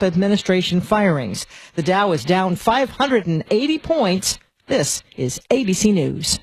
administration firings. The Dow is down 580 points. This is ABC News.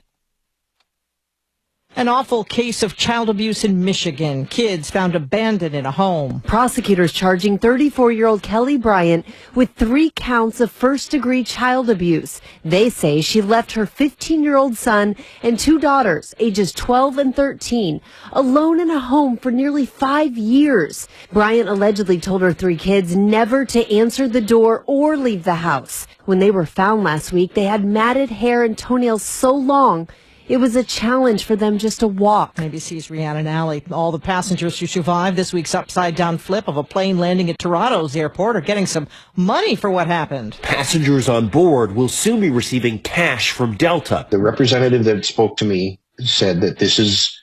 An awful case of child abuse in Michigan. Kids found abandoned in a home. Prosecutors charging 34-year-old Kelly Bryant with 3 counts of first-degree child abuse. They say she left her 15-year-old son and 2 daughters, ages 12 and 13, alone in a home for nearly 5 years. Bryant allegedly told her 3 kids never to answer the door or leave the house. When they were found last week, they had matted hair and toenails so long it was a challenge for them just to walk. ABC's Rhiannon Alley. All the passengers who survived this week's upside-down flip of a plane landing at Toronto's airport are getting some money for what happened. Passengers on board will soon be receiving cash from Delta. The representative that spoke to me said that this is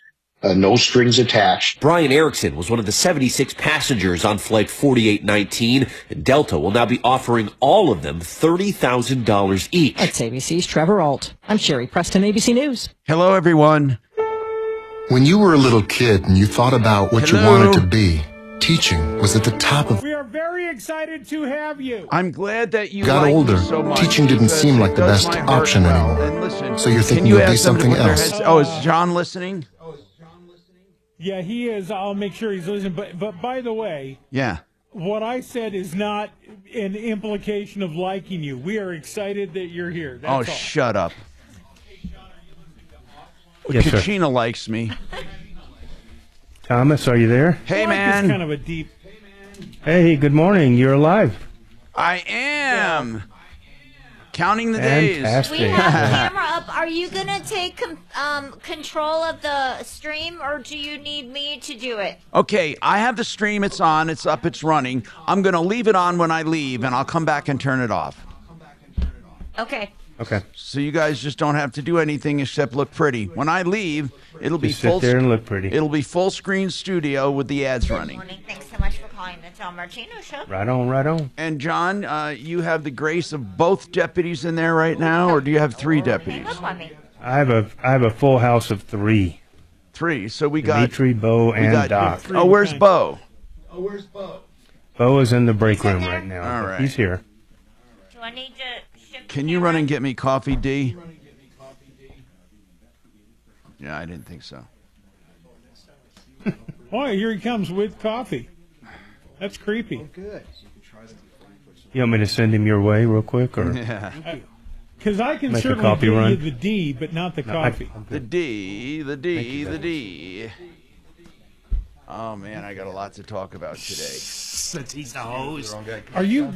no strings attached. Brian Erickson was one of the 76 passengers on Flight 4819, and Delta will now be offering all of them $30,000 each. That's ABC's Trevor Alt. I'm Sherry Preston, ABC News. Hello, everyone. When you were a little kid and you thought about what you wanted to be, teaching was at the top of... We are very excited to have you. I'm glad that you got older. So much teaching didn't seem like the best option anymore. Listen, so you're thinking you'll do something else. Oh, is John listening? Yeah, he is. I'll make sure he's listening. But by the way, yeah, what I said is not an implication of liking you. We are excited that you're here. That's all. Shut up. Yes, Kachina likes me. Thomas, are you there? Hey, man. It's kind of a deep. Hey, good morning. You're alive. I am. Counting the days. Fantastic. We have the camera up. Are you going to take control of the stream, or do you need me to do it? Okay, I have the stream. It's on. It's up. It's running. I'm going to leave it on when I leave, and I'll come back and turn it off. Okay. Okay. So you guys just don't have to do anything except look pretty. When I leave, it'll be just sit there and look pretty. It'll be full screen studio with the ads running. Good morning. Thanks so much for calling the Tom Martino Show. Right on, right on. And John, you have the grace of both deputies in there right now, or do you have 3 deputies? I have a full house of 3. 3. So we got Dimitri, Bo, and Doc. Oh, where's Bo? Bo is in the break room right now. All right. He's here. Do I need to shift? Can you run and get me coffee, D? Yeah, I didn't think so. Boy, here he comes with coffee. That's creepy. Oh, good. You want me to send him your way real quick? Or? Yeah. Because I can Make a certainly coffee give run. you the D, but not the coffee. The D, the D, the D. Oh, man, I got a lot to talk about today. Since he's the host. Are you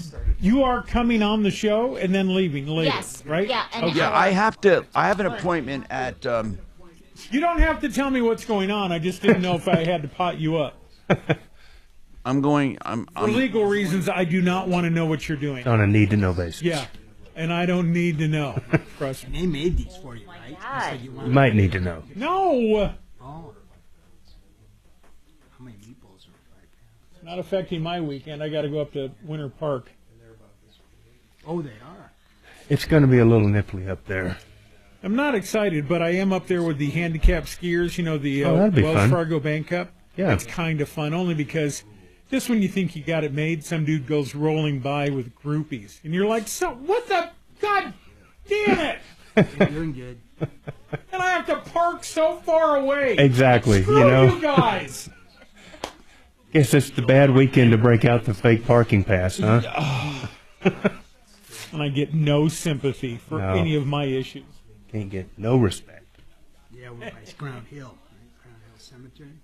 are coming on the show and then leaving later, Yes. right? Yeah. And Yeah, I have an appointment at... You don't have to tell me what's going on. I just didn't know if I had to pot you up. For legal reasons, I do not want to know what you're doing. On a need-to-know basis. Yeah, and I don't need to know. Trust me. They made these for you, right? You might need to know. No. Oh. How many meatballs are 5 pounds? Not affecting my weekend. I got to go up to Winter Park. Oh, they are. It's going to be a little nipply up there. I'm not excited, but I am up there with the handicapped skiers. You know, the that'd be Wells fun. Fargo Bank Cup. Yeah. It's kind of fun, only because just when you think you got it made, some dude goes rolling by with groupies, and you're like, "So what the? God damn it!" You're doing good. And I have to park so far away. Exactly. Screw you guys. Guess it's the bad weekend to break out the fake parking pass, huh? And I get no sympathy for any of my issues. Can't get no respect. Yeah, we're by Crown Hill. Right? Crown Hill Cemetery.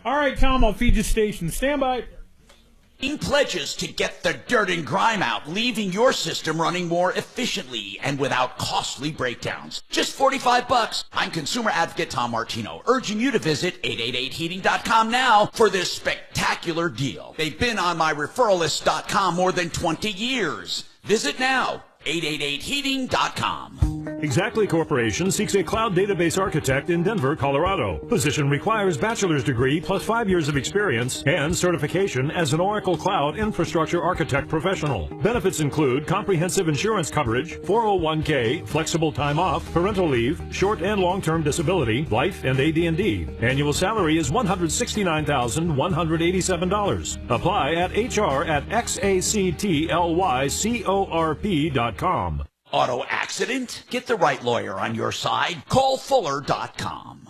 All right, Tom, I'll feed you station. Stand by. Pledges to get the dirt and grime out, leaving your system running more efficiently and without costly breakdowns. Just $45. I'm consumer advocate Tom Martino, urging you to visit 888heating.com now for this spectacular deal. They've been on my referral list.com more than 20 years. Visit now, 888heating.com. Exactly Corporation seeks a cloud database architect in Denver, Colorado. Position requires bachelor's degree plus 5 years of experience and certification as an Oracle Cloud Infrastructure Architect professional. Benefits include comprehensive insurance coverage, 401k, flexible time off, parental leave, short and long-term disability, life, and AD&D. Annual salary is $169,187. Apply at hr@xactlycorp.com. Auto accident? Get the right lawyer on your side. Call Fuller.com.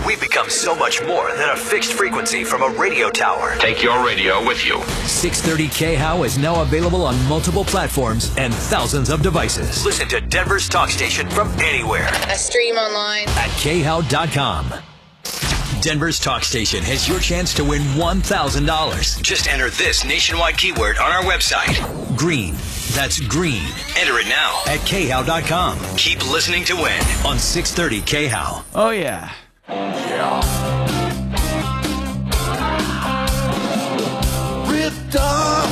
We've become so much more than a fixed frequency from a radio tower. Take your radio with you. 630 KHOW is now available on multiple platforms and thousands of devices. Listen to Denver's talk station from anywhere. I stream online at KHOW.com. Denver's talk station has your chance to win $1,000. Just enter this nationwide keyword on our website. Green. That's green. Enter it now at KHOW.com. Keep listening to win on 630 KHOW. Oh, yeah. Ripped off,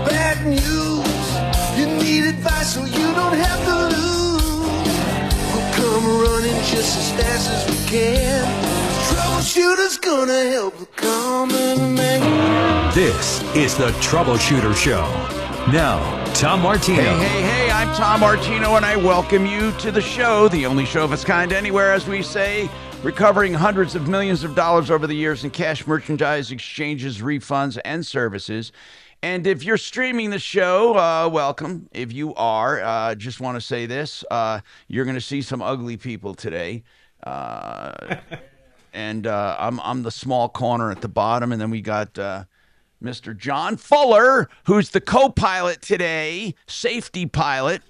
bad news. You need advice so you don't have to lose. We'll come running just as fast as we can. Troubleshooter's gonna help the common man. This is the Troubleshooter Show. Now, Tom Martino. Hey, I'm Tom Martino, and I welcome you to the show, the only show of its kind anywhere, as we say, recovering hundreds of millions of dollars over the years in cash, merchandise, exchanges, refunds, and services. And if you're streaming the show, welcome. If you are, just want to say this, you're going to see some ugly people today. And I'm the small corner at the bottom, and then we got Mr. John Fuller, who's the co-pilot today, safety pilot.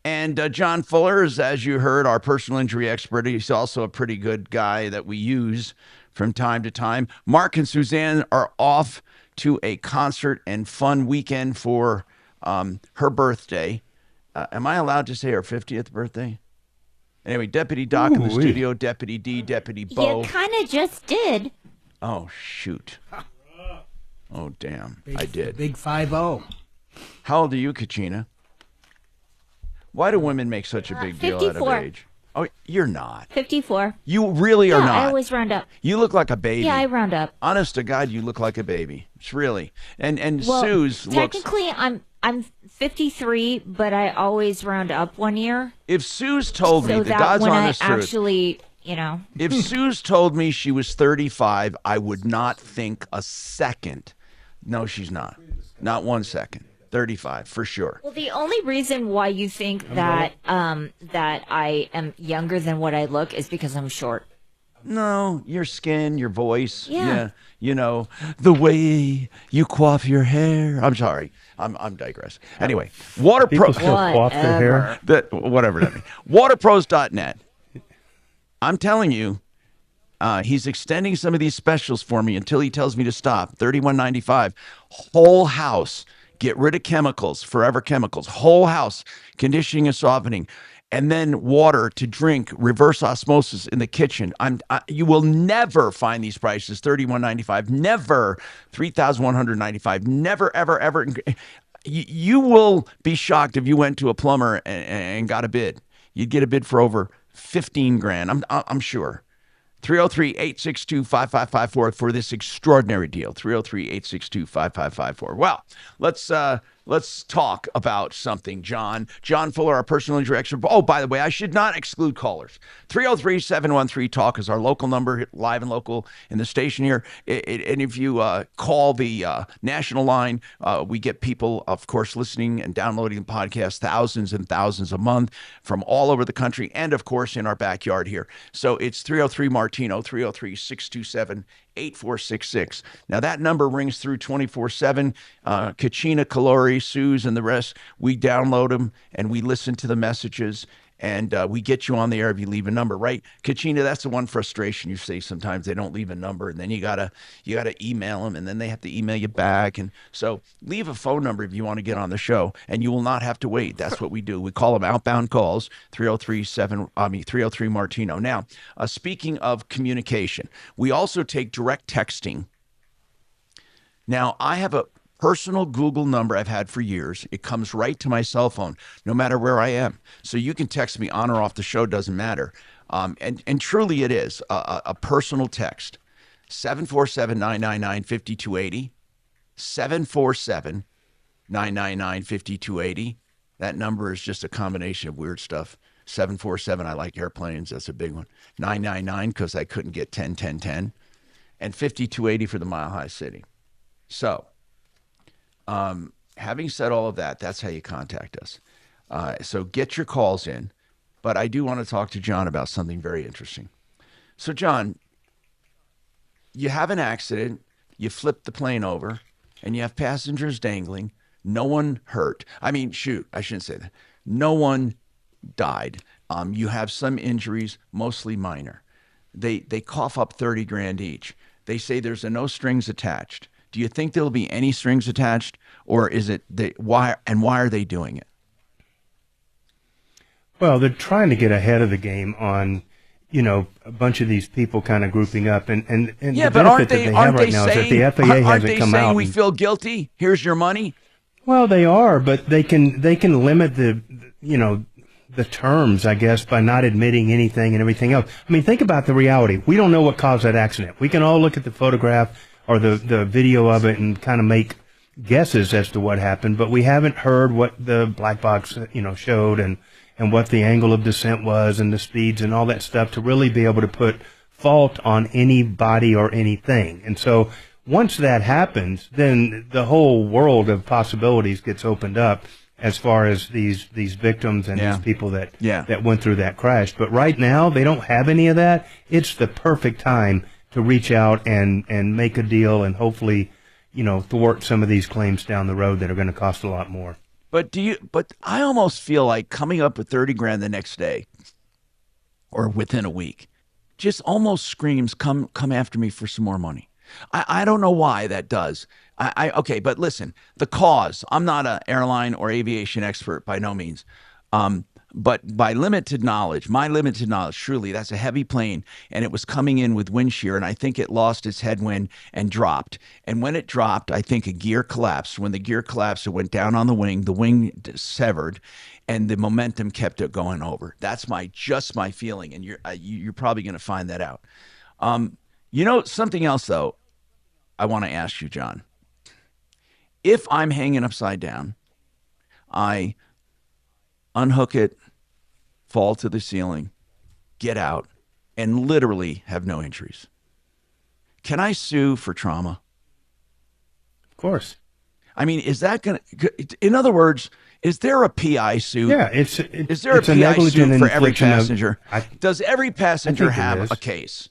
And John Fuller is, as you heard, our personal injury expert. He's also a pretty good guy that we use from time to time. Mark and Suzanne are off to a concert and fun weekend for her birthday. Am I allowed to say her 50th birthday? Anyway, Deputy Doc in the studio, Deputy D, Deputy Bo. You kind of just did. Oh, shoot. Oh, damn. I did. Big 5-0. How old are you, Kachina? Why do women make such a big deal out of age? Oh, you're not. 54. You really are not. I always round up. You look like a baby. Yeah, I round up. Honest to God, you look like a baby. It's really. And well, Suze looks. Technically, I'm 53, but I always round up 1 year. If Suze told me, so the that God's when honest I truth. actually, you know. If Suze told me she was 35, I would not think a second. No, she's not. Not 1 second. 35 for sure. Well, the only reason why you think that that I am younger than what I look is because I'm short. No, your skin, your voice. Yeah. You know, the way you coif your hair. I'm sorry. I'm digressing. Anyway, People still coif their hair. Whatever that means. Waterpros.net. I'm telling you, he's extending some of these specials for me until he tells me to stop. $31.95. Whole house. Get rid of chemicals, forever chemicals, whole house, conditioning and softening, and then water to drink, reverse osmosis in the kitchen. You will never find these prices, $31.95, never, $3,195, never, ever, ever. You will be shocked if you went to a plumber and got a bid. You'd get a bid for over 15 grand, I'm sure. 303-862-5554 for this extraordinary deal. 303-862-5554. Well, let's talk about something, John. John Fuller, our personal injury expert. Oh, by the way, I should not exclude callers. 303-713-TALK is our local number, live and local in the station here. And if you call the national line, we get people, of course, listening and downloading the podcast, thousands and thousands a month from all over the country and, of course, in our backyard here. So it's 303-MARTINO, 303-627-8466. Now, that number rings through 24/7. Kachina, Kalori, Suze, and the rest, we download them and we listen to the messages and we get you on the air if you leave a number, right? Kachina, that's the one frustration you say sometimes they don't leave a number and then you gotta email them and then they have to email you back. And so leave a phone number if you want to get on the show and you will not have to wait. That's what we do. We call them outbound calls, 303 Martino. Now, speaking of communication, we also take direct texting. Now, I have personal Google number I've had for years. It comes right to my cell phone, no matter where I am. So you can text me on or off the show, doesn't matter. And truly it is a personal text. 747-999-5280. 747-999-5280. That number is just a combination of weird stuff. 747, I like airplanes. That's a big one. 999, because I couldn't get 10. And 5280 for the Mile High City. So, having said all of that, that's how you contact us. So get your calls in. But I do want to talk to John about something very interesting. So, John, you have an accident, you flip the plane over, and you have passengers dangling. No one hurt. I mean, shoot, I shouldn't say that. No one died. You have some injuries, mostly minor. They cough up 30 grand each. They say there's no strings attached. Do you think there'll be any strings attached, or is it why are they doing it? Well, they're trying to get ahead of the game on, a bunch of these people kind of grouping up, and yeah, the but benefit that they have right now is that the FAA hasn't come out. We feel guilty? Here's your money. Well, they are, but they can limit the terms, I guess, by not admitting anything and everything else. I mean, think about the reality. We don't know what caused that accident. We can all look at the photograph or the video of it and kind of make guesses as to what happened, but we haven't heard what the black box, showed and what the angle of descent was and the speeds and all that stuff to really be able to put fault on anybody or anything. And so once that happens, then the whole world of possibilities gets opened up as far as these victims and these people that went through that crash. But right now, they don't have any of that. It's the perfect time to reach out and make a deal and hopefully, thwart some of these claims down the road that are going to cost a lot more. But I almost feel like coming up with 30 grand the next day or within a week just almost screams, come after me for some more money. I don't know why that does. Okay, but listen, the cause, I'm not an airline or aviation expert by no means. But by my limited knowledge, truly, that's a heavy plane, and it was coming in with wind shear, and I think it lost its headwind and dropped. And when it dropped, I think a gear collapsed. When the gear collapsed, it went down on the wing severed, and the momentum kept it going over. That's just my feeling, and you're probably going to find that out. Something else, though, I want to ask you, John. If I'm hanging upside down, I unhook it, fall to the ceiling, get out, and literally have no injuries. Can I sue for trauma? Of course. I mean, is that going to, in other words, is there a PI suit? Yeah, is there a PI suit for every passenger? Does every passenger have a case?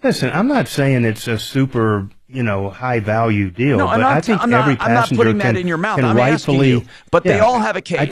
Listen, I'm not saying it's a super, high value deal, no, but I think every passenger I'm not putting that in your mouth. I'm asking you, but they all have a case. I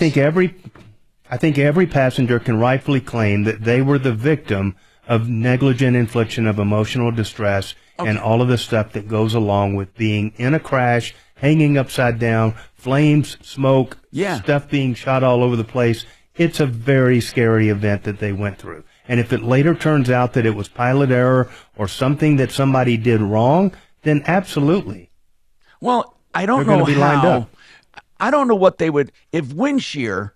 think every passenger can rightfully claim that they were the victim of negligent infliction of emotional distress and all of the stuff that goes along with being in a crash, hanging upside down, flames, smoke, stuff being shot all over the place. It's a very scary event that they went through. And if it later turns out that it was pilot error or something that somebody did wrong, then absolutely. Well, I don't know how. I don't know what they would, if wind shear,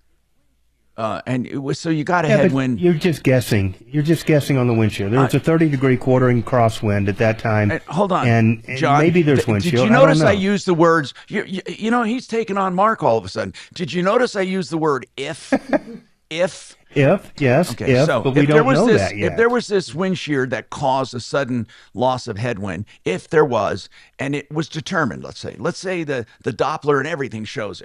and it was, so you got a headwind. You're just guessing. You're just guessing on the wind shear. There was a 30-degree quartering crosswind at that time. Hold on, and John, maybe there's wind shear. Did you notice I used the words? He's taking on Mark all of a sudden. Did you notice I used the word if? If, yes, okay, so but we don't know that yet. If there was this wind shear that caused a sudden loss of headwind, if there was, and it was determined, let's say the Doppler and everything shows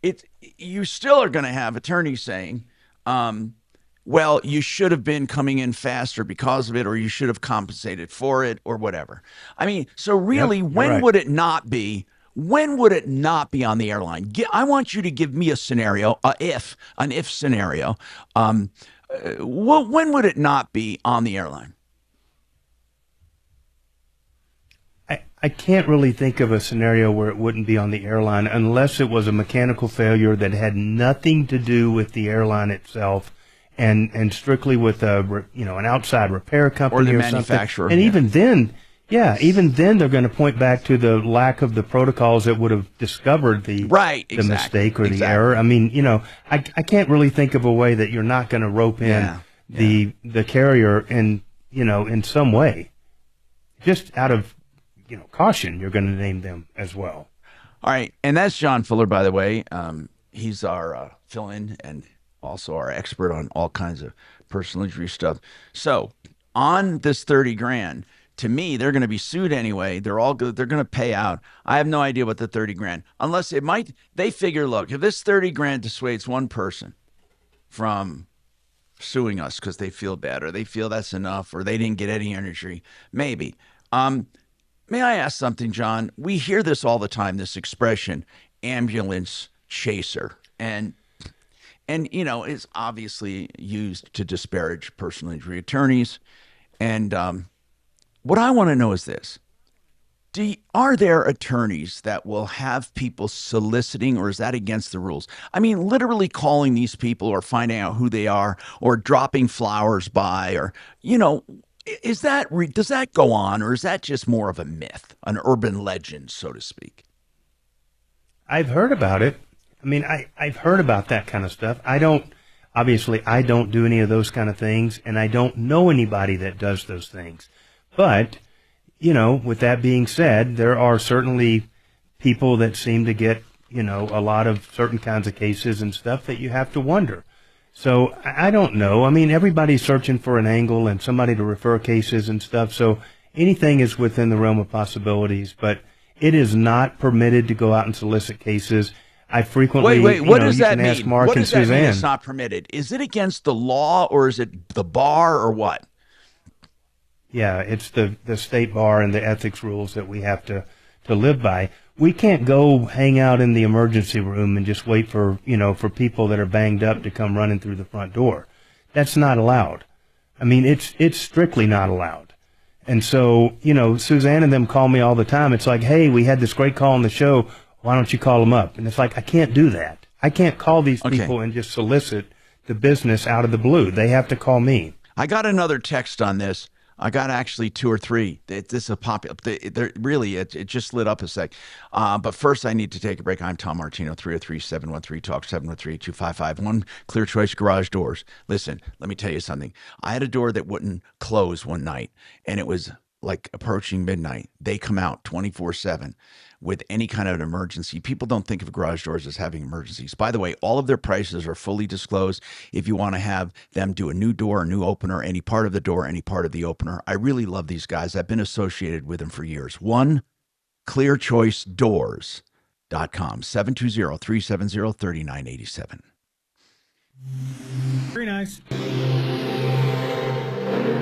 it, you still are going to have attorneys saying, well, you should have been coming in faster because of it, or you should have compensated for it, or whatever. I mean, so really, when would it not be? When would it not be on the airline? I want you to give me a scenario, an if scenario. When would it not be on the airline? I can't really think of a scenario where it wouldn't be on the airline unless it was a mechanical failure that had nothing to do with the airline itself and strictly with an outside repair company or the or manufacturer. something. And even then, Yeah, even then they're going to point back to the lack of the protocols that would have discovered the mistake or the error. I mean, I can't really think of a way that you're not going to rope in the carrier in some way. Just out of caution, you're going to name them as well. All right, and that's John Fuller, by the way. He's our fill-in and also our expert on all kinds of personal injury stuff. So on this $30,000, to me, they're going to be sued anyway. They're all good. They're going to pay out. I have no idea what the $30,000, unless it might. They figure, look, if this $30,000 dissuades one person from suing us because they feel bad or they feel that's enough or they didn't get any injury, maybe. May I ask something, John? We hear this all the time, this expression, ambulance chaser. And it's obviously used to disparage personal injury attorneys. And what I want to know is this. Are there attorneys that will have people soliciting, or is that against the rules? I mean, literally calling these people or finding out who they are or dropping flowers by or, does that go on, or is that just more of a myth, an urban legend, so to speak? I've heard about it. I mean, I've heard about that kind of stuff. I don't do any of those kind of things, and I don't know anybody that does those things. But, with that being said, there are certainly people that seem to get, a lot of certain kinds of cases and stuff that you have to wonder. So I don't know. I mean, everybody's searching for an angle and somebody to refer cases and stuff. So anything is within the realm of possibilities, but it is not permitted to go out and solicit cases. I frequently, wait, what does that mean? Ask Mark what does and that mean Suzanne. it's not permitted? Is it against the law or is it the bar or what? Yeah, it's the state bar and the ethics rules that we have to live by. We can't go hang out in the emergency room and just wait for people that are banged up to come running through the front door. That's not allowed. I mean, it's strictly not allowed. And so, Suzanne and them call me all the time. It's like, hey, we had this great call on the show. Why don't you call them up? And it's like, I can't do that. I can't call these people and just solicit the business out of the blue. They have to call me. I got another text on this. I got actually 2 or 3. This is a pop-up. Really, it just lit up a sec. But first, I need to take a break. I'm Tom Martino, 303-713-TALK, 713-255. Clear Choice Garage Doors. Listen, let me tell you something. I had a door that wouldn't close one night, and it was like approaching midnight. They come out 24/7 with any kind of an emergency. People don't think of garage doors as having emergencies. By the way, all of their prices are fully disclosed. If you want to have them do a new door, a new opener, any part of the door, any part of the opener. I really love these guys. I've been associated with them for years. clearchoicedoors.com, 720-370-3987. Very nice.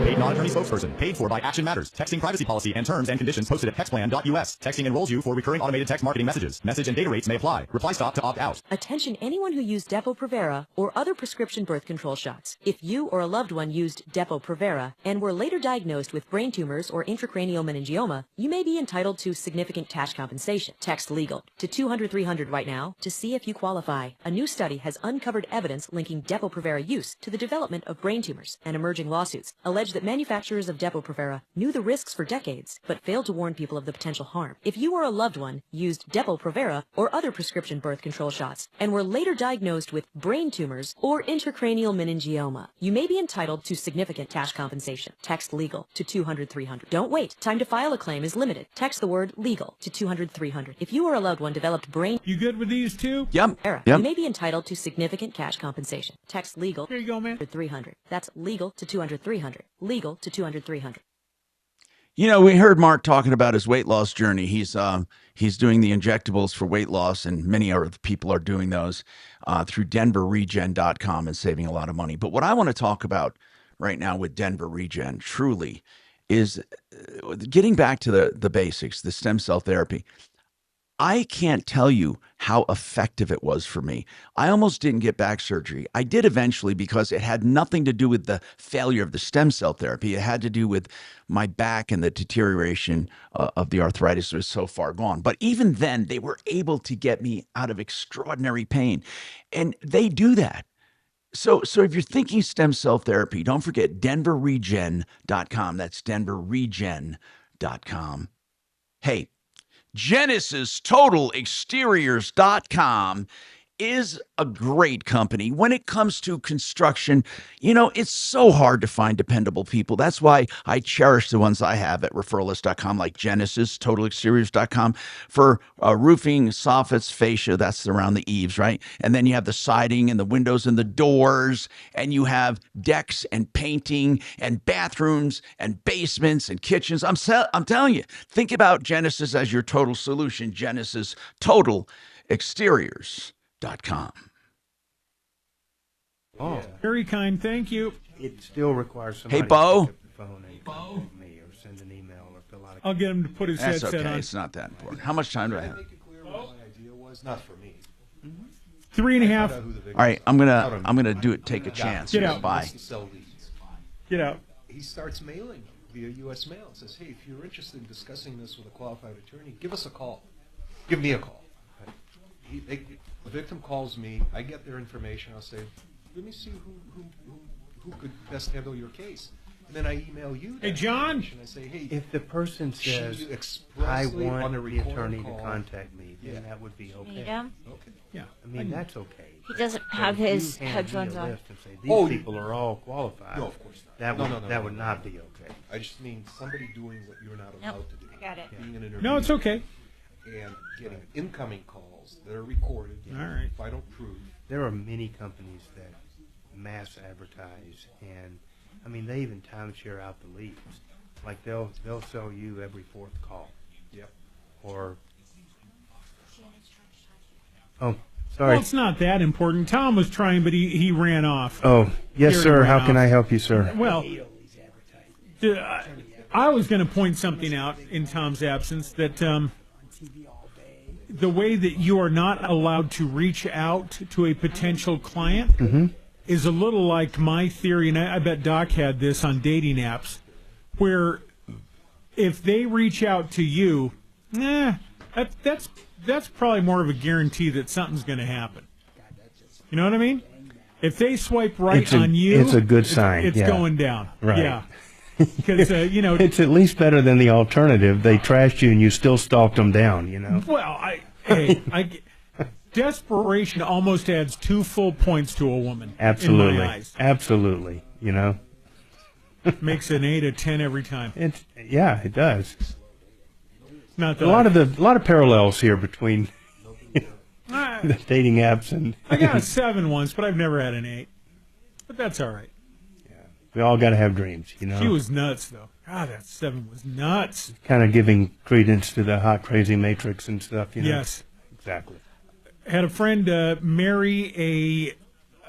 Paid non-attorney spokesperson. Paid for by Action Matters. Texting privacy policy and terms and conditions posted at textplan.us. Texting enrolls you for recurring automated text marketing messages. Message and data rates may apply. Reply stop to opt out. Attention anyone who used Depo-Provera or other prescription birth control shots. If you or a loved one used Depo-Provera and were later diagnosed with brain tumors or intracranial meningioma, you may be entitled to significant cash compensation. Text LEGAL to 200-300 right now to see if you qualify. A new study has uncovered evidence linking Depo-Provera use to the development of brain tumors, and emerging lawsuits allege that manufacturers of Depo-Provera knew the risks for decades, but failed to warn people of the potential harm. If you or a loved one used Depo-Provera or other prescription birth control shots and were later diagnosed with brain tumors or intracranial meningioma, you may be entitled to significant cash compensation. Text LEGAL to 200-300. Don't wait. Time to file a claim is limited. Text the word LEGAL to 200-300. If you or a loved one developed brain... You good with these two? Yep. You may be entitled to significant cash compensation. Text LEGAL. Here you go, man. 300. That's LEGAL to 200-300. Legal to 200-300. We heard Mark talking about his weight loss journey. He's doing the injectables for weight loss, and many other people are doing those through denverregen.com and saving a lot of money. But what I want to talk about right now with Denver Regen truly is getting back to the basics, the stem cell therapy. I can't tell you how effective it was for me. I almost didn't get back surgery. I did eventually because it had nothing to do with the failure of the stem cell therapy. It had to do with my back and the deterioration of the arthritis was so far gone. But even then, they were able to get me out of extraordinary pain. And they do that. So if you're thinking stem cell therapy, don't forget denverregen.com. That's denverregen.com. Genesis.com. Hey, GenesisTotalExteriors.com is a great company. When it comes to construction, it's so hard to find dependable people. That's why I cherish the ones I have at referralist.com, like GenesisTotalExteriors.com for roofing, soffits, fascia, that's around the eaves, right? And then you have the siding and the windows and the doors, and you have decks and painting and bathrooms and basements and kitchens. I'm telling you, think about Genesis as your total solution. Genesis Total Exteriors.com. Oh, Very kind, thank you. it still requires somebody Hey, Bo. to pick up the phone and contact me or send an email or fill out a I'll get him to put his That's headset okay. on. It's not that important. How much time do I have? Not for me. 3.5. All right, I'm gonna do it. Take a chance. Get out. Bye. Get out. He starts mailing via U.S. mail. Says, hey, if you're interested in discussing this with a qualified attorney, give us a call. Give me a call. The victim calls me. I get their information. I'll say, let me see who could best handle your case. And then I email you. Hey, John. And I say, hey, If the person says, she I expressly on want a the recorded attorney call- to contact me, then Yeah. that would be okay. Need him? Okay. Yeah. I mean, that's okay. He doesn't But have if you his hand me a headphones on. list and say, these Oh, people are all qualified. No, of course not. That No, would, no, no, that no, would no. not be okay. I just mean somebody doing what you're not Nope, allowed to do. I got it. Being an No, it's okay. And getting incoming calls that are recorded. All right. If I don't prove. There are many companies that mass advertise, and I mean, they even timeshare out the leads. Like they'll sell you every fourth call. Yep. Or sorry. Well, it's not that important. Tom was trying, but he ran off. Oh, yes, Gary sir. ran How can off. I help you, sir? Well, I was going to point something out in Tom's absence that the way that you are not allowed to reach out to a potential client is a little like my theory, and I bet Doc had this on dating apps, where if they reach out to you, that's probably more of a guarantee that something's going to happen. You know what I mean? If they swipe right on you, it's a good sign. It's yeah. going down. Right. Yeah. Because it's at least better than the alternative. They trashed you and you still stalked them down. Well, desperation almost adds 2 full points to a woman. Absolutely. In my eyes. Absolutely. Makes an 8 of 10 every time. It does. Not that a lot of parallels here between the dating apps and. I got a 7 once, but I've never had an 8. But that's all right. We all got to have dreams, She was nuts, though. God, that 7 was nuts. Kind of giving credence to the hot, crazy Matrix and stuff, Yes. Exactly. Had a friend marry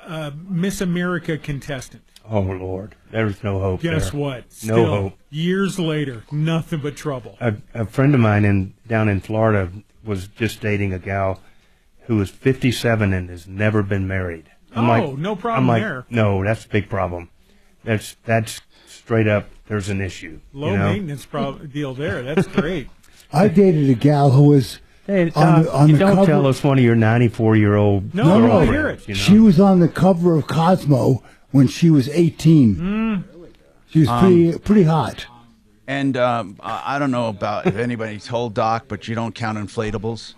a Miss America contestant. Oh, Lord. There's no hope Guess there. what? No Still, hope. Years later, nothing but trouble. A friend of mine down in Florida was just dating a gal who was 57 and has never been married. No problem there. No, that's a big problem. That's straight up. There's an issue. Low maintenance deal there. That's great. I dated a gal who was Hey, on the don't cover. tell us one of your 94-year-old. No, I hear it. She was on the cover of Cosmo when she was 18. She was pretty hot. And I don't know if anybody told Doc, but you don't count inflatables.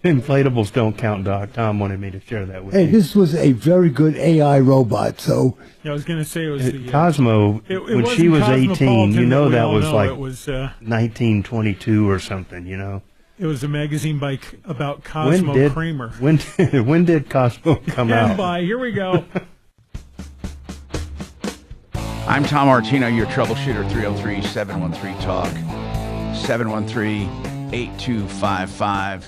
Inflatables don't count, Doc. Tom wanted me to share that with you. Hey, this was a very good AI robot, so... Yeah, I was going to say it was the... Cosmo, when she was 18, that was like it was, 1922 or something, It was a magazine about Cosmo Kramer. When did Cosmo come out? By. Here we go. I'm Tom Martino, your troubleshooter, 303-713-TALK, 713-8255.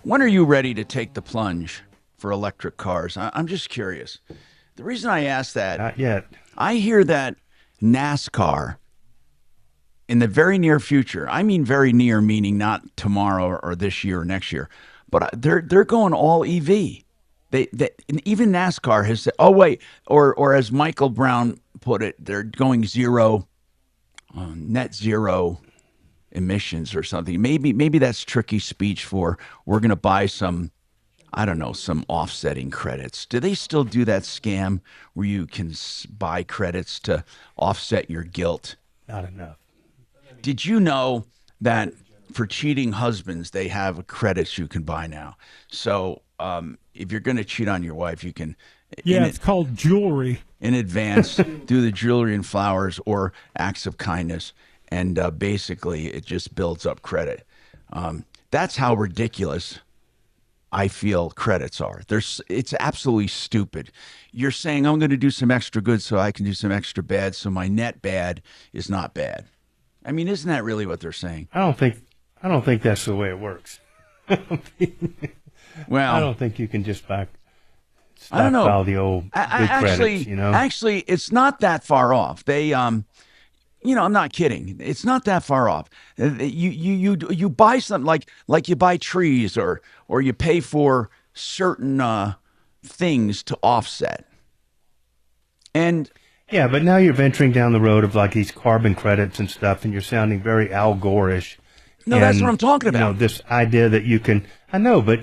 When are you ready to take the plunge for electric cars? I'm just curious. The reason I ask that, Not yet. I hear that NASCAR, in the very near future, I mean very near, meaning not tomorrow or this year or next year, but they're going all EV. And even NASCAR has said, oh, wait, or as Michael Brown put it, they're going net zero emissions or something. Maybe that's tricky speech for we're going to buy some offsetting credits. Do they still do that scam where you can buy credits to offset your guilt? Not enough. Did you know that for cheating husbands, they have credits you can buy now? So if you're going to cheat on your wife, you can. Yeah, it's called jewelry. In advance, do the jewelry and flowers or acts of kindness, and basically it just builds up credit. That's how ridiculous I feel credits are. It's absolutely stupid. You're saying I'm going to do some extra good so I can do some extra bad, so my net bad is not bad. I mean, isn't that really what they're saying? I don't think that's the way it works. Well, I don't think you can just I don't know. Stockpile the old good credits, you know? Actually, it's not that far off. They, I'm not kidding. It's not that far off. You buy something like you buy trees or you pay for certain things to offset. And yeah, but now you're venturing down the road of like these carbon credits and stuff, and you're sounding very Al Gore-ish. No, that's what I'm talking about. You know, this idea that you can. I know, but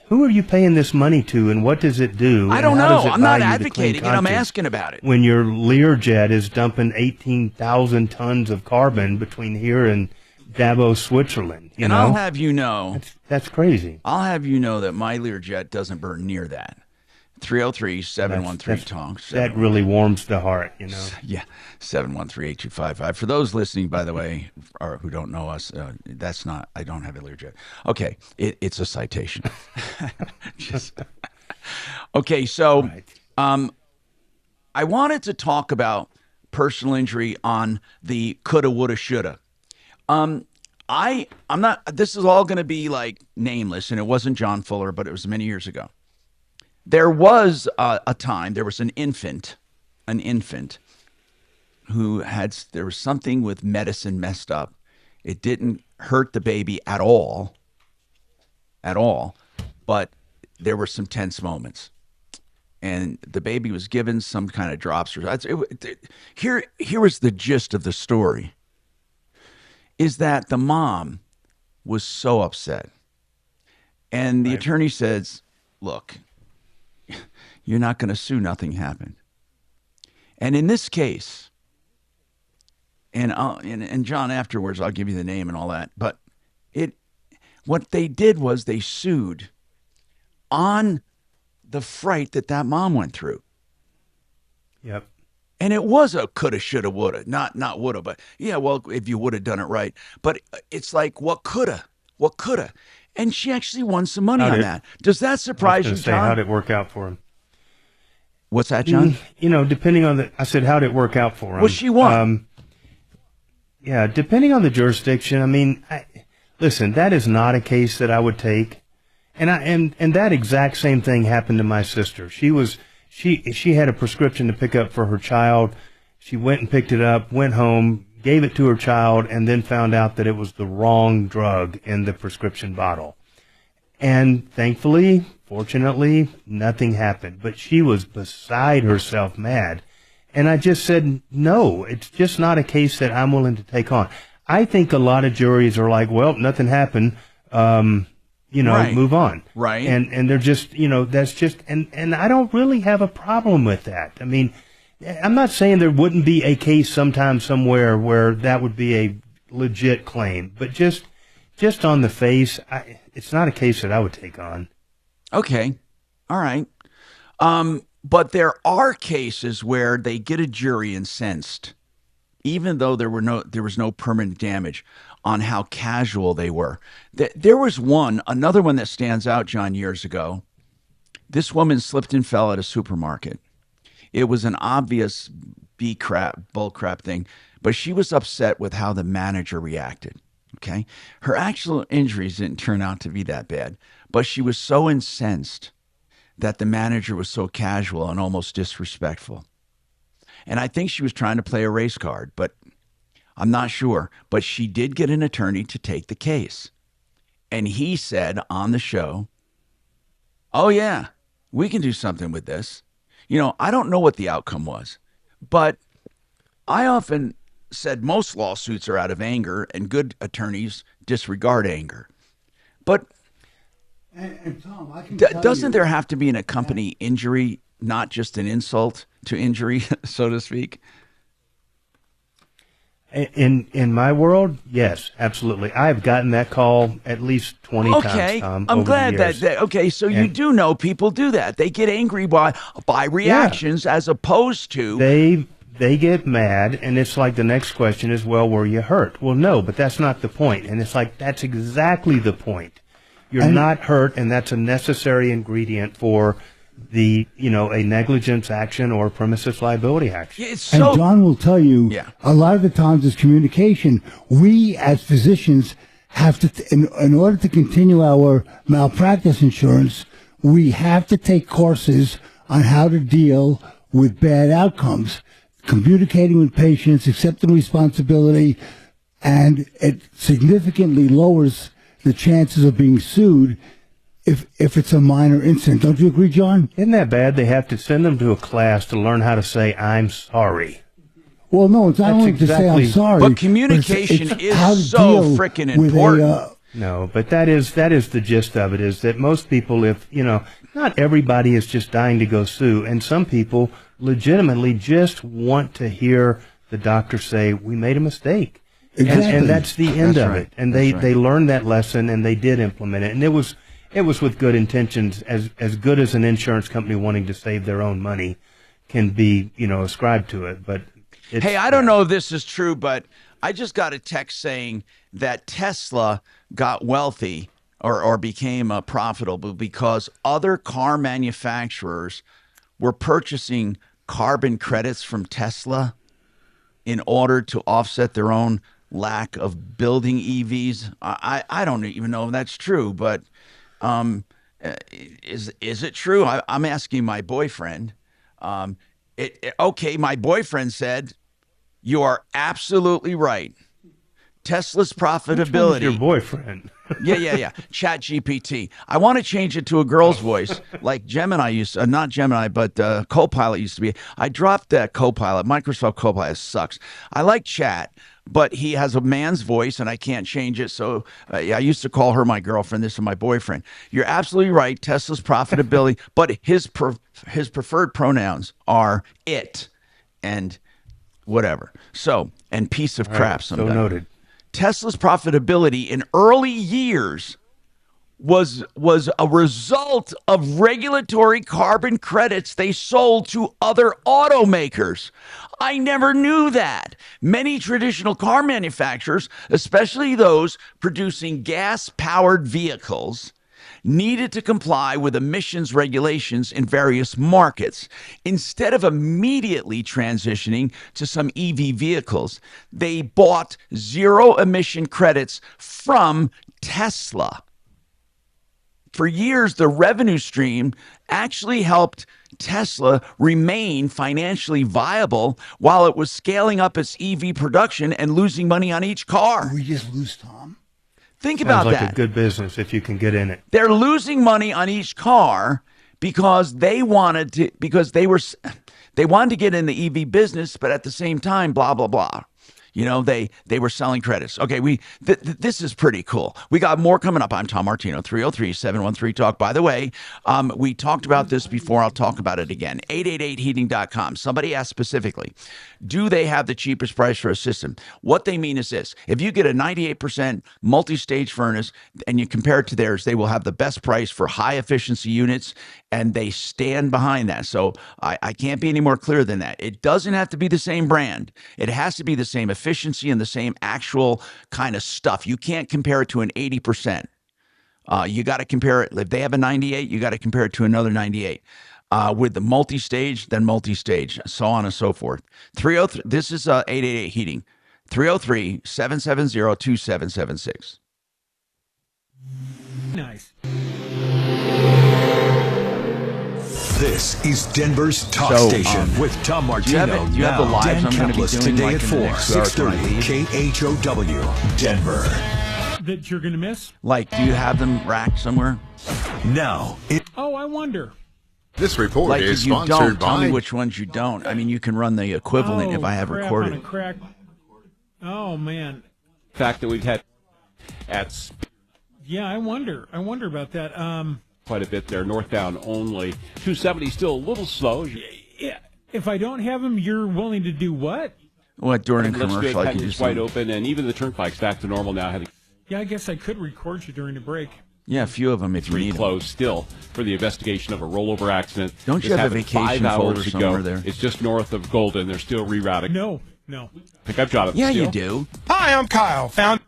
who are you paying this money to, and what does it do? I don't know. I'm not advocating it. I'm asking about it. When your Learjet is dumping 18,000 tons of carbon between here and Davos, Switzerland, you know? I'll have you know. That's crazy. I'll have you know that my Learjet doesn't burn near that. 303-713-TONK. That really warms the heart, you know? Yeah, 713-8255. For those listening, by the way, or who don't know us, that's not, I don't have a Learjet. Okay, it's a citation. Okay, so I wanted to talk about personal injury on the coulda, woulda, shoulda. I'm not, this is all going to be like nameless, and it wasn't John Fuller, but it was many years ago. There was a time, there was an infant who there was something with medicine messed up. It didn't hurt the baby at all, but there were some tense moments. And the baby was given some kind of drops. Here was the gist of the story, is that the mom was so upset. And the attorney says, look, you're not going to sue. Nothing happened. And in this case, and John, afterwards, I'll give you the name and all that. But what they did was they sued on the fright that mom went through. Yep. And it was a coulda, shoulda, woulda. Not woulda, but yeah, well, if you would have done it right. But it's like, what coulda? And she actually won some money on that. Does that surprise you, John? How'd it work out for him? What's that, John? Depending on I said, how'd it work out for him? Well, she won. Yeah, depending on the jurisdiction. I mean, listen, that is not a case that I would take. And that exact same thing happened to my sister. She had a prescription to pick up for her child. She went and picked it up, went home, gave it to her child, and then found out that it was the wrong drug in the prescription bottle. And thankfully, fortunately, nothing happened. But she was beside herself mad. And I just said, no, it's just not a case that I'm willing to take on. I think a lot of juries are like, well, nothing happened, right. Move on. Right. And they're just, that's just, and I don't really have a problem with that. I mean, I'm not saying there wouldn't be a case sometime somewhere where that would be a legit claim, but just on the face, it's not a case that I would take on. Okay. All right. But there are cases where they get a jury incensed, even though there was no permanent damage, on how casual they were. There was another one that stands out, John, years ago. This woman slipped and fell at a supermarket. It was an obvious bull crap thing, but she was upset with how the manager reacted. Okay. Her actual injuries didn't turn out to be that bad, but she was so incensed that the manager was so casual and almost disrespectful. And I think she was trying to play a race card, but I'm not sure. But she did get an attorney to take the case. And he said on the show, oh, yeah, we can do something with this. I don't know what the outcome was, but I often said most lawsuits are out of anger and good attorneys disregard anger. But and Tom, I can doesn't there have to be an accompanying injury, not just an insult to injury, so to speak? In my world, yes, absolutely. I've gotten that call at least 20 times, Tom, I'm over glad the years. okay, so you do know people do that. They get angry by reactions as opposed to they get mad, and it's like the next question is, well, were you hurt? Well, no, but that's not the point. And it's like, that's exactly the point. You're not hurt, and that's a necessary ingredient for a negligence action or premises liability action. And John will tell you, a lot of the times it's communication. We as physicians have to, in order to continue our malpractice insurance, we have to take courses on how to deal with bad outcomes, communicating with patients, accepting responsibility, and it significantly lowers the chances of being sued if it's a minor incident. Don't you agree, John? Isn't that bad? They have to send them to a class to learn how to say, I'm sorry. Well, no, it's not only to say I'm sorry. But communication is so freaking important. No, but that is the gist of it, is that most people, not everybody is just dying to go sue, and some people legitimately just want to hear the doctor say, we made a mistake. Exactly. And that's the end of it. And they learned that lesson, and they did implement it. And it was with good intentions, as good as an insurance company wanting to save their own money can be, ascribed to it. But hey, I don't know if this is true, but I just got a text saying that Tesla got wealthy or became profitable because other car manufacturers were purchasing carbon credits from Tesla in order to offset their own lack of building EVs. I don't even know if that's true, but is it true? I'm asking my boyfriend. Okay, my boyfriend said, you are absolutely right. Tesla's profitability. Your boyfriend. Yeah. Chat GPT. I want to change it to a girl's voice, like Gemini used to, not Gemini, but Copilot used to be. I dropped that Copilot. Microsoft Copilot sucks. I like Chat, but he has a man's voice, and I can't change it. So I used to call her my girlfriend. This is my boyfriend. You're absolutely right. Tesla's profitability, but his preferred pronouns are it and whatever. So, and piece of crap sometimes. So noted. Tesla's profitability in early years was a result of regulatory carbon credits they sold to other automakers. I never knew that. Many traditional car manufacturers, especially those producing gas-powered vehicles, needed to comply with emissions regulations in various markets. Instead of immediately transitioning to some EV vehicles, they bought zero-emission credits from Tesla. For years, the revenue stream actually helped Tesla remain financially viable while it was scaling up its EV production and losing money on each car. We just lose, Tom. Think about that. Sounds like a good business if you can get in it. They're losing money on each car because they wanted to get in the EV business, but at the same time, blah blah blah. They were selling credits. Okay, this is pretty cool. We got more coming up. I'm Tom Martino, 303-713-TALK. By the way, we talked about this before. I'll talk about it again. 888heating.com. Somebody asked specifically, do they have the cheapest price for a system? What they mean is this. If you get a 98% multi-stage furnace and you compare it to theirs, they will have the best price for high-efficiency units, and they stand behind that. So I can't be any more clear than that. It doesn't have to be the same brand. It has to be the same efficiency and the same actual kind of stuff. You can't compare it to an 80%. You got to compare it. If they have a 98, you got to compare it to another 98. With the multi-stage, then multi-stage, so on and so forth. 303. This is 888 Heating. 303-770-2776. Nice. This is Denver's talk station with Tom Martino. Do you have the lives Dan I'm going to be Campbell's doing today like at in the 4, next hour 6:30, KHOW, Denver. That you're going to miss? Like, do you have them racked somewhere? Now, Oh, I wonder. This report Like, is if you sponsored don't, tell by... me which ones you don't. I mean, you can run the equivalent if I have crap recorded. On a crack. Oh, man. Fact that we've had at Yeah, I wonder about that. quite a bit there, northbound only. 270 still a little slow. Yeah. If I don't have them, you're willing to do what? What, during a Let's do it, commercial, I had could it do wide something. open, and even the turnpike's back to normal now. Yeah, I guess I could record you during the break. Yeah, a few of them if you need them. Closed still for the investigation of a rollover accident. Don't you This have a happened vacation 5 folder hours ago. somewhere there? It's just north of Golden. They're still rerouting. No. Pickup job. Yeah, still. you do. Hi, I'm Kyle. Found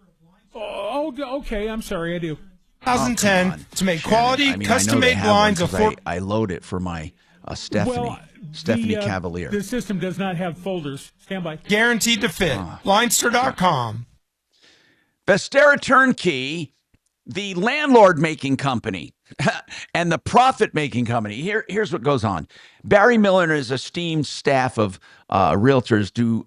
Oh, okay. I'm sorry. I do. 2010 to make quality, I mean, custom-made blinds of I load it for my Stephanie Cavalier. The system does not have folders. Stand by. guaranteed to fit. Blinster.com. Vestera Turnkey, the landlord-making company and the profit-making company. Here's what goes on. Barry Miller and his esteemed staff of realtors do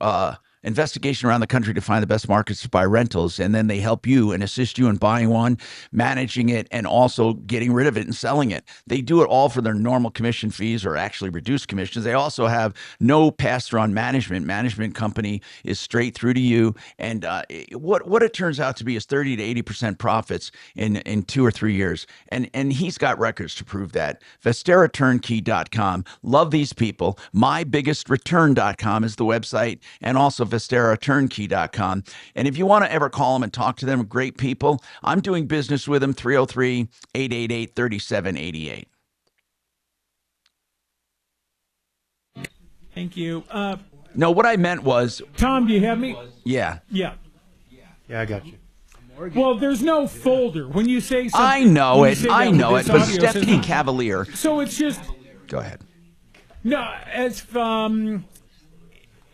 investigation around the country to find the best markets to buy rentals, and then they help you and assist you in buying one, managing it, and also getting rid of it and selling it. They do it all for their normal commission fees or actually reduced commissions. They also have no pass-through on management. Management company is straight through to you, and what it turns out to be is 30 to 80% profits in 2 or 3 years, and he's got records to prove that. VesteraTurnkey.com. Love these people. MyBiggestReturn.com is the website, and also VesteraTurnkey.com. And if you want to ever call them and talk to them, great people. I'm doing business with them, 303-888-3788. Thank you. No, what I meant was... Tom, do you have me? Yeah. Yeah, I got you. Well, there's no folder. When you say something... I know it. But But Stephanie Cavalier... So it's just... Go ahead. No, as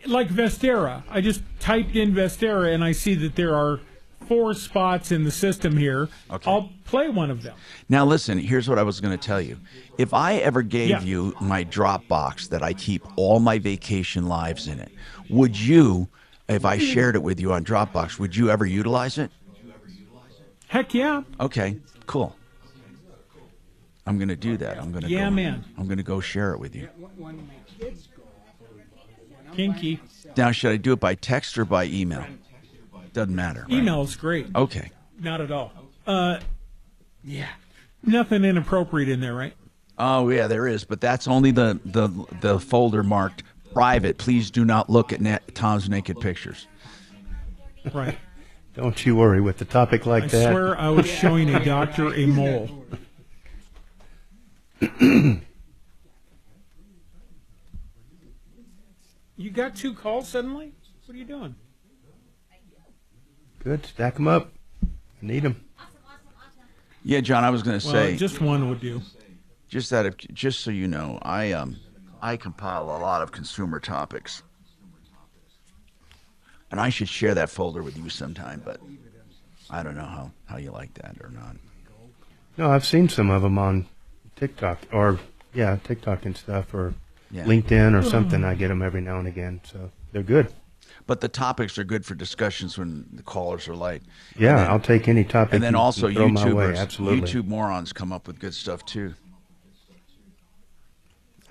like Vestera. I just typed in Vestera, and I see that there are 4 spots in the system here. Okay. I'll play one of them. Now, listen, here's what I was going to tell you. If I ever gave you my Dropbox that I keep all my vacation lives in it, would you, if I shared it with you on Dropbox, would you ever utilize it? Heck yeah. Okay, cool. I'm going to do that. I'm going to go share it with you. Kinky. Now, should I do it by text or by email? Doesn't matter. Right? Email's great. Okay. Not at all. Yeah. Nothing inappropriate in there, right? Oh, yeah, there is, but that's only the folder marked private. Please do not look at Tom's naked pictures. Right. Don't you worry with the topic like that. I swear I was showing a doctor a mole. You got 2 calls suddenly? What are you doing? Good. Stack them up. Need them. Yeah, John, I was going to say... just one would do. Just so you know, I compile a lot of consumer topics. And I should share that folder with you sometime, but I don't know how you like that or not. No, I've seen some of them on TikTok TikTok and stuff, or LinkedIn or something. I get them every now and again, so they're good. But the topics are good for discussions when the callers are light. Yeah, I'll take any topic. And then also throw my way. YouTubers, Absolutely. YouTube morons come up with good stuff too.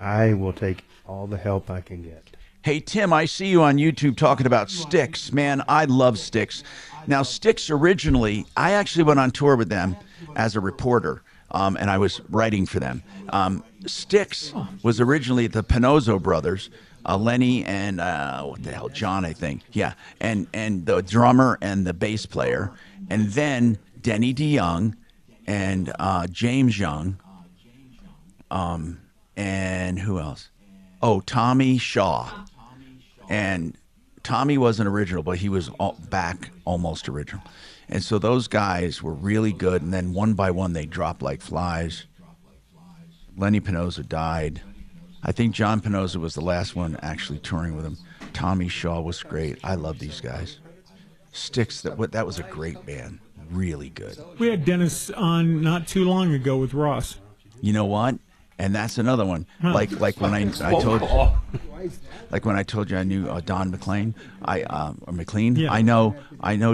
I will take all the help I can get. Hey, Tim, I see you on YouTube talking about Styx. Man, I love Styx. Now, Styx originally, I actually went on tour with them as a reporter, and I was writing for them. Styx was originally the Pinozzo brothers, Lenny and, John, I think. Yeah, and the drummer and the bass player. And then Denny DeYoung and James Young. And who else? Oh, Tommy Shaw. And Tommy wasn't original, but he was back almost original. And so those guys were really good. And then one by one, they dropped like flies. Lenny Pinozzo died. I think John Pinozzo was the last one actually touring with him. Tommy Shaw was great. I love these guys. Styx, that was a great band. Really good. We had Dennis on not too long ago with Ross. You know what? And that's another one. Like when I told you I knew Don McLean, or McLean. Yeah. I know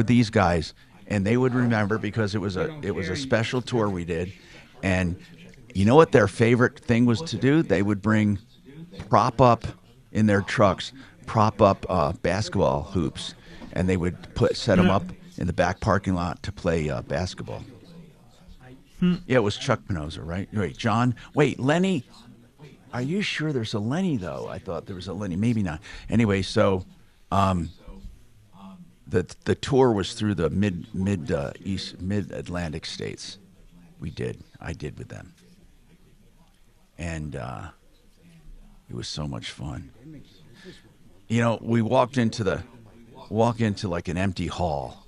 these guys, and they would remember because it was a special tour we did, and you know what their favorite thing was to do? They would prop up in their trucks, basketball hoops, and they would set them up in the back parking lot to play basketball. Yeah, it was Chuck Pinozzo, right? Wait, John. Wait, Lenny. Are you sure there's a Lenny, though? I thought there was a Lenny. Maybe not. Anyway, so The tour was through the mid Atlantic states. I did with them, and it was so much fun. You know, we walk into like an empty hall,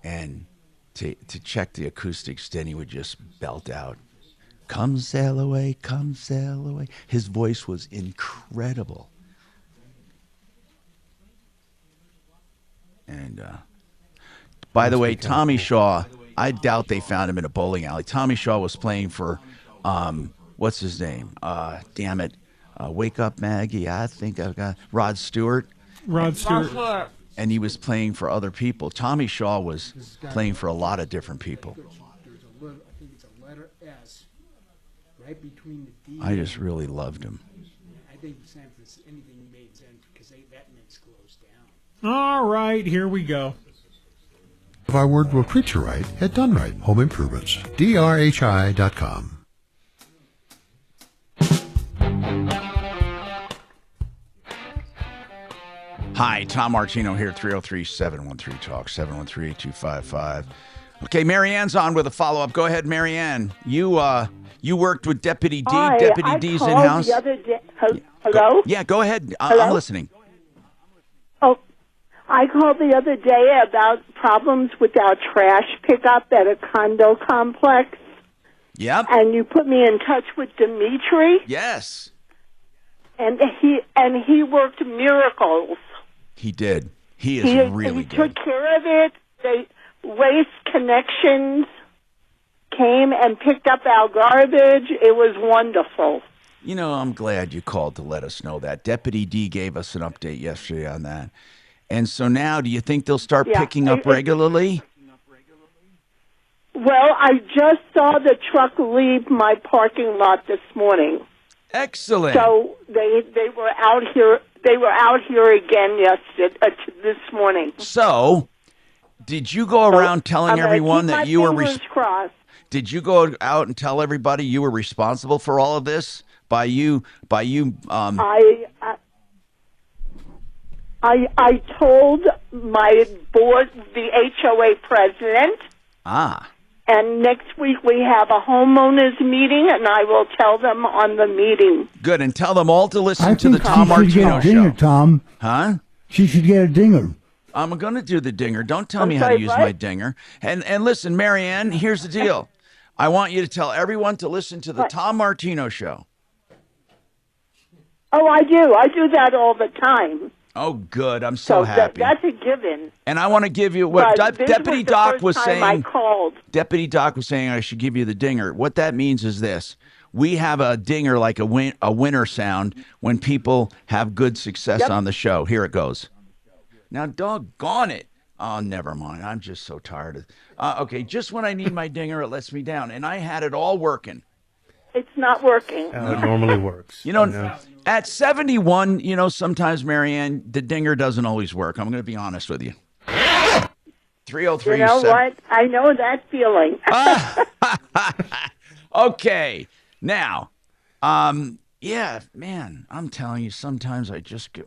and to check the acoustics, Denny would just belt out, "Come sail away, come sail away." His voice was incredible. And by the way, Tommy Shaw, I doubt they found him in a bowling alley. Tommy Shaw was playing for, what's his name? Damn it. Wake Up Maggie. I think I've got Rod Stewart. Rod Stewart. And he was playing for other people. Tommy Shaw was playing for a lot of different people. There's a little, I think it's a letter S right between the D. I just really loved him. I think anything made sense because that means closed down. All right, here we go. If our word will treat you right at Done Right Home Improvements. DRHI.com. Hi, Tom Martino here, 303-713-TALK, 713-8255. Okay, Marianne's on with a follow-up. Go ahead, Marianne. You worked with Deputy D. Hi, Deputy D's in-house. The other day. Hello? Yeah, go ahead. Hello? I'm listening. Oh, I called the other day about problems with our trash pickup at a condo complex. Yep. And you put me in touch with Dimitri. Yes. And he worked miracles. He did. He is really he good. took care of it. Waste Connections came and picked up our garbage. It was wonderful. You know, I'm glad you called to let us know that. Deputy D gave us an update yesterday on that. And so now, do you think they'll start picking up regularly? Well, I just saw the truck leave my parking lot this morning. Excellent. So they were out here. They were out here again this morning. So, did you go around telling everyone that you were? Crossed. Did you go out and tell everybody you were responsible for all of this? By you. I told my board, the HOA president. And next week we have a homeowners meeting, and I will tell them on the meeting. Good, and tell them all to listen I to the think Tom she should Martino get a dinger, show. Tom. Huh? She should get a dinger. I'm going to do the dinger. Don't tell I'm me how to sorry, use what? my dinger. And listen, Marianne, here's the deal. I want you to tell everyone to listen to the Tom Martino show. Oh, I do. I do that all the time. Oh, good. I'm so happy. That's a given. And I want to give you what But this Deputy was the Doc first was time saying. I called. Deputy Doc was saying I should give you the dinger. What that means is this. We have a dinger like a winner sound when people have good success on the show. Here it goes. Now, doggone it. Oh, never mind. I'm just so tired of okay, just when I need my dinger, it lets me down. And I had it all working. It's not working. How it normally works. You know, at 71, you know, sometimes, Marianne, the dinger doesn't always work. I'm going to be honest with you. 303. You know what? I know that feeling. Okay. Now, yeah, man, I'm telling you, sometimes I just get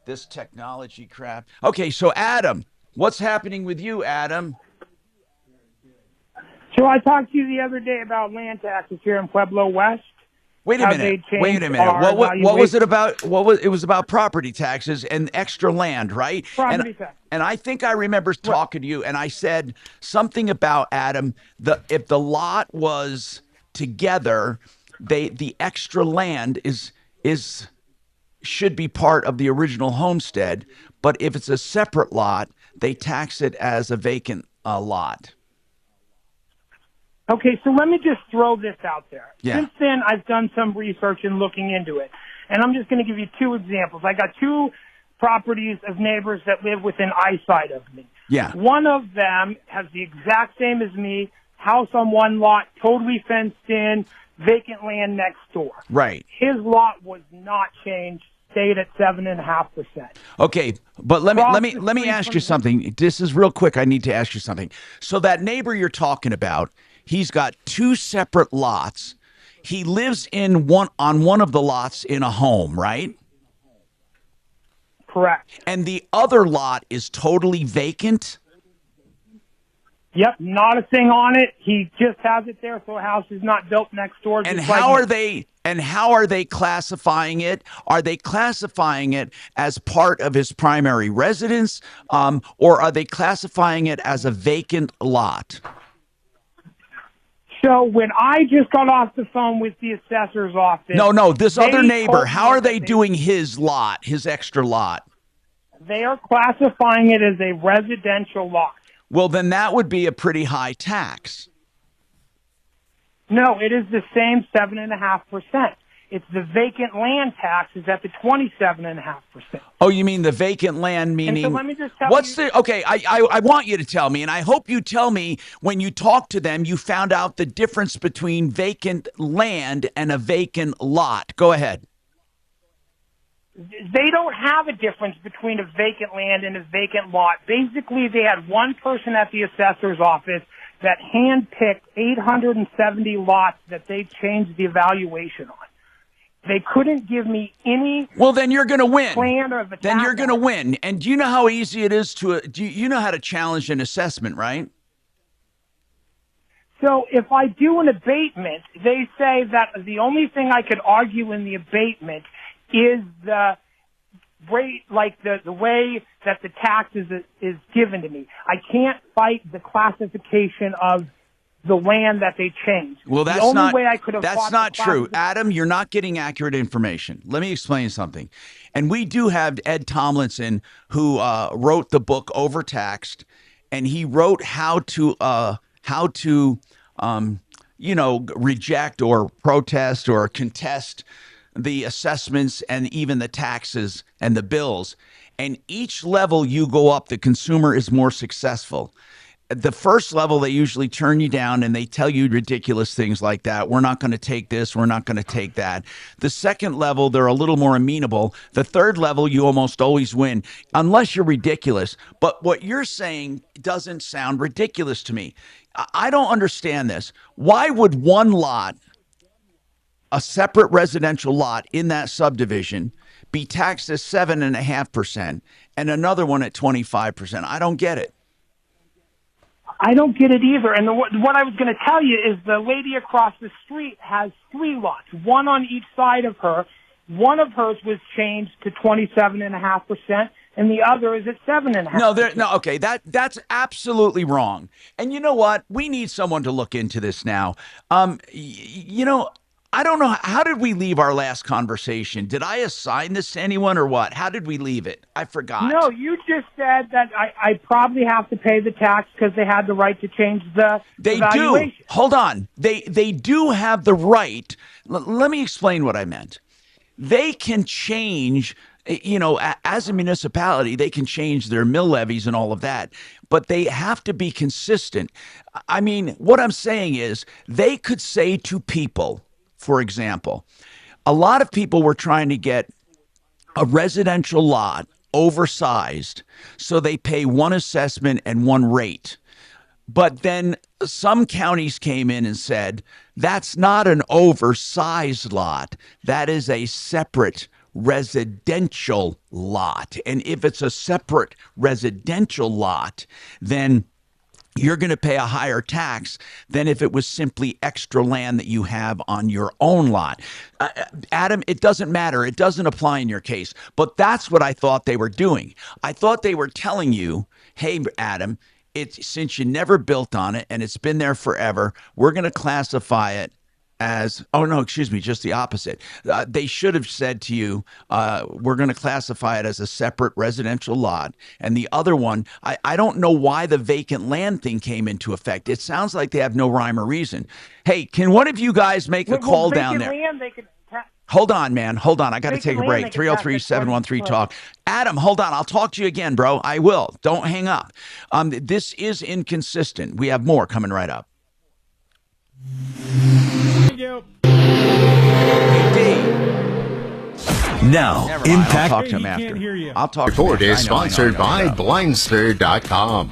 this technology crap. Okay, so Adam, what's happening with you, Adam? So I talked to you the other day about land taxes here in Pueblo West. Wait a minute. What was it about? It was about property taxes and extra land, right? Property tax. And I think I remember talking to you, and I said something about, Adam, if the lot was together, the extra land should be part of the original homestead, but if it's a separate lot, they tax it as a vacant lot. Okay, so let me just throw this out there. Yeah. Since then, I've done some research and looking into it. And I'm just going to give you two examples. I got two properties of neighbors that live within eyesight of me. Yeah. One of them has the exact same as me, house on one lot, totally fenced in, vacant land next door. Right. His lot was not changed, stayed at 7.5%. Okay, but let me ask you something. This is real quick. I need to ask you something. So that neighbor you're talking about, he's got two separate lots. He lives on one of the lots in a home, right? Correct. And the other lot is totally vacant? Yep, not a thing on it. He just has it there, so a house is not built next door. And how are they classifying it? Are they classifying it as part of his primary residence, or are they classifying it as a vacant lot? So when I just got off the phone with the assessor's office... No, this other neighbor, told how me are they that doing his lot, his extra lot? They are classifying it as a residential lot. Well, then that would be a pretty high tax. No, it is the same 7.5%. It's the vacant land tax is at the 27.5%. Oh, you mean the vacant land, meaning... And so let me just tell what's you... the... Okay, I want you to tell me, and I hope you tell me when you talk to them, you found out the difference between vacant land and a vacant lot. Go ahead. They don't have a difference between a vacant land and a vacant lot. Basically, they had one person at the assessor's office that handpicked 870 lots that they changed the evaluation on. They couldn't give me any. Well, then you're going to win. Plan of attack. Then you're going to win. And do you know how easy it is to? Do you know how to challenge an assessment, right? So if I do an abatement, they say that the only thing I could argue in the abatement is the rate, like the way that the tax is given to me. I can't fight the classification of the land that they changed. Well, that's the only not, way I could have that's not true. Adam, you're not getting accurate information. Let me explain something. And we do have Ed Tomlinson, who wrote the book Overtaxed, and he wrote how to reject or protest or contest the assessments and even the taxes and the bills. And each level you go up, the consumer is more successful. The first level, they usually turn you down and they tell you ridiculous things like that. We're not going to take this. We're not going to take that. The second level, they're a little more amenable. The third level, you almost always win, unless you're ridiculous. But what you're saying doesn't sound ridiculous to me. I don't understand this. Why would one lot, a separate residential lot in that subdivision, be taxed at 7.5% and another one at 25%? I don't get it. I don't get it either. And what I was going to tell you is the lady across the street has 3 lots, one on each side of her. One of hers was changed to 27.5%, and the other is at 7.5%. No, okay, that's absolutely wrong. And you know what? We need someone to look into this now. I don't know. How did we leave our last conversation? Did I assign this to anyone or what? How did we leave it? I forgot. No, you just said that I probably have to pay the tax because they had the right to change the valuation. Do. Hold on. They do have the right. Let me explain what I meant. They can change, as a municipality, they can change their mill levies and all of that, but they have to be consistent. I mean, what I'm saying is they could say to people, for example, a lot of people were trying to get a residential lot oversized so they pay one assessment and one rate. But then some counties came in and said, that's not an oversized lot. That is a separate residential lot. And if it's a separate residential lot, then you're going to pay a higher tax than if it was simply extra land that you have on your own lot. Adam, it doesn't matter. It doesn't apply in your case. But that's what I thought they were doing. I thought they were telling you, hey, Adam, since you never built on it and it's been there forever, we're going to classify it as, just the opposite. They should have said to you, we're going to classify it as a separate residential lot. And the other one, I don't know why the vacant land thing came into effect. It sounds like they have no rhyme or reason. Hey, can one of you guys make a call down there? Hold on, man. Hold on. I got to take a break. 303-713-TALK. Adam, hold on. I'll talk to you again, bro. I will. Don't hang up. This is inconsistent. We have more coming right up. Now, Impact. I'll talk to him after. I'll talk to him. Report is sponsored by Blindster.com.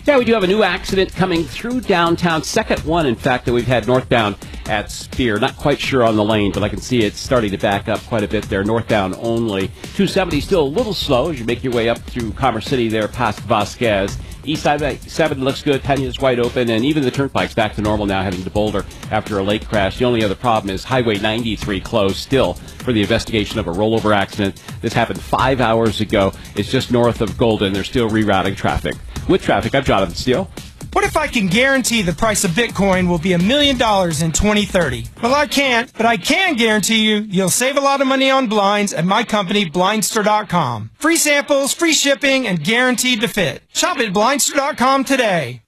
Yeah, we do have a new accident coming through downtown. Second one, in fact, that we've had northbound at Spear. Not quite sure on the lane, but I can see it starting to back up quite a bit there, northbound only. 270 still a little slow as you make your way up through Commerce City there past Vasquez. East side 7 looks good, Pena's wide open, and even the turnpike's back to normal now heading to Boulder after a late crash. The only other problem is Highway 93 closed still for the investigation of a rollover accident. This happened 5 hours ago. It's just north of Golden. They're still rerouting traffic. With traffic, I'm Jonathan Steele. What if I can guarantee the price of Bitcoin will be $1 million in 2030? Well, I can't, but I can guarantee you'll save a lot of money on blinds at my company, Blindster.com. Free samples, free shipping, and guaranteed to fit. Shop at Blindster.com today.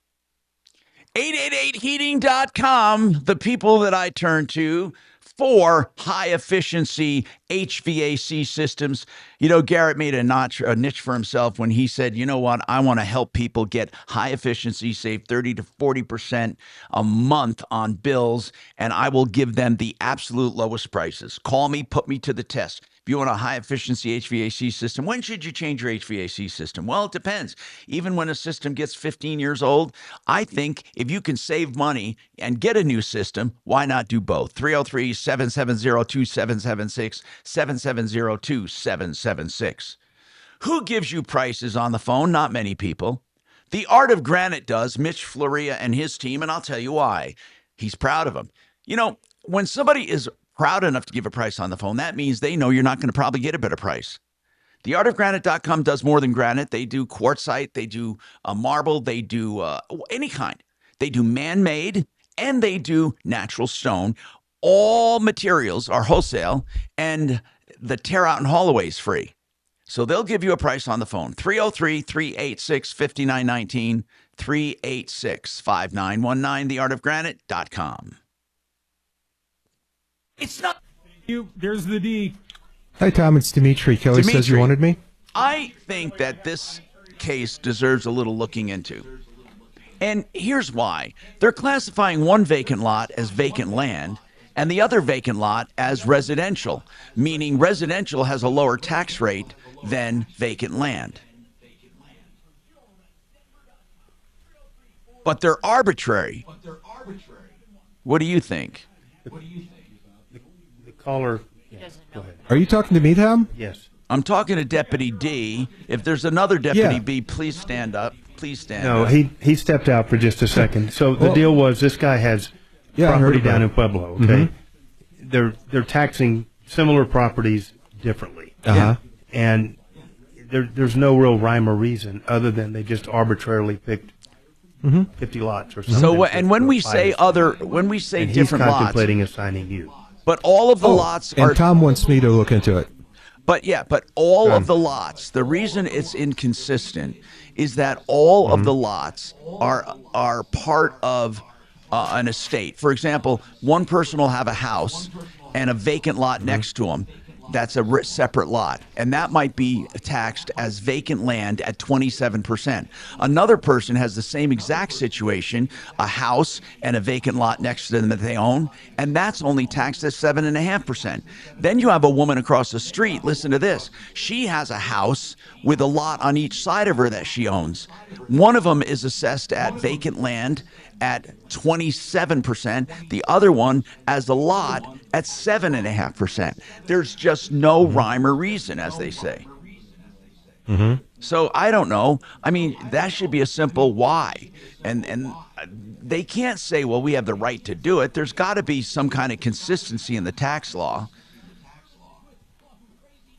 888heating.com, the people that I turn to for high-efficiency HVAC systems. You know, Garrett made a niche for himself when he said, you know what, I want to help people get high efficiency, save 30 to 40% a month on bills, and I will give them the absolute lowest prices. Call me, put me to the test. If you want a high-efficiency HVAC system, when should you change your HVAC system? Well, it depends. Even when a system gets 15 years old, I think if you can save money and get a new system, why not do both? 303-770-2776, 770-2776. Who gives you prices on the phone? Not many people. The Art of Granite does, Mitch Floria and his team, and I'll tell you why. He's proud of them. You know, when somebody is proud enough to give a price on the phone, that means they know you're not going to probably get a better price. TheArtofGranite.com does more than granite. They do quartzite, they do marble, they do any kind. They do man-made, and they do natural stone. All materials are wholesale, and the tear out and haul away is free. So they'll give you a price on the phone. 303-386-5919, 386-5919, theartofgranite.com. It's not you. There's the D. Hi, Tom. It's Dimitri. Kelly says you wanted me. I think that this case deserves a little looking into. And here's why. They're classifying one vacant lot as vacant land and the other vacant lot as residential, meaning residential has a lower tax rate than vacant land. But they're arbitrary. What do you think? The caller. Go ahead. Are you talking to me, Tom? Yes. I'm talking to Deputy D. If there's another Deputy B, please stand up. Please stand up. No, he stepped out for just a second. So the deal was this guy has property down in Pueblo. Okay, they're taxing similar properties differently, and there's no real rhyme or reason other than they just arbitrarily picked 50 lots or something. So and when we say different lots, he's contemplating assigning you. But all of the lots are. And Tom wants me to look into it. But all of the lots, the reason it's inconsistent is that all of the lots are part of an estate. For example, one person will have a house and a vacant lot next to them. That's a separate lot, and that might be taxed as vacant land at 27%. Another person has the same exact situation, a house and a vacant lot next to them that they own, and that's only taxed at 7.5%. Then you have a woman across the street, listen to this, she has a house with a lot on each side of her that she owns. One of them is assessed at vacant land at 27%, the other one as a lot at 7.5%. There's just no rhyme or reason, as they say. So I don't know. I mean, that should be a simple why. And they can't say, well, we have the right to do it. There's got to be some kind of consistency in the tax law.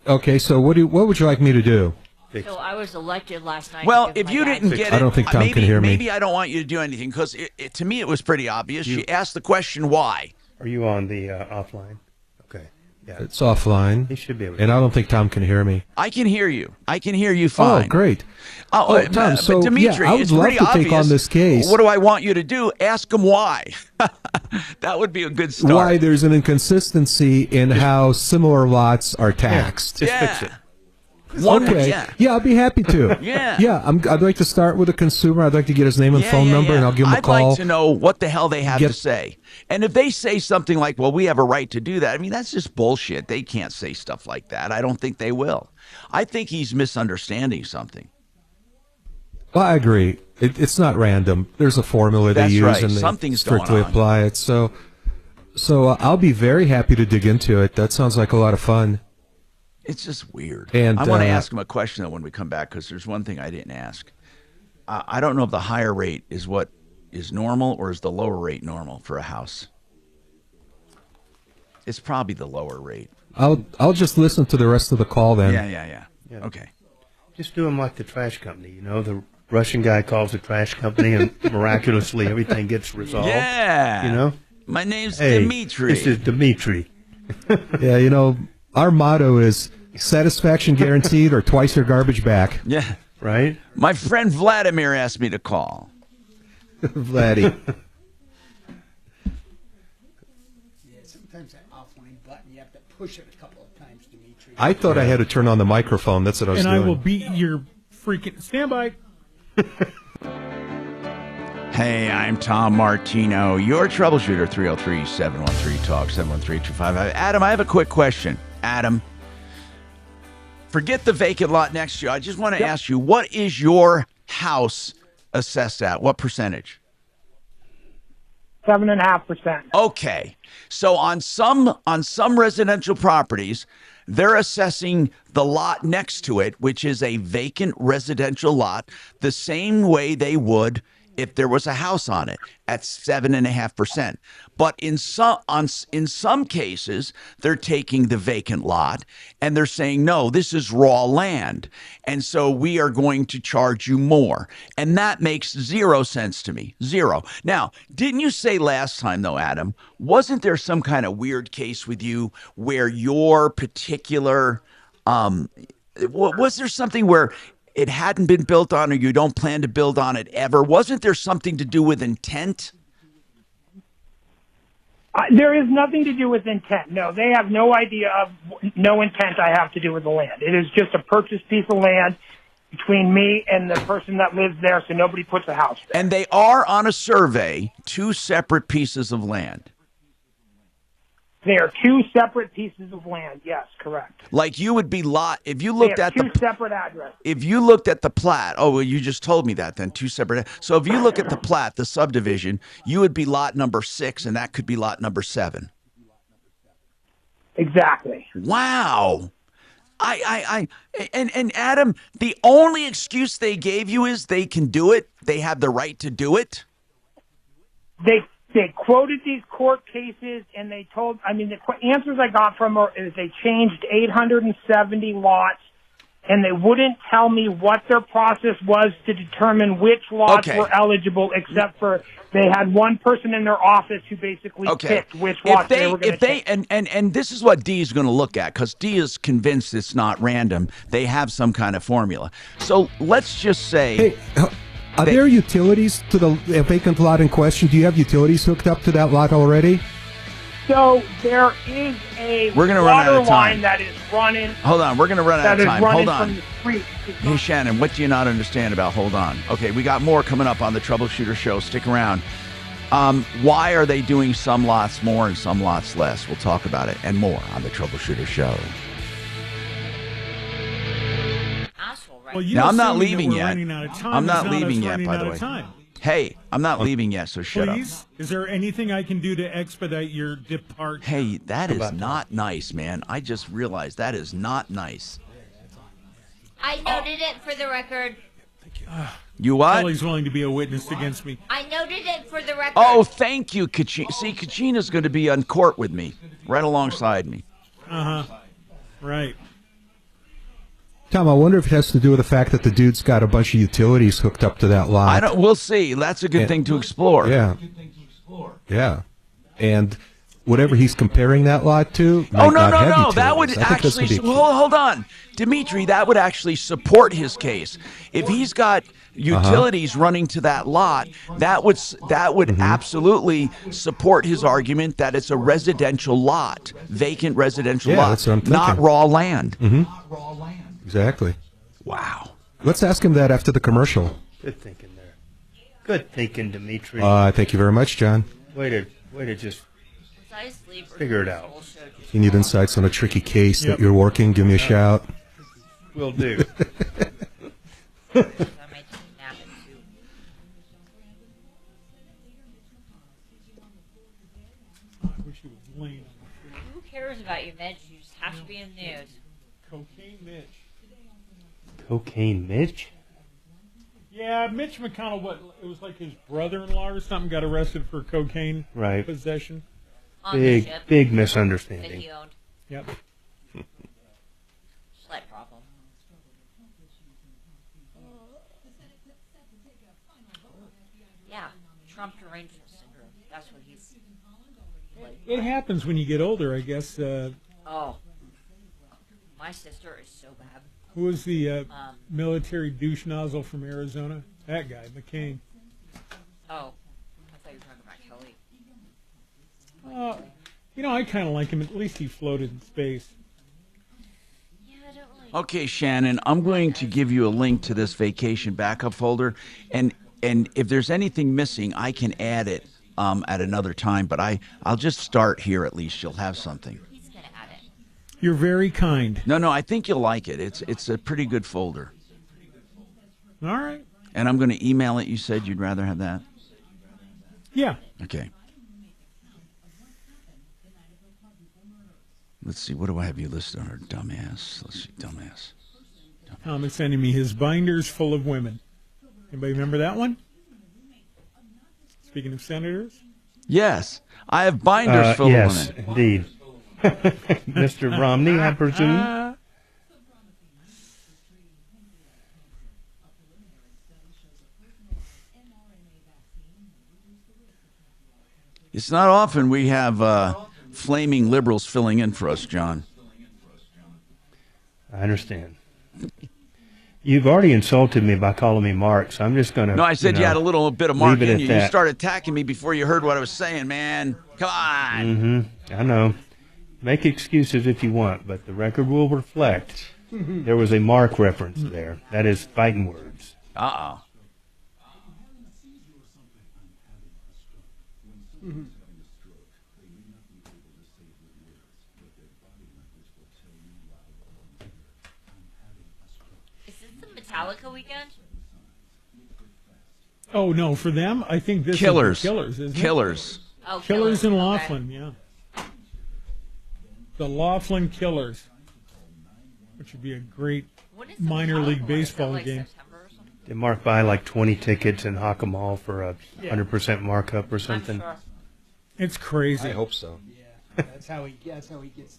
Okay, so what would you like me to do? So I was elected last night. Well, if you didn't get it, I don't think Tom can hear me. Maybe I don't want you to do anything because to me it was pretty obvious. She asked the question, why? Are you on the offline? Okay. Yeah. It's offline. He should be able to. And I don't think Tom can hear me. I can hear you. I can hear you fine. Oh, great. Tom, so Dimitri, I would it's love pretty to obvious. take on this case. What do I want you to do? Ask him why. That would be a good start. Why there's an inconsistency in how similar lots are taxed. Just fix it. Okay. Yeah, I'll be happy to. Yeah. I'd like to start with a consumer. I'd like to get his name and phone number, and I'll give him a call. I'd like to know what the hell they have to say. And if they say something like, well, we have a right to do that, I mean, that's just bullshit. They can't say stuff like that. I don't think they will. I think he's misunderstanding something. Well, I agree. It's not random. There's a formula they use, and they Something's strictly going on. apply it. So, So I'll be very happy to dig into it. That sounds like a lot of fun. It's just weird. And I want to ask him a question, though, when we come back, because there's one thing I didn't ask. I don't know if the higher rate is what is normal or is the lower rate normal for a house. It's probably the lower rate. I'll just listen to the rest of the call then. Yeah. Okay. Just do them like the trash company. You know, the Russian guy calls the trash company, and miraculously everything gets resolved. Yeah. You know? My name's Hey, Dimitri. this is Dimitri. Yeah, you know, our motto is satisfaction guaranteed or twice your garbage back. Yeah. Right? My friend Vladimir asked me to call. Vladdy. Sometimes that offline button, you have to push it a couple of times, Dimitri. I thought I had to turn on the microphone. That's what I was doing. And I will beat your freaking... Stand by. Hey, I'm Tom Martino, your troubleshooter, 303-713-TALK, 713-255. Adam, I have a quick question. Adam, forget the vacant lot next to you. I just want to ask you, what is your house assessed at? What percentage? 7.5%. Okay. So on some residential properties, they're assessing the lot next to it, which is a vacant residential lot, the same way they would if there was a house on it, at 7.5%. But in some cases, they're taking the vacant lot and they're saying, no, this is raw land, and so we are going to charge you more. And that makes zero sense to me. Zero. Now, didn't you say last time, though, Adam, wasn't there some kind of weird case with you where your particular was there something where it hadn't been built on, or you don't plan to build on it ever? Wasn't there something to do with intent? There is nothing to do with intent. No, they have no idea of no intent I have to do with the land. It is just a purchased piece of land between me and the person that lives there, so nobody puts a house there. And they are on a survey, two separate pieces of land. They are two separate pieces of land. Yes, correct. Like you would be lot if you looked at two separate addresses. If you looked at the plat, oh well, you just told me that then two separate. So if you look at the plat, the subdivision, you would be lot number 6, and that could be lot number 7. Exactly. Wow. And Adam, the only excuse they gave you is they can do it. They have the right to do it. They quoted these court cases, and they told, the answers I got from her is they changed 870 lots, and they wouldn't tell me what their process was to determine which lots were eligible, except for they had one person in their office who basically picked which lots they were going to take. And this is what Dee is going to look at, because Dee is convinced it's not random. They have some kind of formula. So let's just say... Hey, are there utilities to the vacant lot in question? Do you have utilities hooked up to that lot already? So there is a We're gonna run out water of time. line that is running. Hold on, we're going to run out of time. Hold on. From the street. Hey, Shannon, what do you not understand about hold on? Okay, we got more coming up on the Troubleshooter Show. Stick around. Why are they doing some lots more and some lots less? We'll talk about it and more on the Troubleshooter Show. Well, Now, I'm not leaving we're yet. running out of time. I'm not It's leaving us yet, running by out the of way. time. Hey, I'm not leaving yet, so shut Please, is there anything I can do to expedite your departure? up. Hey, that is not nice, man. I just realized that is not nice. I noted it for the record. You what? Kelly's willing to be a witness against me. I noted it for the record. Oh, thank you, Kachina. See, Kachina's going to be on court with me, right alongside me. Right. Tom, I wonder if it has to do with the fact that the dude's got a bunch of utilities hooked up to that lot. We'll see. That's a good thing to explore. Yeah. Yeah. And whatever he's comparing that lot to. Oh, might not have no. utilities. That would I think that's actually, gonna be- hold on. Dimitri, that would actually support his case. If he's got utilities running to that lot, that would absolutely support his argument that it's a residential lot, vacant residential lot, that's what I'm not thinking. raw land. Exactly. Wow. Let's ask him that after the commercial. Good thinking there. Good thinking, Dimitri. Thank you very much, John. Way to just figure it out. If you need insights on a tricky case that you're working, give me a shout. Will do. she was laying on the floor. Who cares about you, Mitch? You just have to be in the news. Cocaine Mitch. Cocaine Mitch? Yeah, Mitch McConnell, it was like his brother-in-law or something got arrested for cocaine possession. Big misunderstanding. That he owned. Yep. Slight problem. Yeah, Trump derangement syndrome. That's what he's like. It happens when you get older, I guess. Oh. My sister is so bad. Who was the military douche nozzle from Arizona? That guy, McCain. Oh. I thought you were talking about Kelly. I kind of like him. At least he floated in space. Okay, Shannon, I'm going to give you a link to this vacation backup folder, and if there's anything missing, I can add it at another time. But I'll just start here. At least you'll have something. You're very kind. No, I think you'll like it. It's a pretty good folder. All right. And I'm going to email it. You said you'd rather have that? Yeah. Okay. Let's see. What do I have you listed under? Dumbass. Let's see. Dumbass. Tom is sending me his binders full of women. Anybody remember that one? Speaking of senators? Yes. I have binders full of women. Yes, indeed. Mr. Romney, I presume. It's not often we have flaming liberals filling in for us, John. I understand. You've already insulted me by calling me Mark, so I'm just going to... No, I said you had a little bit of Mark in you. That. You started attacking me before you heard what I was saying, man. Come on. Mm-hmm. I know. Make excuses if you want, but the record will reflect there was a Mark reference there. That is fighting words. Uh-oh. Mm-hmm. Is this the Metallica weekend? Oh, no, for them, I think this Killers. is the Killers, isn't it? Killers. Oh, Killers in okay. Laughlin, yeah. The Laughlin Killers, which would be a great minor league baseball game. Did Mark buy like 20 tickets and hawk them all for a 100% markup or something? Sure. It's crazy. I hope so. Yeah, that's how he gets to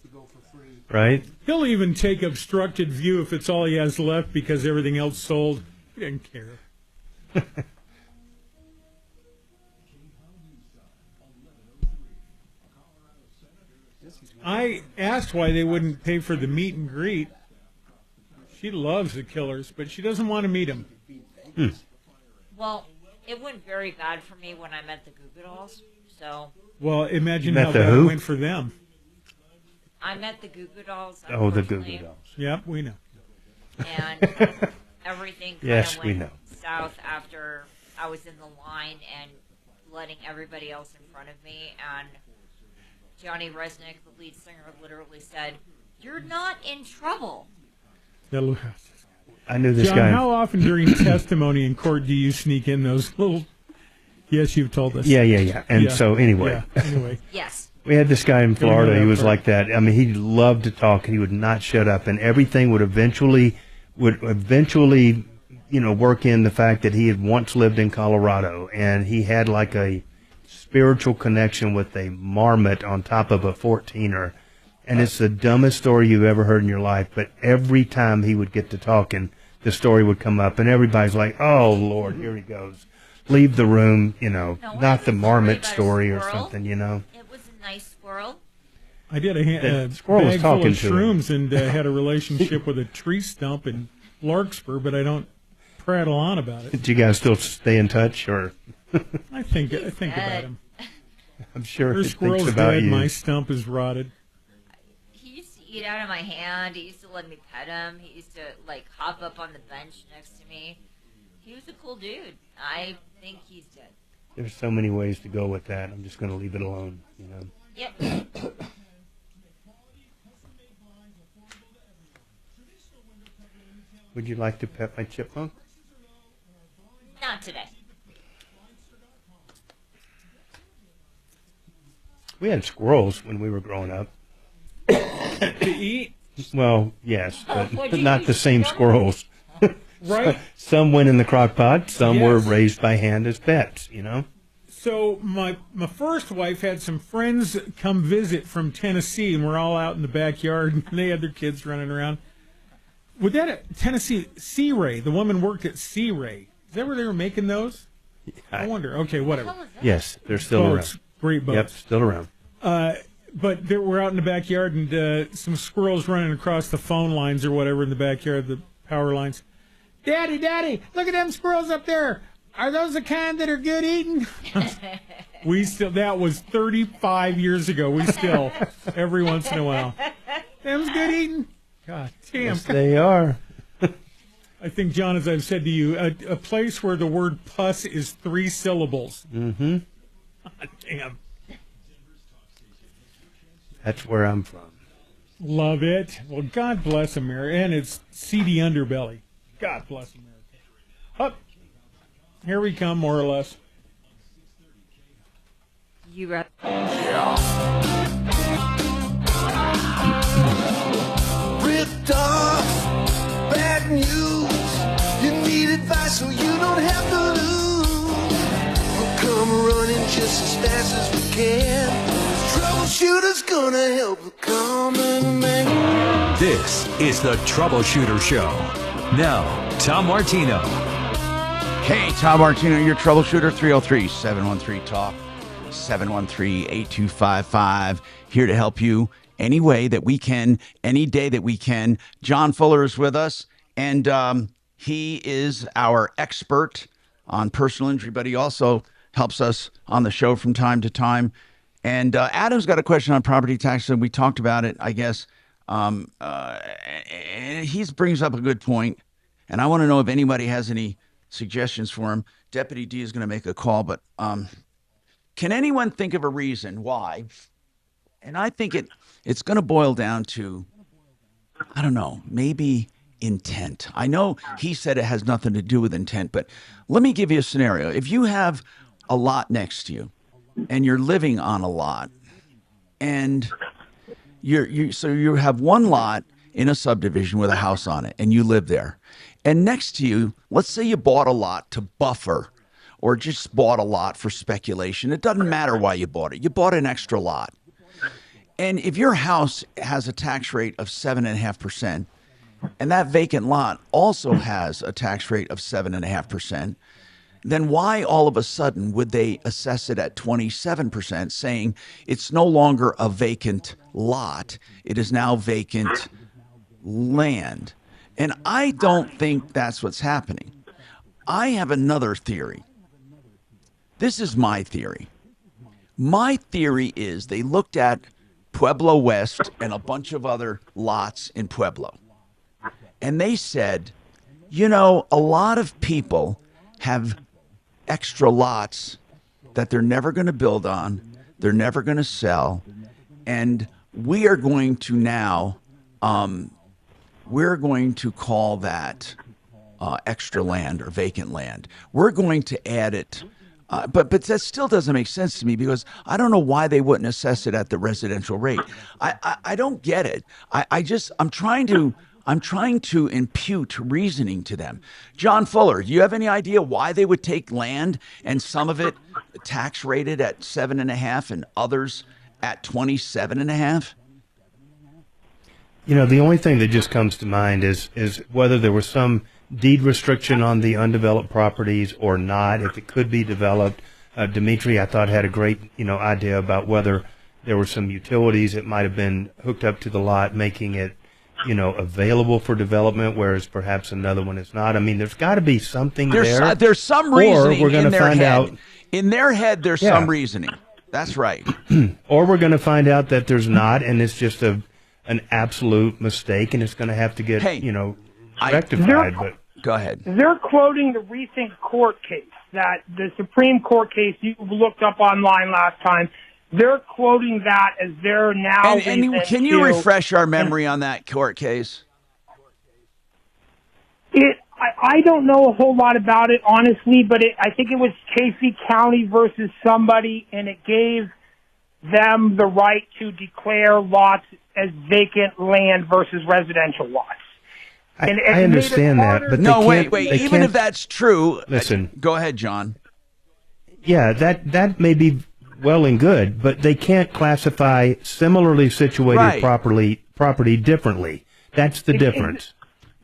go for free. Right? He'll even take obstructed view if it's all he has left because everything else sold. He didn't care. I asked why they wouldn't pay for the meet and greet. She loves the Killers, but she doesn't want to meet them. Well, it went very bad for me when I met the Goo Goo Dolls. So. Well, imagine Met how the bad who? it went for them. I met the Goo Goo Dolls. Oh, the Goo Goo Dolls. Yep, we know. And everything kind Yes, of we went know. south after I was in the line and letting everybody else in front of me. And Johnny Resnick, the lead singer, literally said, "You're not in trouble." I knew this John, guy. how often during testimony in court do you sneak in those little... Yes, you've told us. Yeah. And so anyway. Yeah, anyway. Yes. We had this guy in Florida. He was part. like that. I mean, he loved to talk. He would not shut up, and everything would eventually, work in the fact that he had once lived in Colorado, and he had like a spiritual connection with a marmot on top of a 14er. And it's the dumbest story you've ever heard in your life. But every time he would get to talking, the story would come up, and everybody's like, "Oh Lord, here he goes." Leave the room, not the marmot story or something, It was a nice squirrel. I did a The squirrel was bag full talking of to him. shrooms and had a relationship with a tree stump in Larkspur, but I don't prattle on about it. Did you guys still stay in touch, or? I think about him. I'm sure Her he thinks squirrel's about dead. you. My stump is rotted. He used to eat out of my hand. He used to let me pet him. He used to hop up on the bench next to me. He was a cool dude. I think he's dead. There's so many ways to go with that. I'm just going to leave it alone, Yep. Would you like to pet my chipmunk? Not today. We had squirrels when we were growing up. To eat? Well, yes, but not the same squirrels. Right. Some went in the crock pot. Some Yes. were raised by hand as pets, you know? So my first wife had some friends come visit from Tennessee, and we're all out in the backyard, and they had their kids running around. Would that Tennessee Sea Ray? The woman worked at Sea Ray. Is that where they were making those? I wonder. Okay, whatever. Yes, they're still Boats, around. great boats. Yep, still around. But we're out in the backyard, and some squirrels running across the phone lines or whatever in the backyard, the power lines. Daddy, look at them squirrels up there. Are those the kind that are good eating? That was 35 years ago. We still, every once in a while. Them's good eating? God damn. Yes, they are. I think, John, as I've said to you, a place where the word pus is 3 syllables. Mm-hmm. God damn. That's where I'm from. Love it. Well, God bless America. And it's seedy underbelly. God bless America. Up. Here we come, more or less. You ready? Ripped off, bad news. You need advice so you don't have to lose. We'll come running just as fast as we can. Troubleshooter's gonna help the common man. This is the Troubleshooter Show. Now, Tom Martino. Hey, Tom Martino, your troubleshooter, 303-713-TALK, 713-8255. Here to help you any way that we can, any day that we can. John Fuller is with us, and he is our expert on personal injury, but he also helps us on the show from time to time. And Adam's got a question on property taxes, and we talked about it, I guess. And he brings up a good point, and I want to know if anybody has any suggestions for him. Deputy D is going to make a call, but can anyone think of a reason why? And I think it's going to boil down to, I don't know, maybe intent. I know he said it has nothing to do with intent, but let me give you a scenario. If you have a lot next to you, and you're living on a lot, and so you have one lot in a subdivision with a house on it, and you live there. And next to you, let's say you bought a lot to buffer, or just bought a lot for speculation. It doesn't matter why you bought it. You bought an extra lot. And if your house has a tax rate of 7.5%, and that vacant lot also has a tax rate of 7.5%, then why all of a sudden would they assess it at 27%, saying it's no longer a vacant lot, it is now vacant land? And I don't think that's what's happening. I have another theory. This is my theory. My theory is they looked at Pueblo West and a bunch of other lots in Pueblo, and they said, you know, a lot of people have extra lots that they're never going to build on, they're never going to sell, and we are going to now, we're going to call that extra land or vacant land. We're going to add it, but that still doesn't make sense to me, because I don't know why they wouldn't assess it at the residential rate. I don't get it. I'm trying to impute reasoning to them. John Fuller, do you have any idea why they would take land and some of it tax rated at 7.5 and others at 27.5? You know, the only thing that just comes to mind is whether there was some deed restriction on the undeveloped properties or not, if it could be developed. Dimitri, I thought, had a great, idea about whether there were some utilities that might have been hooked up to the lot, making it available for development, whereas perhaps another one is not. I mean, there's got to be something there. There's some reasoning we're gonna in their find head. out. In their head, there's some reasoning. That's right. Or we're going to find out that there's not, and it's just an absolute mistake, and it's going to have to get, rectified. But go ahead. They're quoting the recent court case, that the Supreme Court case you looked up online last time. They're quoting that as their now. And can you refresh our memory on that court case? I don't know a whole lot about it, honestly, but I think it was Casey County versus somebody, and it gave them the right to declare lots as vacant land versus residential lots. I understand that, but no, they wait. can't- Even if that's true, Listen. Go ahead, John. Yeah, that may be well and good, but they can't classify similarly situated Right. property differently. That's the difference.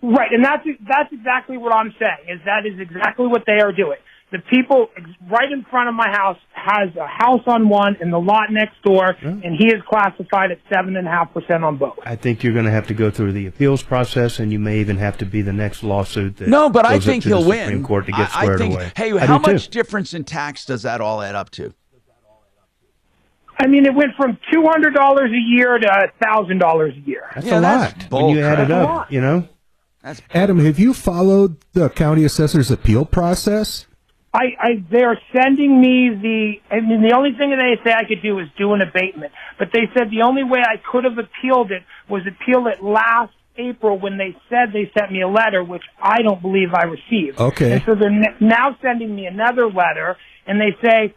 Right, and that's exactly what I'm saying, is that is exactly what they are doing. The people right in front of my house has a house on one and the lot next door, and he is classified at 7.5% on both. I think you're going to have to go through the appeals process, and you may even have to be the next lawsuit. That No, but I goes up think to the he'll Supreme win. Court to get I squared think, away. hey, I how do, too. much difference in tax does that all add up to? I mean, it went from $200 a year to $1,000 a year. That's a lot when you add it up, you know? Adam, have you followed the county assessor's appeal process? They're sending me the only thing that they say I could do is do an abatement. But they said the only way I could have appealed it was appeal it last April when they said they sent me a letter, which I don't believe I received. Okay. And so they're now sending me another letter, and they say,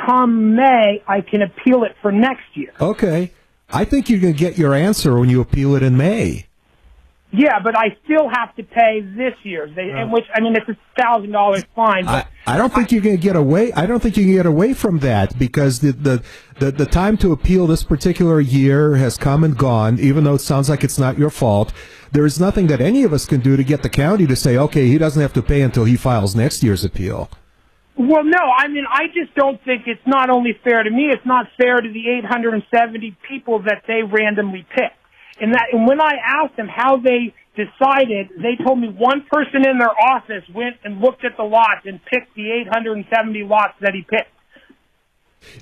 come May, I can appeal it for next year. Okay. I think you're going to get your answer when you appeal it in May. Yeah, but I still have to pay this year's. Which, I mean, it's $1,000 fine. But I don't think you're going to get away. I don't think you can get away from that because the time to appeal this particular year has come and gone. Even though it sounds like it's not your fault, there is nothing that any of us can do to get the county to say, okay, he doesn't have to pay until he files next year's appeal. Well, no, I mean, I just don't think it's not only fair to me, it's not fair to the 870 people that they randomly picked. And when I asked them how they decided, they told me one person in their office went and looked at the lots and picked the 870 lots that he picked.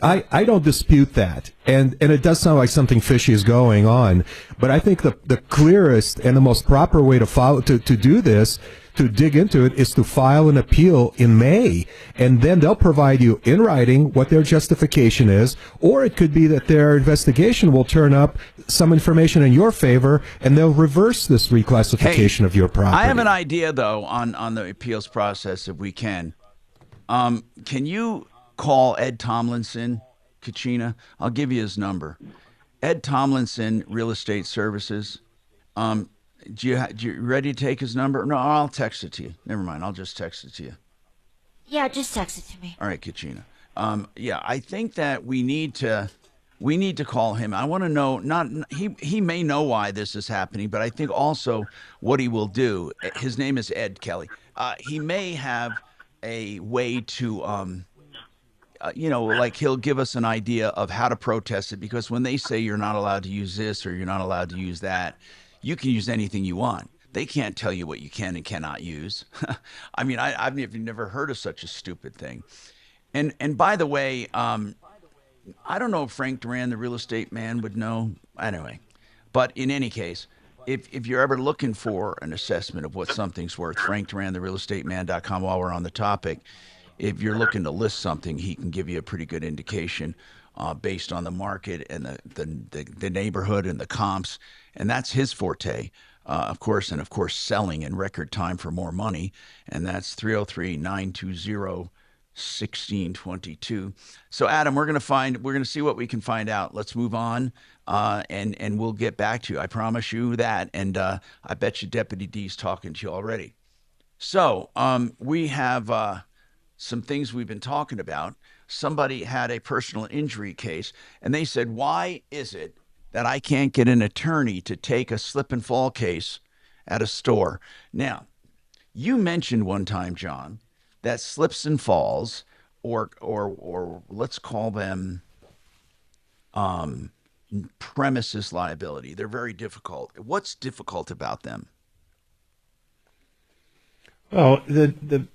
I don't dispute that, and it does sound like something fishy is going on, but I think the clearest and the most proper way to do this, to dig into it, is to file an appeal in May, and then they'll provide you in writing what their justification is, or it could be that their investigation will turn up some information in your favor, and they'll reverse this reclassification of your property. I have an idea, though, on the appeals process, if we can. Can you call Ed Tomlinson, Kachina? I'll give you his number. Ed Tomlinson, Real Estate Services. Do you ready to take his number? No, I'll text it to you. Never mind. I'll just text it to you. Yeah, just text it to me. All right, Kachina. Yeah, I think that we need to call him. I want to know, he may know why this is happening, but I think also what he will do. His name is Ed Kelly. He may have a way to, like he'll give us an idea of how to protest it, because when they say you're not allowed to use this or you're not allowed to use that, you can use anything you want. They can't tell you what you can and cannot use. I mean, I've never heard of such a stupid thing. And by the way, I don't know if Frank Duran, the real estate man, would know. Anyway, but in any case, if you're ever looking for an assessment of what something's worth, Frank Duran, therealestateman.com, while we're on the topic, if you're looking to list something, he can give you a pretty good indication based on the market and the neighborhood and the comps. And that's his forte, of course, selling in record time for more money. And that's 303-920-1622. So, Adam, we're going to see what we can find out. Let's move on, and we'll get back to you. I promise you that. And I bet you Deputy D's talking to you already. So we have some things we've been talking about. Somebody had a personal injury case, and they said, why is it that I can't get an attorney to take a slip and fall case at a store? Now, you mentioned one time, John, that slips and falls, or let's call them premises liability, they're very difficult. What's difficult about them? Well, the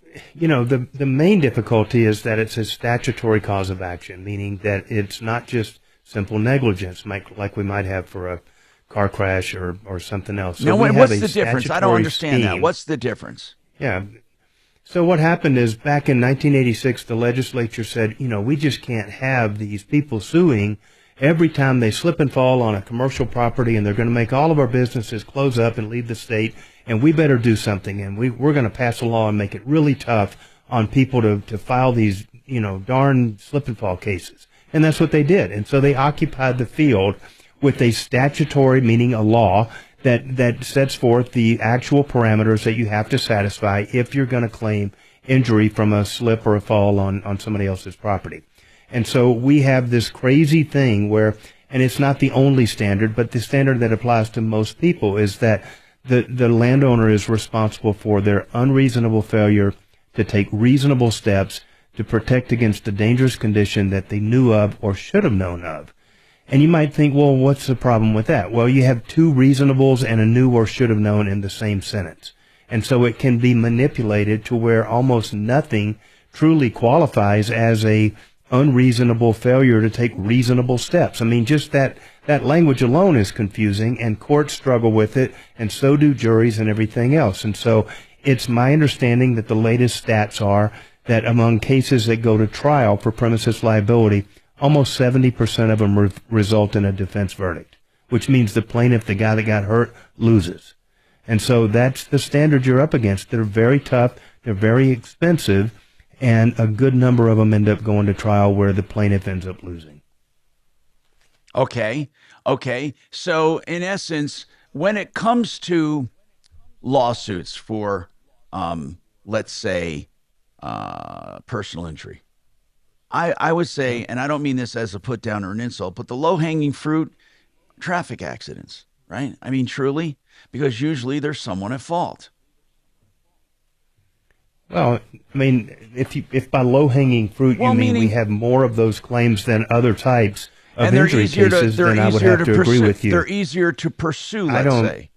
main difficulty is that it's a statutory cause of action, meaning that it's not just simple negligence, like we might have for a car crash or something else. So now, what's the difference? I don't understand that. What's the difference? Yeah. So what happened is back in 1986, the legislature said, we just can't have these people suing every time they slip and fall on a commercial property, and they're going to make all of our businesses close up and leave the state, and we better do something. And we're going to pass a law and make it really tough on people to file these, darn slip and fall cases. And that's what they did. And so they occupied the field with a statutory, meaning a law, that sets forth the actual parameters that you have to satisfy if you're going to claim injury from a slip or a fall on somebody else's property. And so we have this crazy thing where, and it's not the only standard, but the standard that applies to most people is that the landowner is responsible for their unreasonable failure to take reasonable steps to protect against a dangerous condition that they knew of or should have known of. And you might think, well, what's the problem with that? Well, you have two reasonables and a knew or should have known in the same sentence. And so it can be manipulated to where almost nothing truly qualifies as a unreasonable failure to take reasonable steps. I mean, just that language alone is confusing, and courts struggle with it, and so do juries and everything else. And so it's my understanding that the latest stats are that among cases that go to trial for premises liability, almost 70% of them result in a defense verdict, which means the plaintiff, the guy that got hurt, loses. And so that's the standard you're up against. They're very tough, they're very expensive, and a good number of them end up going to trial where the plaintiff ends up losing. Okay. So in essence, when it comes to lawsuits for, let's say, personal injury, I would say, and I don't mean this as a put down or an insult, but the low-hanging fruit, traffic accidents, right? I mean, truly, because usually there's someone at fault. Well, I mean, if by low-hanging fruit you mean we have more of those claims than other types of injury cases, then I would have to agree with you. They're easier to pursue, let's say.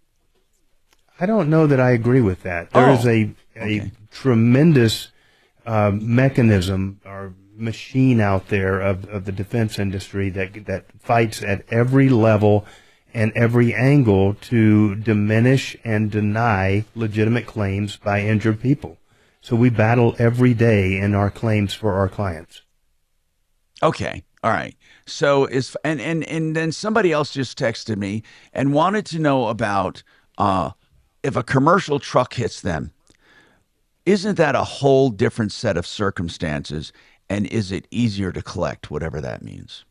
I don't know that I agree with that. There is a tremendous mechanism or machine out there of the defense industry that fights at every level and every angle to diminish and deny legitimate claims by injured people. So we battle every day in our claims for our clients. Okay. All right. So and then somebody else just texted me and wanted to know about if a commercial truck hits them, isn't that a whole different set of circumstances? And is it easier to collect, whatever that means?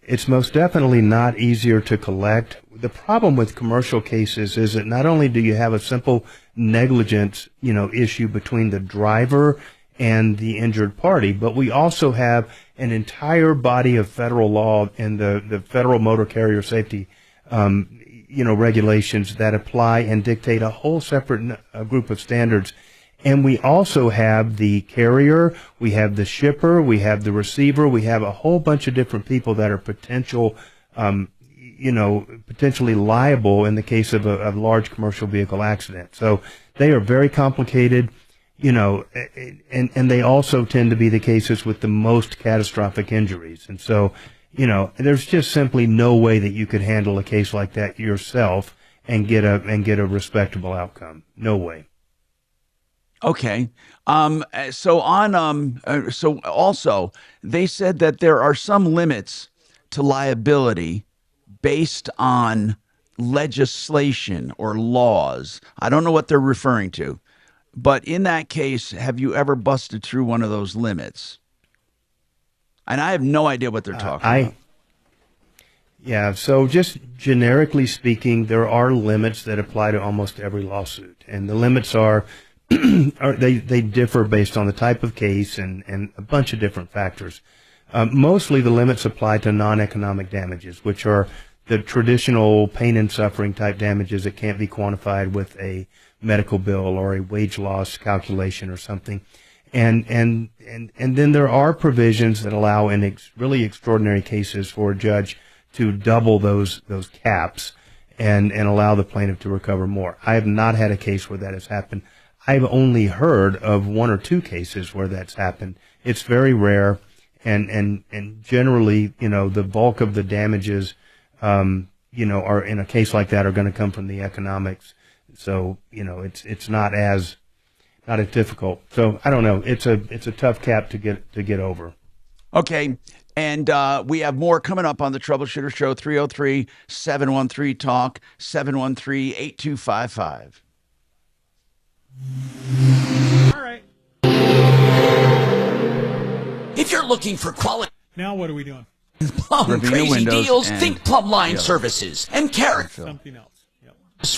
It's most definitely not easier to collect. The problem with commercial cases is that not only do you have a simple negligence, issue between the driver and the injured party, but we also have an entire body of federal law in the Federal Motor Carrier Safety, regulations that apply and dictate a whole separate group of standards. And we also have the carrier, we have the shipper, we have the receiver, we have a whole bunch of different people that are potentially liable in the case of a large commercial vehicle accident. So they are very complicated, and they also tend to be the cases with the most catastrophic injuries. And so, there's just simply no way that you could handle a case like that yourself and get a respectable outcome. No way. Okay. So also they said that there are some limits to liability based on legislation or laws. I don't know what they're referring to, but in that case, have you ever busted through one of those limits? And I have no idea what they're talking about. Yeah, so just generically speaking, there are limits that apply to almost every lawsuit, and the limits are they differ based on the type of case and a bunch of different factors. Mostly the limits apply to non-economic damages, which are the traditional pain and suffering type damages that can't be quantified with a medical bill or a wage loss calculation or something. And then there are provisions that allow in really extraordinary cases for a judge to double those caps and allow the plaintiff to recover more. I have not had a case where that has happened. I've only heard of one or two cases where that's happened. It's very rare, and generally, the bulk of the damages, are in a case like that are going to come from the economics. So, it's not as difficult. So I don't know. It's a tough cap to get over. Okay. And we have more coming up on the Troubleshooter Show. 303-713-TALK, 713-8255. If you're looking for quality... Now what are we doing? Plum Ravina crazy windows deals. and- Think Plumline Yeah. Services and Carrot. Something else.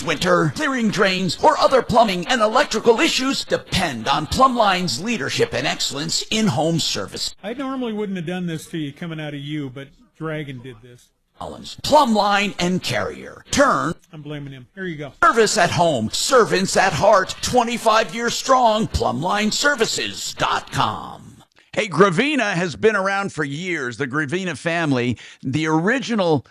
Winter, clearing drains, or other plumbing and electrical issues, depend on Plumline's leadership and excellence in home service. I normally wouldn't have done this to you coming out of you, but Dragon did this. Plumline and Carrier. Turn I'm blaming him. Here you go. service at home, servants at heart, 25 years strong, plumlineservices.com. Hey, Gravina has been around for years. The Gravina family, the original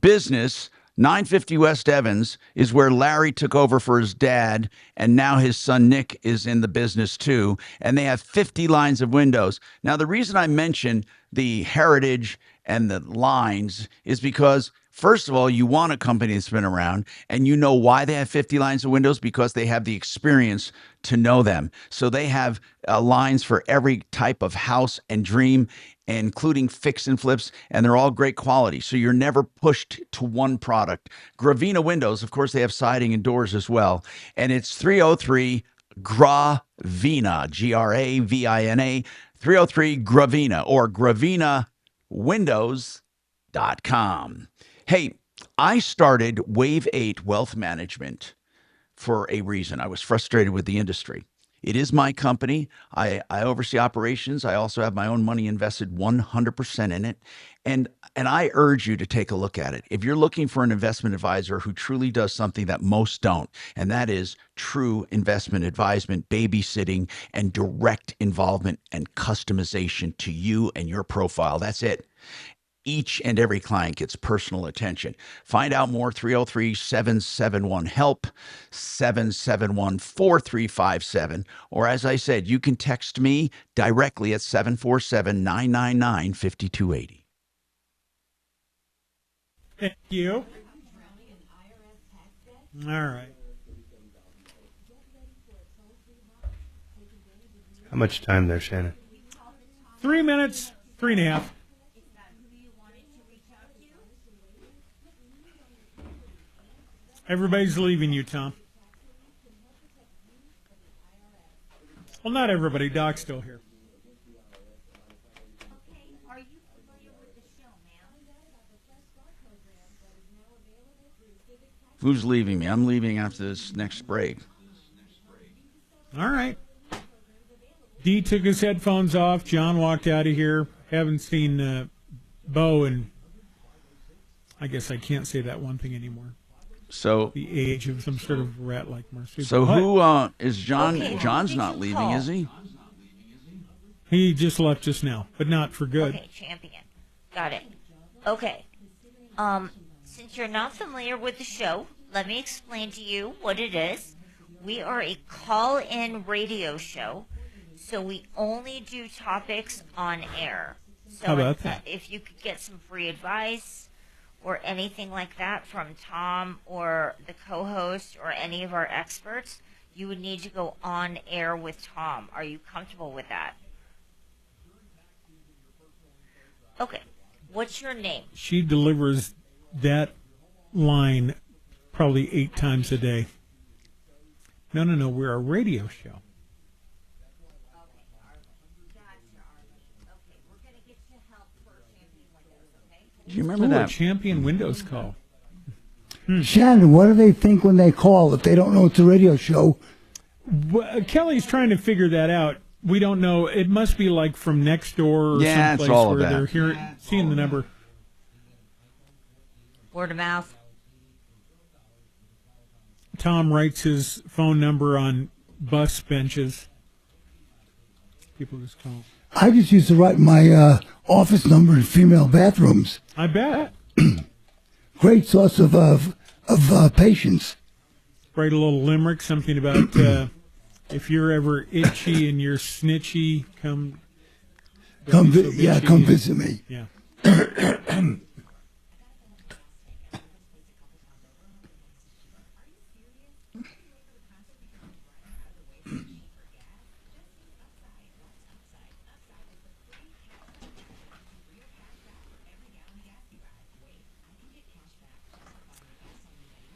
business, 950 West Evans, is where Larry took over for his dad, and now his son Nick is in the business too. And they have 50 lines of windows. Now, the reason I mention the heritage and the lines is because, first of all, you want a company that's been around, and you know why they have 50 lines of windows, because they have the experience to know them. So they have lines for every type of house and dream, including fix and flips, and they're all great quality. So you're never pushed to one product. Gravina Windows, of course, they have siding and doors as well. And it's 303 Gravina, Gravina, 303 Gravina, or GravinaWindows.com. Hey, I started Wave 8 Wealth Management for a reason. I was frustrated with the industry. It is my company. I oversee operations. I also have my own money invested 100% in it. And I urge you to take a look at it. If you're looking for an investment advisor who truly does something that most don't, and that is true investment advisement, babysitting, and direct involvement and customization to you and your profile, that's it. Each and every client gets personal attention. Find out more, 303-771-HELP, 771-4357. Or as I said, you can text me directly at 747-999-5280. Thank you. All right. How much time there, Shannon? 3 minutes, 3.5. Everybody's leaving you, Tom. Well, not everybody. Doc's still here. Who's leaving me? I'm leaving after this next break. All right. D took his headphones off. John walked out of here. Haven't seen Bo, and I guess I can't say that one thing anymore. So the age of some sort of rat like marsupial. So What? who is John? Okay, John's who did not you leaving, call? is he? He just left just now, but not for good. Okay, champion. Got it. Okay. Since you're not familiar with the show, let me explain to you what it is. We are a call-in radio show, so we only do topics on air. So How about that? If you could get some free advice or anything like that from Tom or the co-host or any of our experts, you would need to go on air with Tom. Are you comfortable with that? Okay. What's your name? She delivers that line probably 8 times a day. No. We're a radio show. Do you remember Ooh, that? a champion Windows call. Shannon, what do they think when they call if they don't know it's a radio show? Well, Kelly's trying to figure that out. We don't know. It must be like from next door or Yeah, it's someplace all of where that. they're hearing, seeing the number. Word of mouth. Tom writes his phone number on bus benches. People just call. I just used to write my office number in female bathrooms. I bet. Great source of patience. Write a little limerick, something about if you're ever itchy and you're snitchy, come. Come bitchy. visit me. Yeah.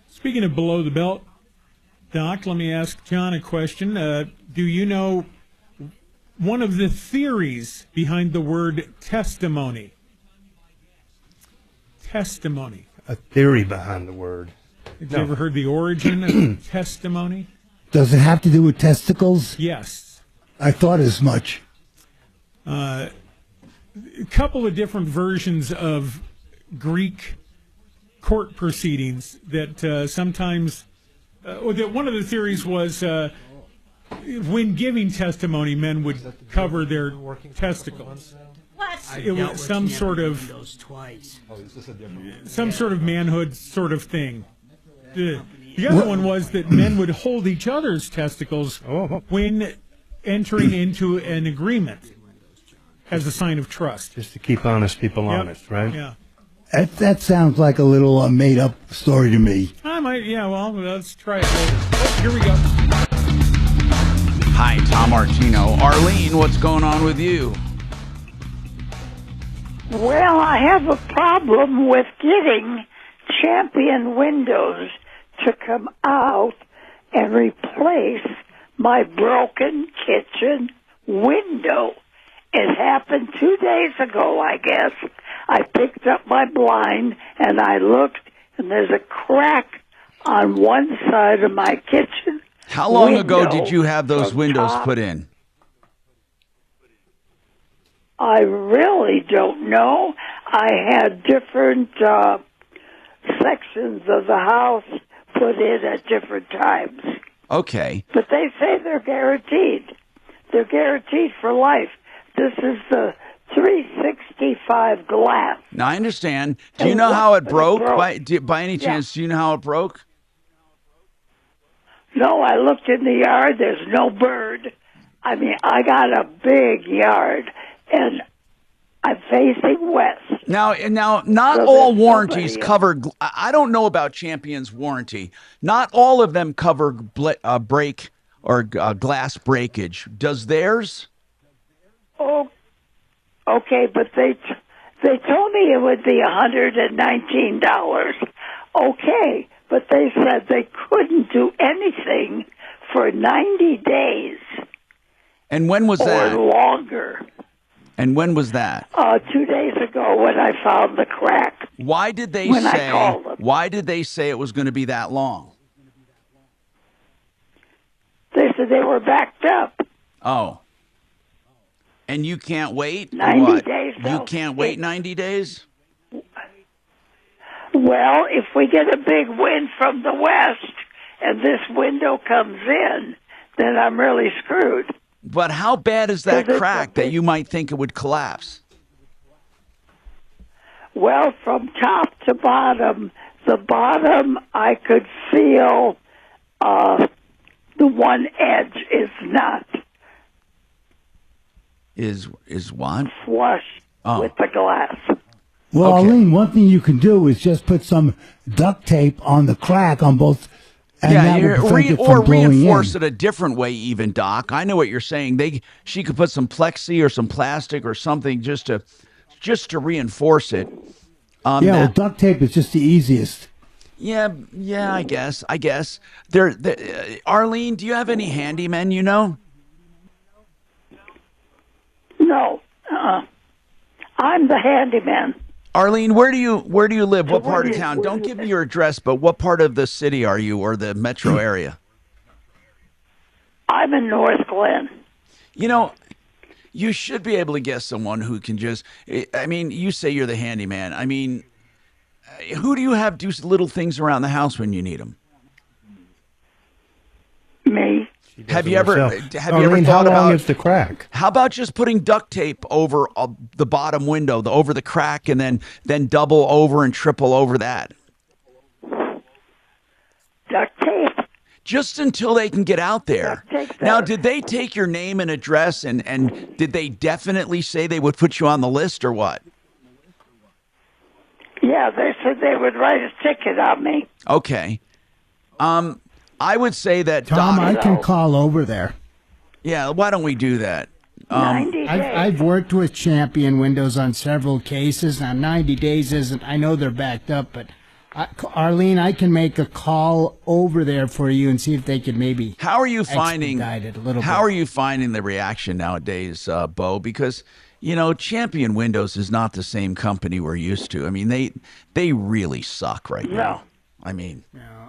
Speaking of below the belt, Doc, let me ask John a question. Do you know one of the theories behind the word testimony? testimony. A theory behind the word. Have you ever heard the origin of testimony? Does it have to do with testicles? Yes. I thought as much. A couple of different versions of Greek court proceedings that sometimes, that one of the theories was when giving testimony, men would cover their testicles. It was some sort of manhood sort of thing. The other one was that men would hold each other's testicles when entering into an agreement as a sign of trust. Just to keep honest people honest, right? Yeah. That sounds like a little made-up story to me. I might, well, let's try it later. Oh, here we go. Hi, Tom Martino. Arlene, what's going on with you? Well, I have a problem with getting Champion Windows to come out and replace my broken kitchen window. It happened 2 days ago, I guess. I picked up my blind and I looked, and there's a crack on one side of my kitchen. How long ago did you have those windows put in? I really don't know. I had different sections of the house put in at different times. Okay. But they say they're guaranteed. They're guaranteed for life. This is the 365 glass. Now, I understand. Do you know how it broke? By any chance, do you know how it broke? No, I looked in the yard. There's no bird. I mean, I got a big yard, and I'm facing west. Now, not all warranties cover. I don't know about Champion's warranty. Not all of them cover break or glass breakage. Does theirs? Oh, okay, but they told me it would be $119. Okay, but they said they couldn't do anything for 90 days. And when was that? Or longer. And when was that? 2 days ago when I found the crack. Why did they say it was going to be that long? They said they were backed up. Oh. And you can't wait? 90 days. You can't wait 90 days? Well, if we get a big wind from the west and this window comes in, then I'm really screwed. But how bad is that crack that you might think it would collapse? Well, from top to bottom, the bottom I could feel the one edge is not. Is what? Flush with the glass. Well, Arlene, one thing you can do is just put some duct tape on the crack on both. And that will prevent it from blowing reinforce in. it a different way, even, Doc. I know what you're saying. She could put some plexi or some plastic or something just to reinforce it. Well, duct tape is just the easiest. Yeah, I guess. Arlene, do you have any handymen you know? No, I'm the handyman. Arlene, where do you live? What part of town? Don't give me your address, but what part of the city are you, or the metro area? I'm in North Glen. You know, you should be able to get someone who can just. I mean, you say you're the handyman. I mean, who do you have do little things around the house when you need them? Me. Have you ever Arlene, thought how long about is the crack? How about just putting duct tape over the bottom window, over the crack, and then double over and triple over that? Duct tape. Just until they can get out there. Now, did they take your name and address, and did they definitely say they would put you on the list, or what? Yeah, they said they would write a ticket on me. Okay. I would say that Tom, Doc, I can call over there. Yeah, why don't we do that? 90 days. I've worked with Champion Windows on several cases. Now, 90 days isn't, I know they're backed up, but Arlene, I can make a call over there for you and see if they could maybe How are you finding expedite it a little How bit. are you finding the reaction nowadays, Bo? Because You know, Champion Windows is not the same company we're used to. I mean, they really suck right now. I mean,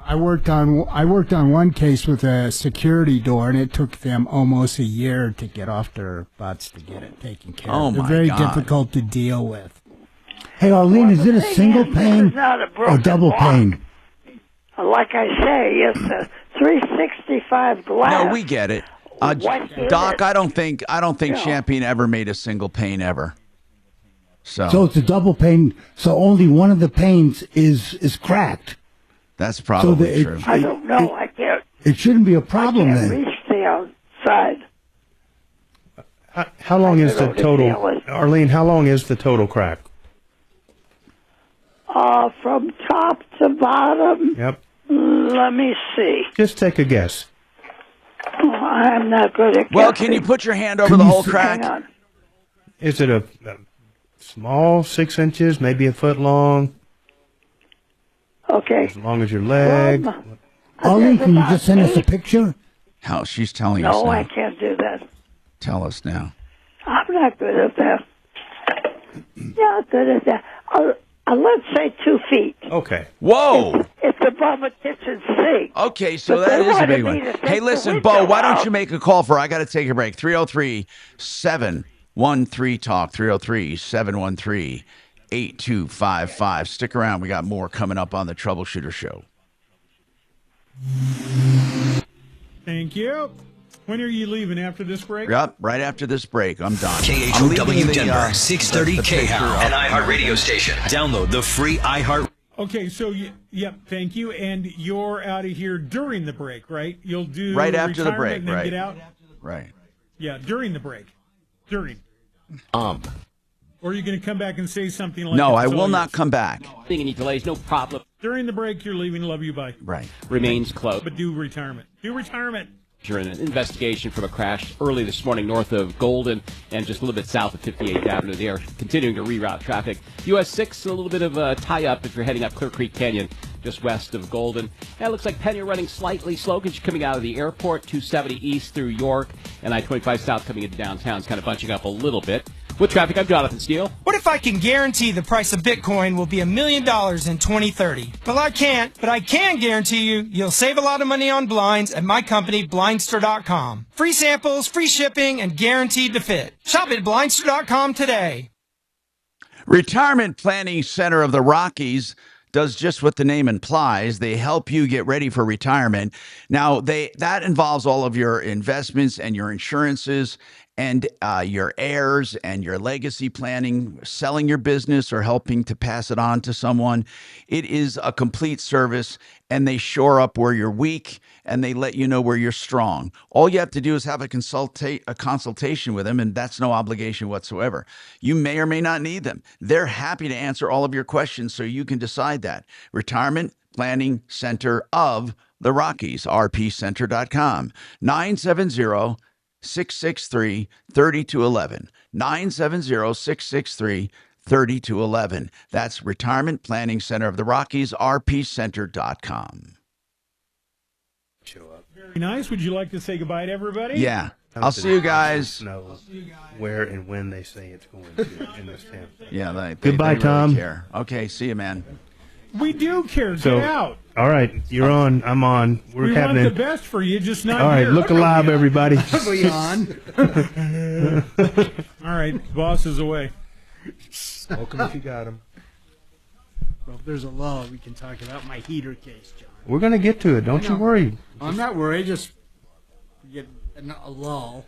I worked on one case with a security door, and it took them almost a year to get off their butts to get it taken care of. They're very difficult to deal with. Hey, Arlene, is it a single pane or double pane? Like I say, it's a 365 glass. no, we get it. Doc, I don't think Champion ever made a single pane ever. So it's a double pane. So only one of the panes is cracked. That's probably true. I don't know. I can't. It shouldn't be a problem I can't then. reach the outside. How long is the total, Arlene? How long is the total crack? From top to bottom. Yep. Let me see. Just take a guess. Oh, I'm not good at Well, guessing. can you put your hand over the whole crack? Hang on. Is it a small, 6 inches, maybe a foot long? Okay. As long as your leg. Arlene, can you just send us a picture? How she's telling us No, now. I can't do that. Tell us now. I'm not good at that. Not good at that. Let's say 2 feet. Okay. Whoa. It's above a kitchen sink. Okay, so But that they is a wanted big me one. to take Hey, the listen, window Bo, why don't out. you make a call for, I got to take a break, 303-713-TALK, 303-713-8255. Stick around. We got more coming up on the Troubleshooter Show. Thank you. When are you leaving after this break? Yep, right after this break. I'm done. KHOW Denver, 630 KHOW, an iHeart radio station. Download the free iHeart. Okay, so yep, thank you. And you're out of here during the break, right? You'll do Right after the retirement break, and then right. get out? Right. Yeah, during the break. During. Or Or are you going to come back and say something like No, I it's all will not yours? come back. Any delays, no problem. During the break, you're leaving. Love you, bye. Right. Remains closed. But do retirement. Do retirement. During an investigation from a crash early this morning north of Golden and just a little bit south of 58th Avenue. They are continuing to reroute traffic. US 6, a little bit of a tie-up if you're heading up Clear Creek Canyon, just west of Golden. And it looks like Penny running slightly slow because you're coming out of the airport, 270 east through York, and I-25 south coming into downtown is kind of bunching up a little bit. With traffic, I'm Jonathan Steele. What if I can guarantee the price of Bitcoin will be $1 million in 2030? Well, I can't, but I can guarantee you'll save a lot of money on blinds at my company, Blindster.com. Free samples, free shipping, and guaranteed to fit. Shop at Blindster.com today. Retirement Planning Center of the Rockies does just what the name implies. They help you get ready for retirement. Now, that involves all of your investments and your insurances and your heirs and your legacy planning, selling your business or helping to pass it on to someone. It is a complete service, and they shore up where you're weak and they let you know where you're strong. All you have to do is have a consultation with them, and that's no obligation whatsoever. You may or may not need them. They're happy to answer all of your questions so you can decide that. Retirement Planning Center of the Rockies, rpcenter.com, 970-663-3211, 970-663-3211. That's Retirement Planning Center of the Rockies, rpcenter.com. Very nice. Would you like to say goodbye to everybody? Yeah. I'll see you guys. Know where and when they say it's going to in this town. Yeah. Goodbye, they Tom. Really care. Okay. See you, man. We do care. So, Get out. All right, you're on. I'm on. We're We happening. want the best for you, just not All right, here. look alive, everybody. We on. All right, boss is away. Welcome if you got him. Well, if there's a lull, we can talk about my heater case, John. We're going to get to it. Don't you worry. I'm not worried. Just get a lull.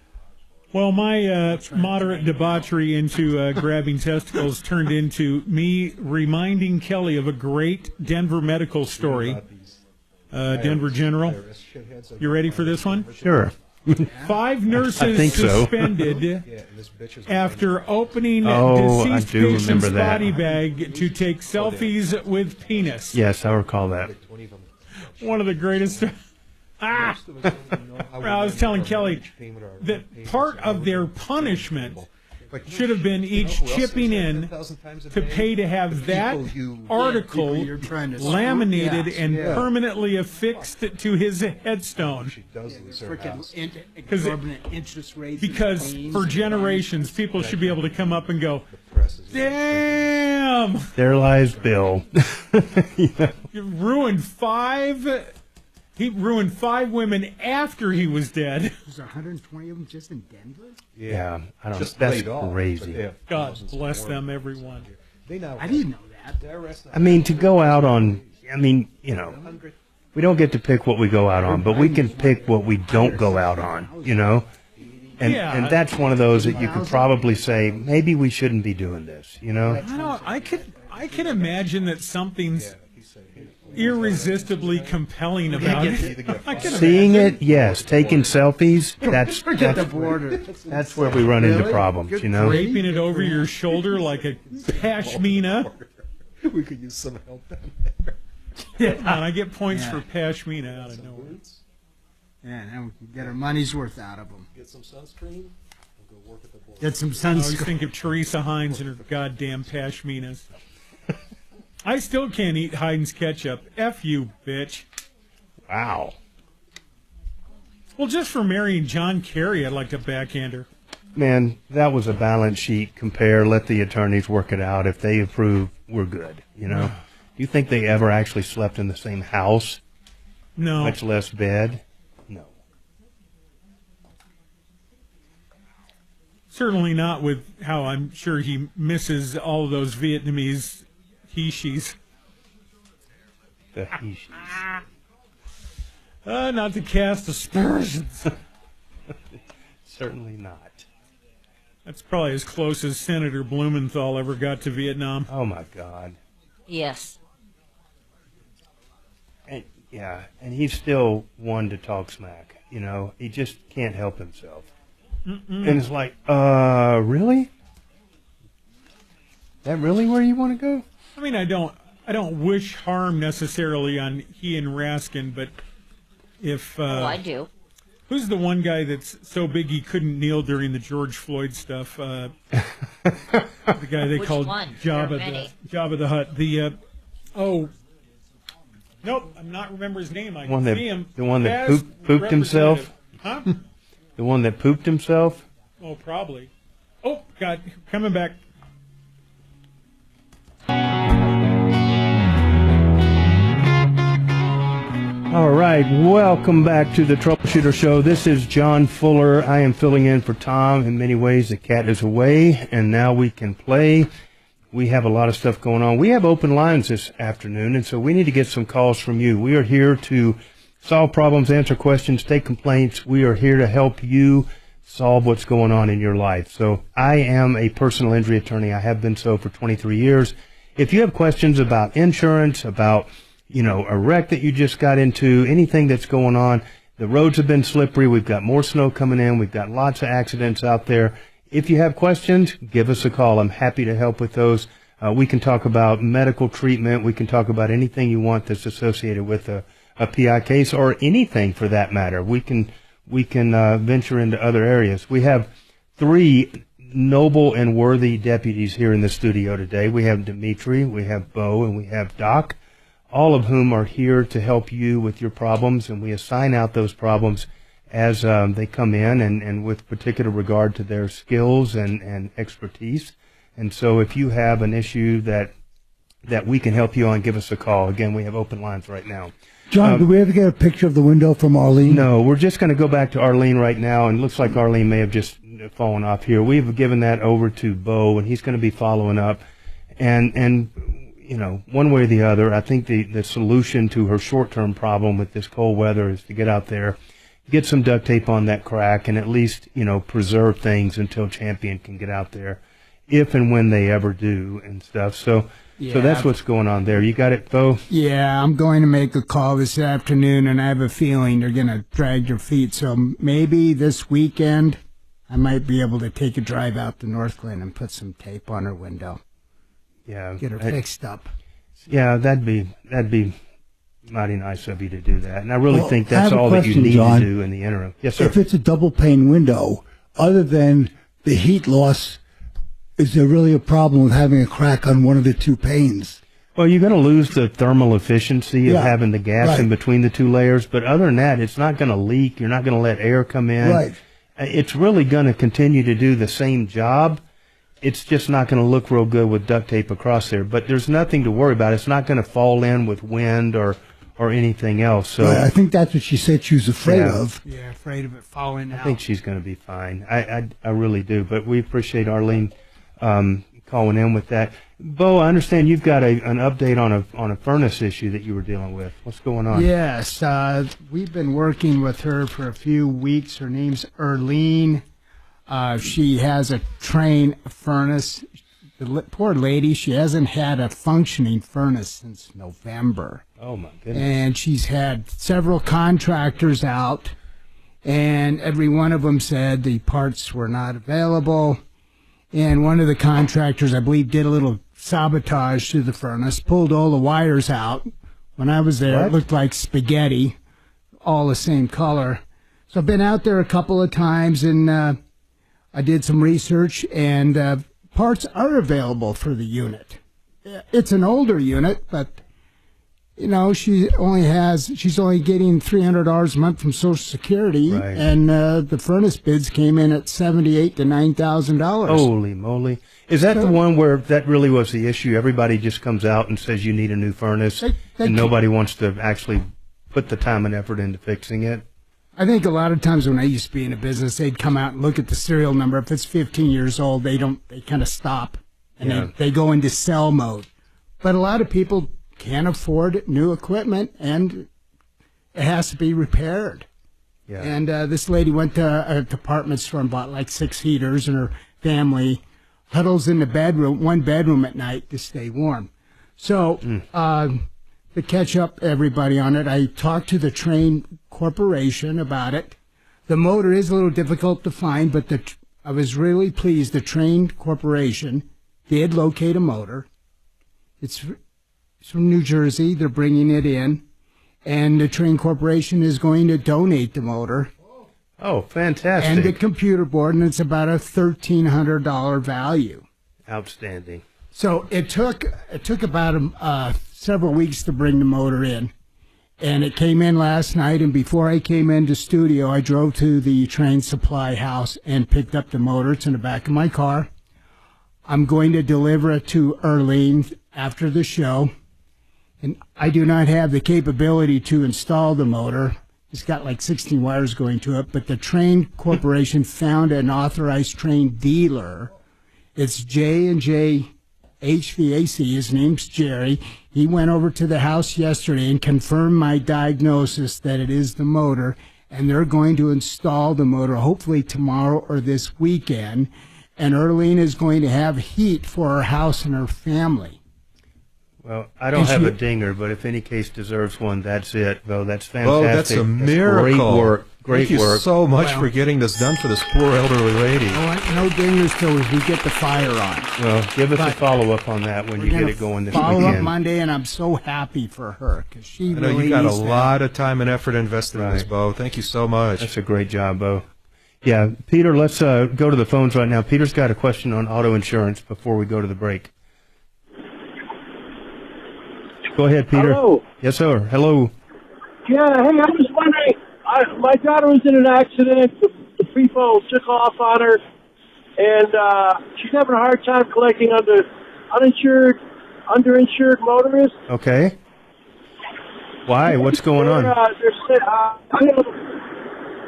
Well, my moderate debauchery into grabbing testicles turned into me reminding Kelly of a great Denver medical story. Denver General. You ready for this one? Sure. 5 nurses I think so. suspended after opening I deceased do patient's remember that. body bag to take selfies with penis. Yes, I recall that. One of the greatest. I was telling Kelly that part of their punishment should have been each chipping in to pay to have that article laminated and permanently affixed to his headstone. Exorbitant interest rates. Because for generations, people should be able to come up and go, damn! There lies Bill. You ruined 5... He ruined 5 women after he was dead. There's 120 of them just in Denver? Yeah, I don't know. Just That's laid off, crazy. God bless them, everyone. I didn't know that. I mean, to go out on, I mean, you know, we don't get to pick what we go out on, but we can pick what we don't go out on, you know? And that's one of those that you could probably say, maybe we shouldn't be doing this, you know? I can imagine that something's irresistibly compelling about it. Seeing it, yes. Taking selfies, that's where we run into problems, you know? Draping it over your shoulder like a pashmina. We could use some help down there. And I get points for pashmina out of nowhere. Yeah, now we can get our money's worth out of them. Get some sunscreen and go work at the board. Get some I always sunscreen. think of Teresa Hines and her goddamn pashminas. I still can't eat Heinz ketchup. F you, bitch. Wow. Well, just for marrying John Kerry, I'd like to backhand her. Man, that was a balance sheet. Compare, let the attorneys work it out. If they approve, we're good, you know? Do you think they ever actually slept in the same house? No. Much less bed? No. Certainly not with how I'm sure he misses all those Vietnamese he-she's. The he-she's. Not to cast aspersions. Certainly not. That's probably as close as Senator Blumenthal ever got to Vietnam. Oh, my God. Yes. And, yeah, and he's still one to talk smack, you know? He just can't help himself. And it's like, really? That really where you want to go? I mean, I don't wish harm necessarily on he and Raskin, but if I do. Who's the one guy that's so big he couldn't kneel during the George Floyd stuff? The guy they Which called one? Jabba the Hutt. Nope, I'm not remember his name. I One can that, see him. the one that Past pooped himself? Huh? The one that pooped himself? Oh, probably. Oh, God, coming back. All right, welcome back to the Troubleshooter Show. This is John Fuller. I am filling in for Tom. In many ways, the cat is away, and now we can play. We have a lot of stuff going on. We have open lines this afternoon, and so we need to get some calls from you. We are here to solve problems, answer questions, take complaints. We are here to help you solve what's going on in your life. So I am a personal injury attorney. I have been so for 23 years. If you have questions about insurance, about a wreck that you just got into, anything that's going on, the roads have been slippery. We've got more snow coming in. We've got lots of accidents out there. If you have questions, give us a call. I'm happy to help with those. We can talk about medical treatment. We can talk about anything you want that's associated with a PI case or anything for that matter. We can venture into other areas. We have 3 noble and worthy deputies here in the studio today. We have Dimitri, we have Bo, and we have Doc, all of whom are here to help you with your problems, and we assign out those problems as they come in and with particular regard to their skills and expertise. And so if you have an issue that we can help you on, give us a call. Again, we have open lines right now. John, do we ever get a picture of the window from Arlene? No, we're just going to go back to Arlene right now, and it looks like Arlene may have just fallen off here. We've given that over to Bo, and he's going to be following up. And one way or the other, I think the solution to her short-term problem with this cold weather is to get out there, get some duct tape on that crack, and at least, preserve things until Champion can get out there, if and when they ever do and stuff. So that's what's going on there. You got it, Bo? Yeah, I'm going to make a call this afternoon, and I have a feeling they're going to drag their feet. So maybe this weekend I might be able to take a drive out to Northglenn and put some tape on her window. Yeah, get her fixed up. Yeah, that'd be mighty nice of you to do that. And I really think that's all that you need John. to do in the interim. Yes, sir. If it's a double pane window, other than the heat loss is there really a problem with having a crack on one of the two panes? Well, you're going to lose the thermal efficiency of having the gas in between the two layers, but other than that, it's not going to leak. You're not going to let air come in. Right. It's really going to continue to do the same job. It's just not going to look real good with duct tape across there. But there's nothing to worry about. It's not going to fall in with wind or anything else. So I think that's what she said she was afraid of. Yeah, afraid of it falling out. I think she's going to be fine. I really do. But we appreciate Arlene calling in with that. Bo, I understand you've got an update on a furnace issue that you were dealing with. What's going on? Yes, we've been working with her for a few weeks. Her name's Arlene. She has a Trane furnace. The poor lady, she hasn't had a functioning furnace since November. Oh, my goodness. And she's had several contractors out, and every one of them said the parts were not available. And one of the contractors, I believe, did a little sabotage to the furnace, pulled all the wires out. When I was there, it looked like spaghetti, all the same color. So I've been out there a couple of times, and I did some research, and parts are available for the unit. It's an older unit, but you know, she's only getting $300 a month from Social Security, and the furnace bids came in at $7,800 to $9,000. Holy moly! Is that the one where that really was the issue? Everybody just comes out and says you need a new furnace, and nobody wants to actually put the time and effort into fixing it. I think a lot of times when I used to be in a business, they'd come out and look at the serial number. If it's 15 years old, they kind of stop, and they go into sell mode. But a lot of people can't afford new equipment, and it has to be repaired. Yeah. And this lady went to a department store and bought like 6 heaters, and her family huddles in the one bedroom at night to stay warm. So to catch up everybody on it, I talked to the Trane Corporation about it. The motor is a little difficult to find, but I was really pleased. The Trane Corporation did locate a motor. It's from New Jersey. They're bringing it in, and the Trane Corporation is going to donate the motor. Oh, fantastic. And the computer board, and it's about a $1,300 value. Outstanding. So it took about several weeks to bring the motor in, and it came in last night, and before I came into studio, I drove to the Trane supply house and picked up the motor. It's in the back of my car. I'm going to deliver it to Arlene after the show. And I do not have the capability to install the motor. It's got like 16 wires going to it, but the Trane Corporation found an authorized Trane dealer. It's J&J HVAC. His name's Jerry. He went over to the house yesterday and confirmed my diagnosis that it is the motor, and they're going to install the motor hopefully tomorrow or this weekend. And Arlene is going to have heat for her house and her family. Well, I don't have a dinger, but if any case deserves one, that's it, though. That's fantastic. Oh, that's a miracle. Great work. Great Thank work. you so much for getting this done for this poor elderly lady. No dingers till we get the fire on. Well, give us a follow-up on that when you get it going this weekend. Follow up Monday, and I'm so happy for her because she I know really you got a needs lot of time and effort invested in this, Bo. Thank you so much. That's a great job, Bo. Yeah, Peter, let's go to the phones right now. Peter's got a question on auto insurance before we go to the break. Go ahead, Peter. Hello. Yes, sir. Hello. Yeah, hey, I was wondering, my daughter was in an accident. The people took off on her, and she's having a hard time collecting underinsured motorists. Okay. Why? What's going on?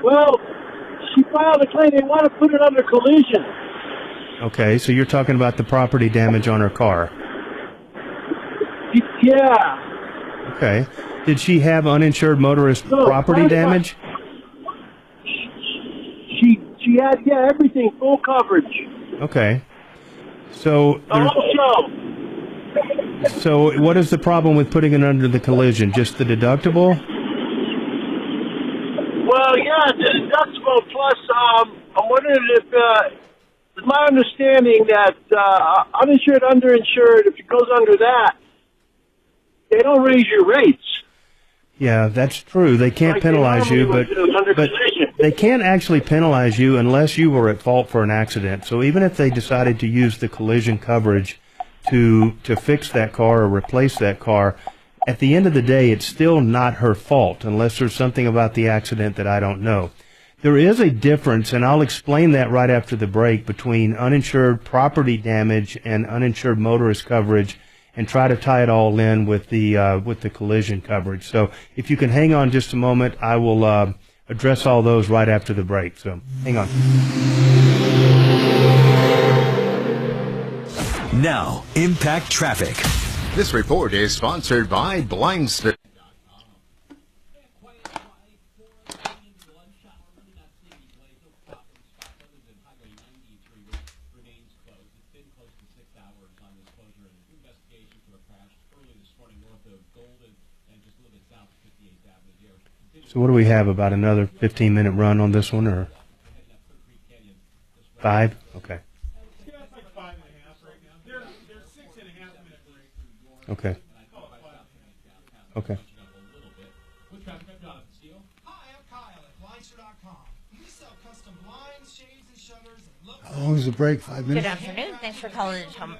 Well, she filed a claim. They want to put it under collision. Okay, so you're talking about the property damage on her car. Yeah. Okay. Did she have uninsured motorist property damage? She had, everything, full coverage. Okay. So what is the problem with putting it under the collision? Just the deductible? Well, yeah, the deductible plus, I'm wondering if, it's my understanding that uninsured, underinsured, if it goes under that, they don't raise your rates. Yeah, that's true. They can't penalize you, but they can't actually penalize you unless you were at fault for an accident. So even if they decided to use the collision coverage to fix that car or replace that car, at the end of the day, it's still not her fault unless there's something about the accident that I don't know. There is a difference, and I'll explain that right after the break, between uninsured property damage and uninsured motorist coverage, and try to tie it all in with the collision coverage. So if you can hang on just a moment, I will address all those right after the break. So hang on. Now, Impact Traffic. This report is sponsored by Blindster. So what do we have, about another 15-minute run on this one, or 5? Okay. Okay. Okay. How long is the break? 5 minutes? Good afternoon. Thanks for calling the Tom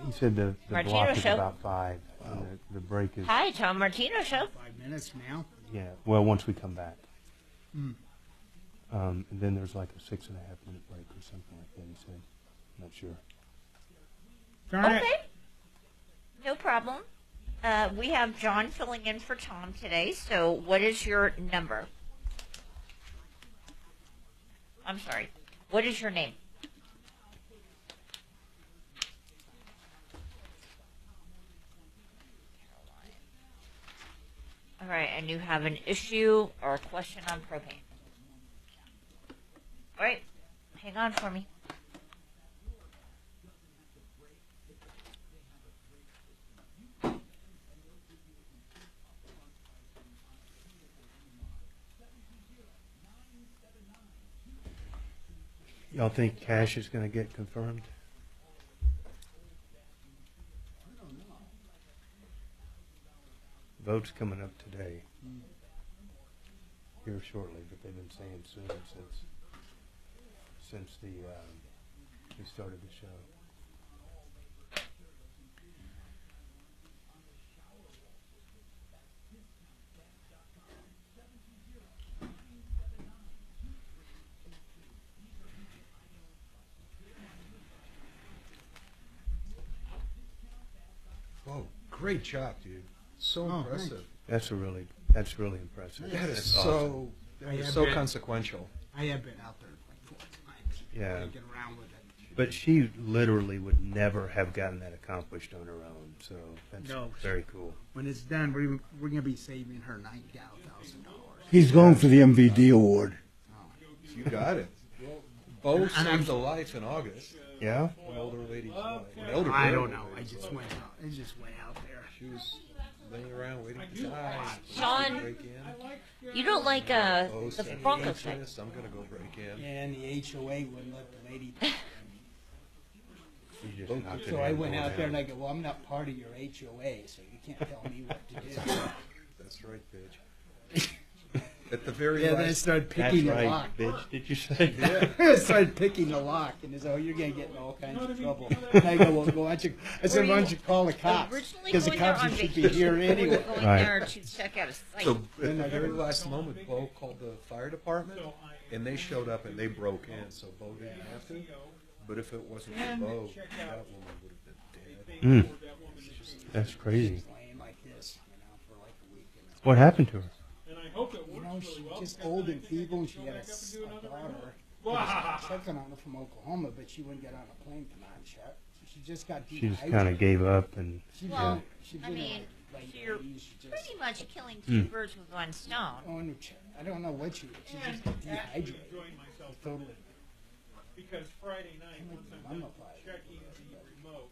He said the Martino block is Show. about 5, and the break is... Hi, Tom Martino Show. 5 minutes now. Yeah, well, once we come back. Mm. And then there's like a 6.5-minute break or something like that, he said. I'm not sure. Okay. No problem. We have John filling in for Tom today. So what is your number? I'm sorry. What is your name? All right, and you have an issue or a question on propane. All right, hang on for me. Y'all think cash is going to get confirmed? Vote's coming up today. Here shortly, but they've been saying soon since we started the show. Whoa, great job, dude. So impressive. That's really impressive. That is That's so awesome. that is so consequential. I have been out there like 4 times. Yeah. Get around with it. But she literally would never have gotten that accomplished on her own. So that's very cool. When it's done, we're going to be saving her $90,000. He's going for the MVD award. You got it. Well, Bo saved a life in August. Yeah? An older lady's life. I don't know. I just went out. I just went out there. She was laying around waiting to die. Sean, Break in. you don't like Bo the said, Broncos thing. "Anxious, I'm gonna go break in." Yeah, and the HOA wouldn't let the lady. You just knocked it So I in, went going out there down. and I go, well, I'm not part of your HOA, so you can't tell me what to do. That's right, bitch. At the very Yeah, last. then I started picking That's the right, lock. bitch. Did you say? Yeah. I started picking the lock, and they said, "Oh, you're gonna get in all kinds of trouble." And I go, "Well, why don't you?" I said, "Why don't you call the cops? Originally Because the going there cops on should be vacation, here or anyway." going Right. there to check out a site. So at the very last moment, Bo called the fire department, and they showed up and they broke in. So Bo didn't have to. But if it wasn't for Bo, that woman would have been dead. That's crazy. Laying like this, for like a week. What happened to her? She's just old and feeble, and she had a daughter. I was checking on her from Oklahoma, but she wouldn't get on a plane to non-check. She just got She dehydrated. just kind of gave up and. Well, She I did mean, like you're she just- pretty much killing two Hmm. birds with one stone. Oh, no, I don't know what she just got dehydrated. Totally. Because Friday night, once I'm done checking the remote,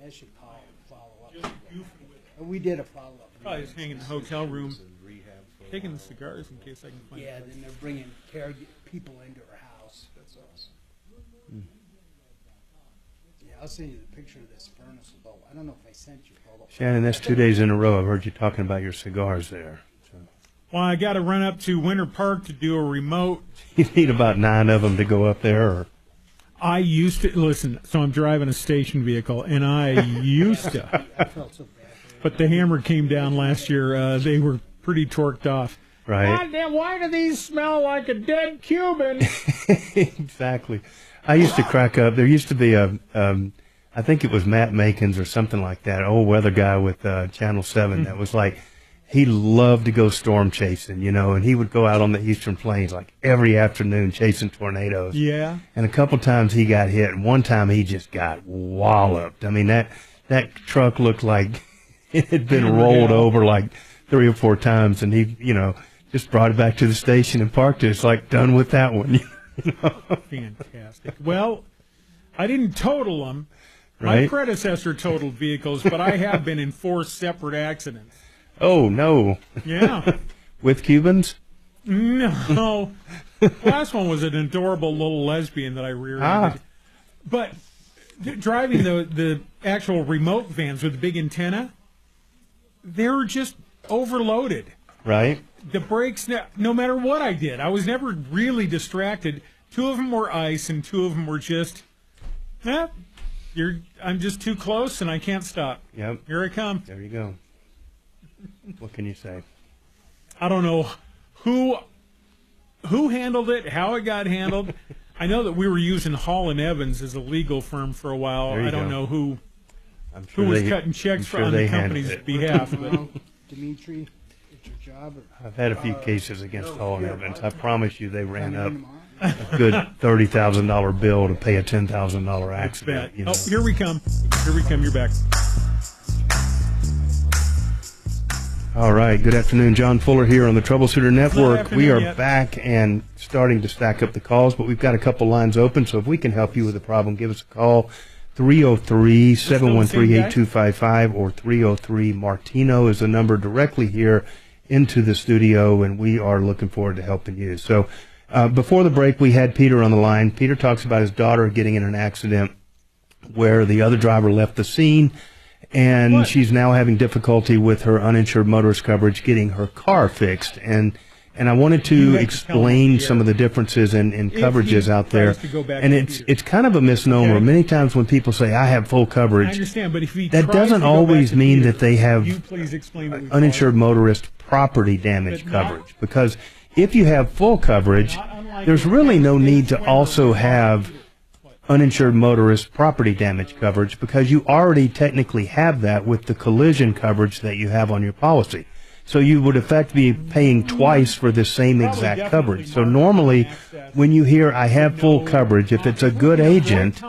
I should call and follow up. just goofing with it. And we did a follow-up. Probably just hanging in the hotel room, taking the cigars in case I can find Yeah, a place. then they're bringing people into her house. That's awesome. Yeah, I'll send you the picture of this furnace, though. I don't know if I sent you. Shannon, that's 2 days in a row I've heard you talking about your cigars there. So. Well, I got to run up to Winter Park to do a remote. You need about 9 of them to go up there, or? I used to, listen, so I'm driving a station vehicle, and I used to. But the hammer came down last year. They were pretty torqued off. Right. God damn, why do these smell like a dead Cuban? Exactly. I used to crack up. There used to be I think it was Matt Makins or something like that, old weather guy with Channel 7 that was like, he loved to go storm chasing, and he would go out on the eastern plains like every afternoon chasing tornadoes. Yeah. And a couple times he got hit, and one time he just got walloped. I mean, that truck looked like it had been rolled over like 3 or 4 times, and he, just brought it back to the station and parked it. It's like, done with that one. Fantastic. Well, I didn't total them. Right. My predecessor totaled vehicles, but I have been in 4 separate accidents. Oh, no. Yeah. With Cubans? No. Last one was an adorable little lesbian that I rear-ended. But driving the actual remote vans with the big antenna, they were just overloaded. Right. The brakes, no matter what I did, I was never really distracted. 2 of them were ice, and 2 of them were just, I'm just too close, and I can't stop. Yep. Here I come. There you go. What can you say? I don't know who handled it, how it got handled. I know that we were using Hall and Evans as a legal firm for a while. I don't know who was cutting checks on the company's behalf. But Dimitri, it's your job. I've had a few cases against Hall and Evans. I promise you, they ran up a good $30,000 bill to pay a $10,000 accident. Oh, here we come. Here we come. You're back. All right. Good afternoon. John Fuller here on the Troubleshooter Network. We are back and starting to stack up the calls, but we've got a couple lines open, so if we can help you with a problem, give us a call. 303-713-8255 or 303-Martino is the number directly here into the studio, and we are looking forward to helping you. So before the break, we had Peter on the line. Peter talks about his daughter getting in an accident where the other driver left the scene, and she's now having difficulty with her uninsured motorist coverage getting her car fixed. And I wanted to explain some of the differences in coverages out there. And it's kind of a misnomer. Okay. Many times when people say, I have full coverage, I understand, but if that doesn't always mean that they have uninsured motorist property damage coverage. Because if you have full coverage, there's really no need to also have uninsured motorist property damage coverage, because you already technically have that with the collision coverage that you have on your policy. So you would in fact be paying twice for the same exact coverage. So normally when you hear I have full coverage, if it's a good agent,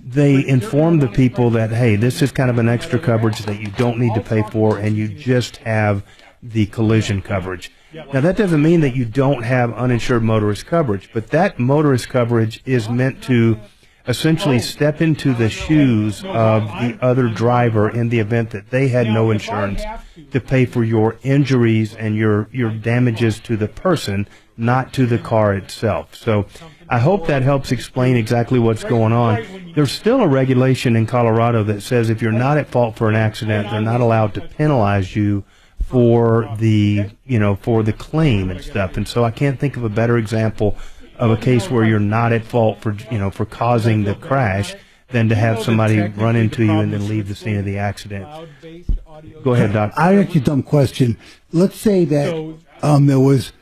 they inform the people that, hey, this is kind of an extra coverage that you don't need to pay for, and you just have the collision coverage. Now, that doesn't mean that you don't have uninsured motorist coverage, but that motorist coverage is meant to essentially step into the shoes of the other driver in the event that they had no insurance to pay for your injuries and your damages to the person, not to the car itself. So I hope that helps explain exactly what's going on. There's still a regulation in Colorado that says if you're not at fault for an accident, they're not allowed to penalize you for the claim and stuff. And so I can't think of a better example of a case where you're not at fault for causing the crash than to have somebody run into you and then leave the scene of the accident. Go ahead, Doc. I ask you a dumb question. Let's say that there was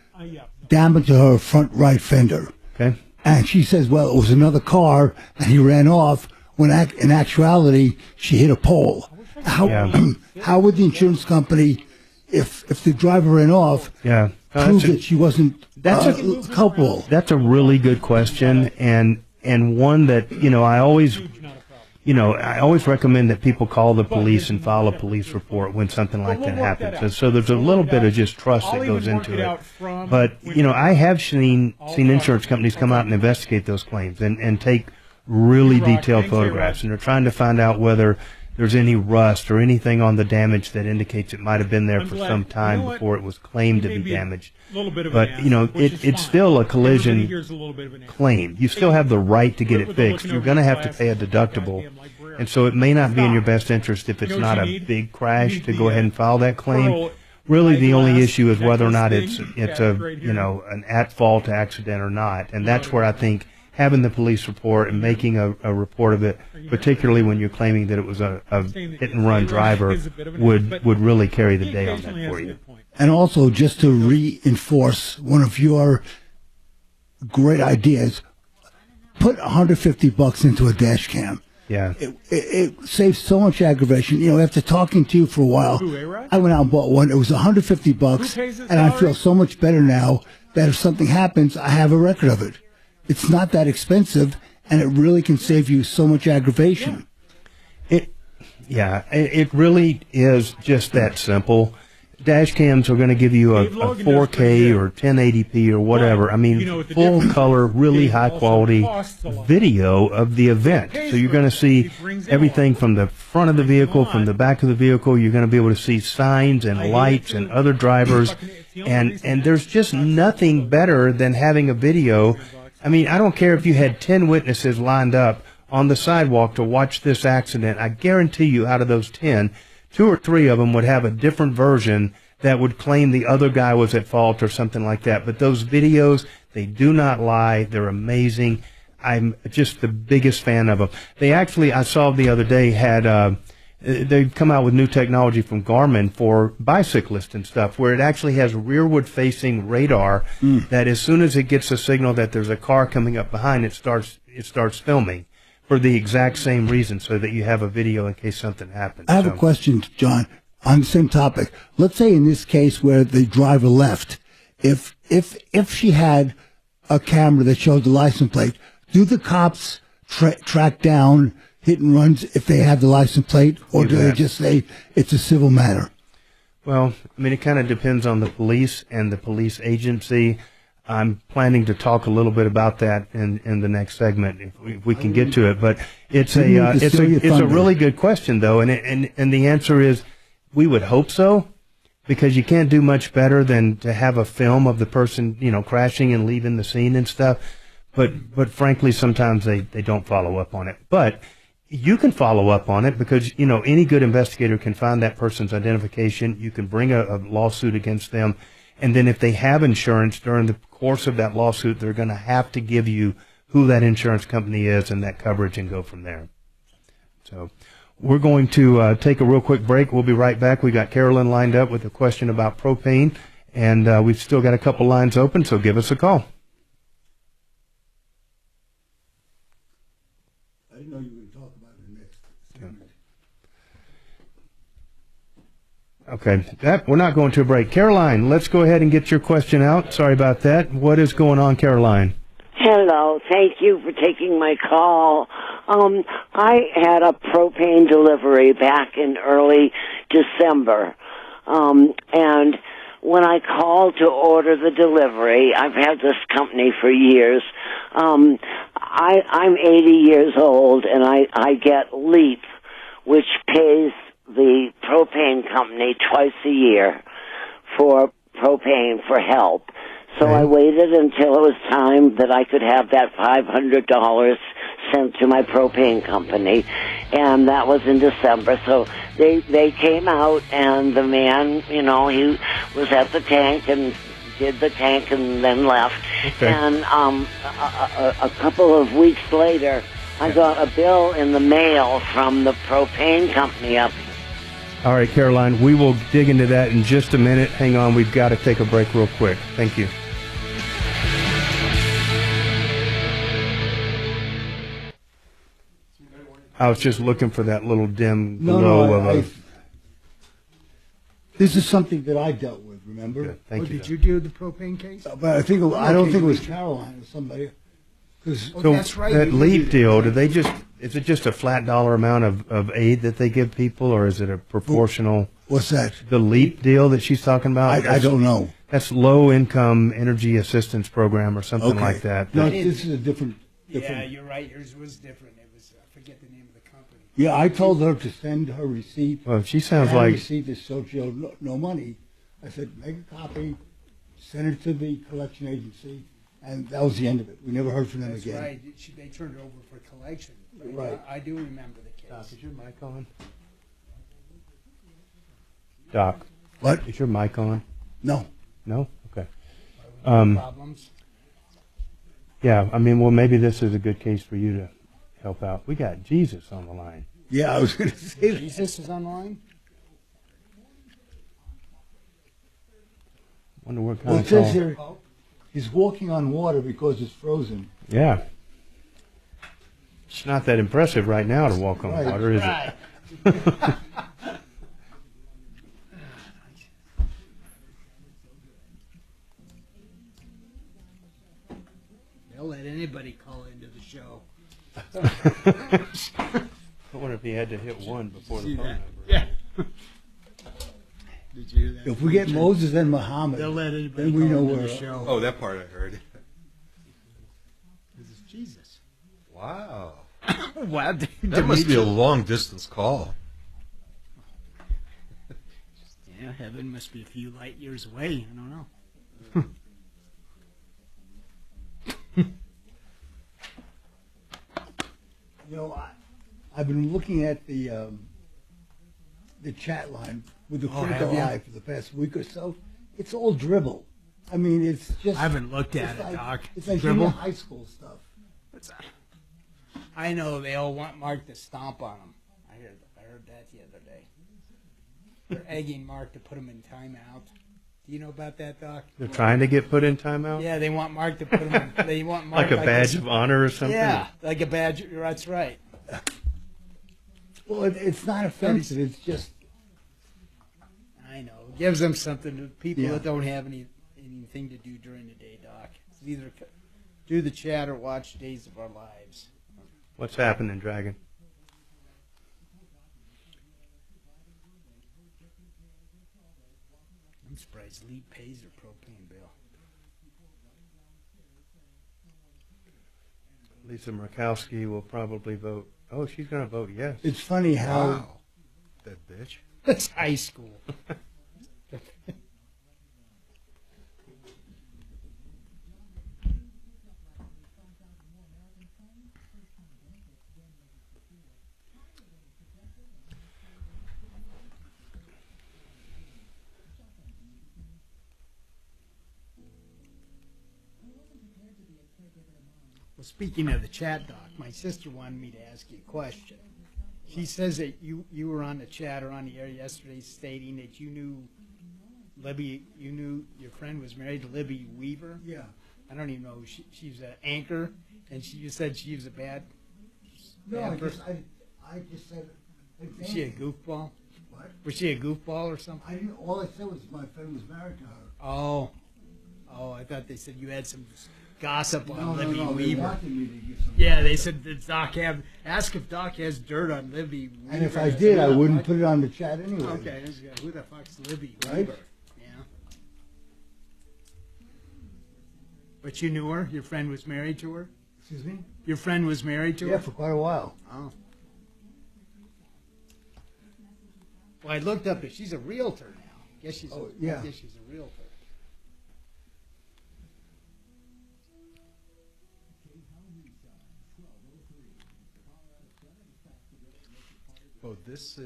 damage to her front right fender. Okay. And she says, well, it was another car and he ran off, when in actuality she hit a pole. How would the insurance company, if the driver ran off, prove that she wasn't culpable? That's a really good question, and one that I always recommend that people call the police and file a police report when something like that happens. So there's a little bit of just trust that goes into it. But I have seen insurance companies come out and investigate those claims and take really detailed photographs, and they're trying to find out whether there's any rust or anything on the damage that indicates it might have been there for some time before it was claimed to be damaged. But, it's still a collision claim. You still have the right to get it fixed. You're going to have to pay a deductible. And so it may not be in your best interest if it's You know not what a you need? big crash You need to the, go ahead and file that claim. pearl Really, the only eyeglass issue is whether or not necklace it's thing. it's Yeah, a right here. you know an at-fault accident or not, and that's where I think having the police report and making a report of it, particularly when you're claiming that it was a hit-and-run driver, would really carry the day on that for you. And also, just to reinforce one of your great ideas, put $150 into a dash cam. Yeah. It saves so much aggravation. You know, after talking to you for a while, I went out and bought one. It was $150, and I feel so much better now that if something happens, I have a record of it. It's not that expensive, and it really can save you so much aggravation. It really is just that simple. Dash cams are going to give you a 4K or 1080p or whatever. I mean, full color, really high quality video of the event. So you're going to see everything from the front of the vehicle, from the back of the vehicle. You're going to be able to see signs and lights and other drivers. And there's just nothing better than having a video. I mean, I don't care if you had 10 witnesses lined up on the sidewalk to watch this accident. I guarantee you out of those 10, 2 or 3 of them would have a different version that would claim the other guy was at fault or something like that. But those videos, they do not lie. They're amazing. I'm just the biggest fan of them. They actually, I saw the other day, had they've come out with new technology from Garmin for bicyclists and stuff, where it actually has rearward-facing radar that as soon as it gets a signal that there's a car coming up behind, it starts filming. For the exact same reason, so that you have a video in case something happens. I have a question, John, on the same topic. Let's say in this case where the driver left, if she had a camera that showed the license plate, do the cops track down hit and runs if they have the license plate, or do they just say it's a civil matter? Well, I mean, it kind of depends on the police and the police agency. I'm planning to talk a little bit about that in the next segment if we can get to it. But it's a really good question though, and the answer is we would hope so, because you can't do much better than to have a film of the person crashing and leaving the scene and stuff. But frankly, sometimes they don't follow up on it. But you can follow up on it because any good investigator can find that person's identification. You can bring a lawsuit against them. And then if they have insurance during the course of that lawsuit, they're going to have to give you who that insurance company is and that coverage and go from there. So we're going to take a real quick break. We'll be right back. We got Carolyn lined up with a question about propane, and we've still got a couple lines open, so give us a call. I didn't know you were going to talk about it next segment. Okay, we're not going to a break. Caroline, let's go ahead and get your question out. Sorry about that. What is going on, Caroline? Hello, thank you for taking my call. I had a propane delivery back in early December, and when I called to order the delivery, I've had this company for years. I'm 80 years old, and I get LEAP, which pays the propane company twice a year for propane for help. So I waited until it was time that I could have that $500 sent to my propane company, and that was in December. So they came out, and the man, he was at the tank and did the tank and then left. Okay. And a couple of weeks later, I got a bill in the mail from the propane company up. All right, Caroline, we will dig into that in just a minute. Hang on, we've got to take a break real quick. Thank you. I was just looking for that little dim glow this is something that I dealt with, remember? Good. Thank you. Did you do the propane case? But I don't think it was Caroline or somebody. So that's right. That LEAP deal, is it just a flat dollar amount of aid that they give people, or is it a proportional? What's that? The LEAP deal that she's talking about? I don't know. That's Low Income Energy Assistance Program or something like that. No, this is a different. Yeah, you're right. Yours was different. It was, I forget the name of the company. Yeah, I told her to send her receipt. Well, she sounds like... receipt that showed she owed no money. I said, make a copy, send it to the collection agency, and that was the end of it. We never heard from them again. That's right. They turned it over for collection. Right. I do remember the case. Doc, is your mic on? Doc. What? Is your mic on? No. No? Okay. Problems? Yeah, I mean, well, maybe this is a good case for you to help out. We got Jesus on the line. Yeah, I was going to say that. Jesus is online? Wonder what kind Well, of it says call. here, he's walking on water because it's frozen. Yeah. It's not that impressive right now to walk on Right. water, is Right. it? They'll let anybody call into the show. I wonder if he had to hit one before the See phone that? number. Yeah. Did you hear that? If we get Moses and Muhammad, They'll let anybody then we know call into where. the show. Oh, that part I heard. This is Jesus. Wow. Wow, That must be a long distance call. Yeah, heaven must be a few light years away. I don't know. You know, I've been looking at the chat line with the Oh, Critical have you? Eye for the past week or so. It's all dribble. I mean, it's just. I haven't looked at it's it, like, Doc. It's like Dribble? junior high school stuff. I know they all want Mark to stomp on them. I heard that the other day. They're egging Mark to put him in timeout. Do you know about that, Doc? They're trying to get put in timeout? Yeah, they want Mark to put him in. They want Mark Like a badge of honor or something? Yeah, like a badge. That's right. Well, it's not offensive. It's just. I know. It gives them something to people Yeah. that don't have anything to do during the day, Doc. It's either do the chat or watch Days of Our Lives. What's happening, Dragon? I'm surprised Lee pays her propane bill. Lisa Murkowski will probably vote. Oh, she's going to vote yes. It's funny how. Wow. That bitch. That's high school. Well, speaking of the chat, Doc, my sister wanted me to ask you a question. She says that you were on the chat or on the air yesterday stating that you knew Libby, you knew your friend was married to Libby Weaver. Yeah. I don't even know. She's an anchor, and you said she was a bad. No, bad I person. just said. Was she a goofball? What? Was she a goofball or something? I didn't. All I said was my friend was married to her. Oh, I thought they said you had some gossip on No, Libby they Weaver. wanted me to give some. Yeah, they said that Doc ask if Doc has dirt on Libby Weaver. And if I did, I wouldn't put it on the chat anyway. Okay, who the fuck's Libby Right? Weaver? Yeah. But you knew her? Your friend was married to her? Excuse me? Your friend was married to her? Yeah, for quite a while. Oh. Well, I looked up that she's a realtor now. I guess she's a realtor. Oh, this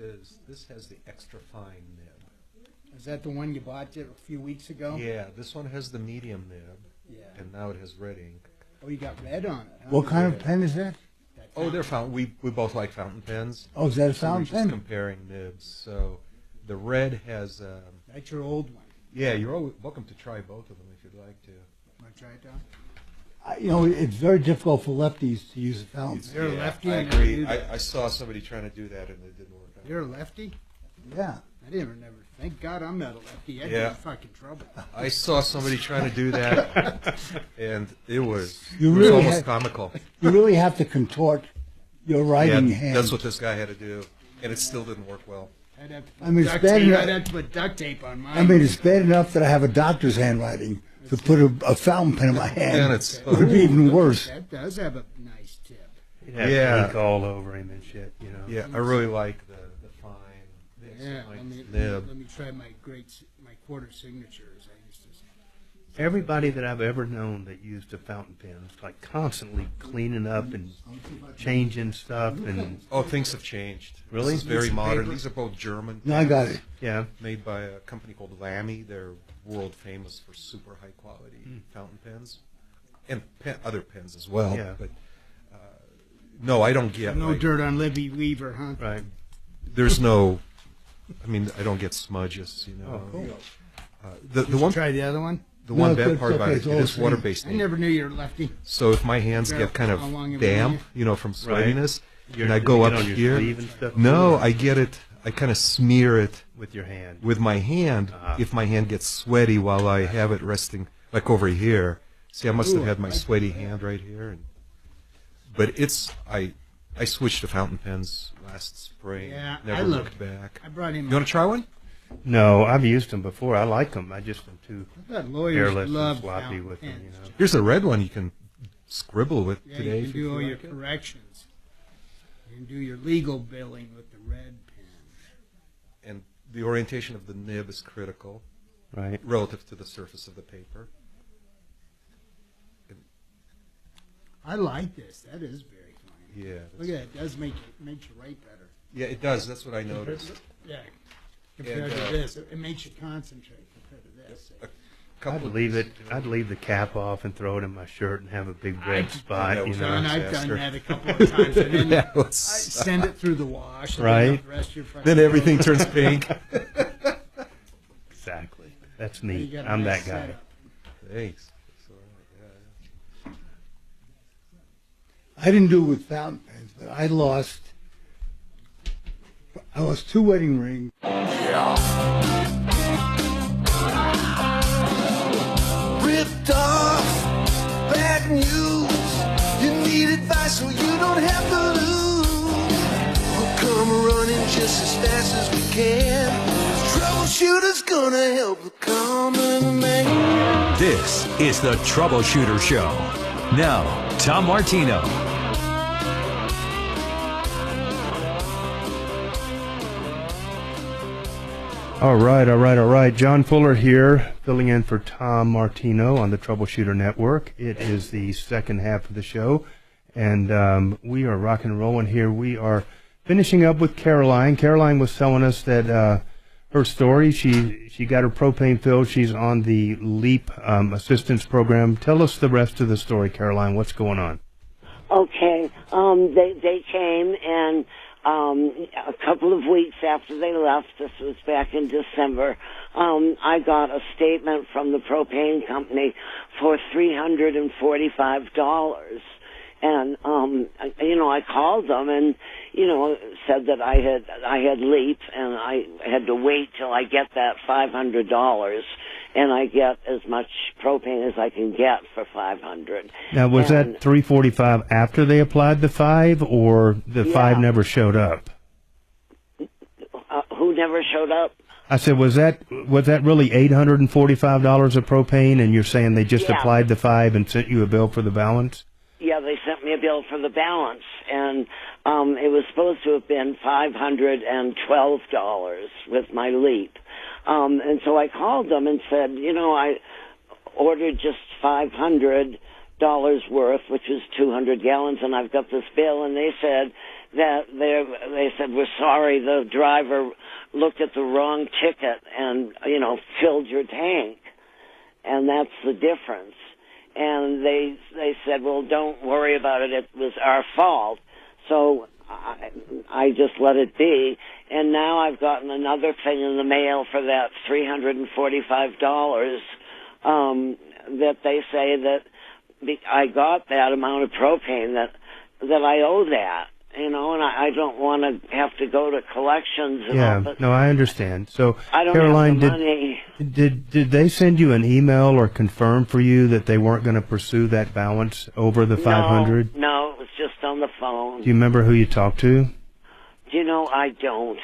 has the extra fine nib. Is that the one you bought a few weeks ago? Yeah, this one has the medium nib. Yeah. And now it has red ink. Oh, you got red on it. Huh? What kind of pen is that? Oh, they're fountain. We both like fountain pens. Oh, is that a So we're fountain just pen? comparing nibs. So the red has. That's your old one. Yeah, you're always welcome to try both of them if you'd like to. Want to try it, Don? You know, it's very difficult for lefties to use a fountain. You're a Yeah, lefty. I and never agree. do that. I saw somebody trying to do that and it didn't work out. You're a lefty? Yeah. I didn't never. Thank God I'm not a lefty. I'd be Yeah. in fucking trouble. I saw somebody trying to do that, and it was You almost have- comical. You really have to contort your writing Yeah, hand. that's what this guy had to do, and it still didn't work well. I'd have to put I mean, it's duct bad tape. enough- I'd have to put duct tape on mine. I mean, it's bad enough that I have a doctor's handwriting. To put a fountain pen in my hand And it's- would be even worse. That does have a nice tip. He'd have Yeah. ink all over him and shit, you know. Yeah, I really like the fine, the Yeah, extra fine let nib. me try my quarter signatures. I used to Everybody that I've ever known that used a fountain pen is like constantly cleaning up and changing stuff. And things have changed. Really? This is very modern. These are both German. No, I got it. Yeah. Made by a company called Lamy. They're world famous for super high quality fountain pens. And other pens as well. Yeah. But no, I don't get... No dirt on Libby Weaver, huh? Right. There's no... I mean, I don't get smudges, you know. Oh, cool. The one... Try the other one? The one bad part about it is water-based I ink. never knew you were lefty. So if my hands get kind of damp, you know, from sweatiness, and I Do go you up get on your here, sleeve and stuff no, too? I get it. I kind of smear it With your hand. with my hand. If my hand gets sweaty while I have it resting, like over here. See, I must have had my sweaty hand right here. But it's I switched to fountain pens last spring. Yeah, Never I looked back. I brought him. You want to try one? No, I've used them before. I like them. I just am too I thought lawyers careless love and sloppy fountain with them. pens. You know. Here's a red one you can scribble with Yeah, today. you if can do all feel your like it. corrections. You can do your legal billing with the red pen. And the orientation of the nib is critical, right, relative to the surface of the paper. I like this. That is very fine. Yeah. Look at that. It does makes you write better. Yeah, it does. That's what I noticed. Yeah. Compared to this, it makes you concentrate compared to this. I'd leave the cap off and throw it in my shirt and have a big red spot. You know, John, I've done that a couple of times. And then I send it through the wash. And Right. the rest of your fucking Then everything turns pink. Exactly. That's You neat. got a I'm nice that guy. setup. Thanks. I didn't do it with fountain pens, but I lost 2 wedding rings. Ripped off, bad news. You need advice so you don't have to lose. We'll come running just as fast as we can. Troubleshooter's gonna help the common man. This is the Troubleshooter Show. Now, Tom Martino. All right. John Fuller here, filling in for Tom Martino on the Troubleshooter Network. It is the second half of the show, and we are rocking and rolling here. We are finishing up with Caroline. Caroline was telling us that her story, she got her propane filled. She's on the LEAP assistance program. Tell us the rest of the story, Caroline. What's going on? Okay. They came, and a couple of weeks after they left, this was back in December, I got a statement from the propane company for $345. And, I called them and, said that I had LEAP and I had to wait till I get that $500 and I get as much propane as I can get for $500. Now, was that $345 after they applied the 5, or the 5 never showed up? Who never showed up? I said, was that really $845 of propane, and you're saying they just applied the 5 and sent you a bill for the balance? Yeah, they sent me a bill for the balance, and it was supposed to have been $512 with my LEAP. And so I called them and said, I ordered just $500 worth, which is 200 gallons, and I've got this bill. And they said we're sorry, the driver looked at the wrong ticket and, filled your tank. And that's the difference. And they said, well, don't worry about it. It was our fault. So I just let it be. And now I've gotten another thing in the mail for that $345 that they say that I got that amount of propane that I owe that. And I don't want to have to go to collections and all, but no, I understand. So, I don't Caroline, have the money. Did they send you an email or confirm for you that they weren't going to pursue that balance over the 500? No, it was just on the phone. Do you remember who you talked to? I don't.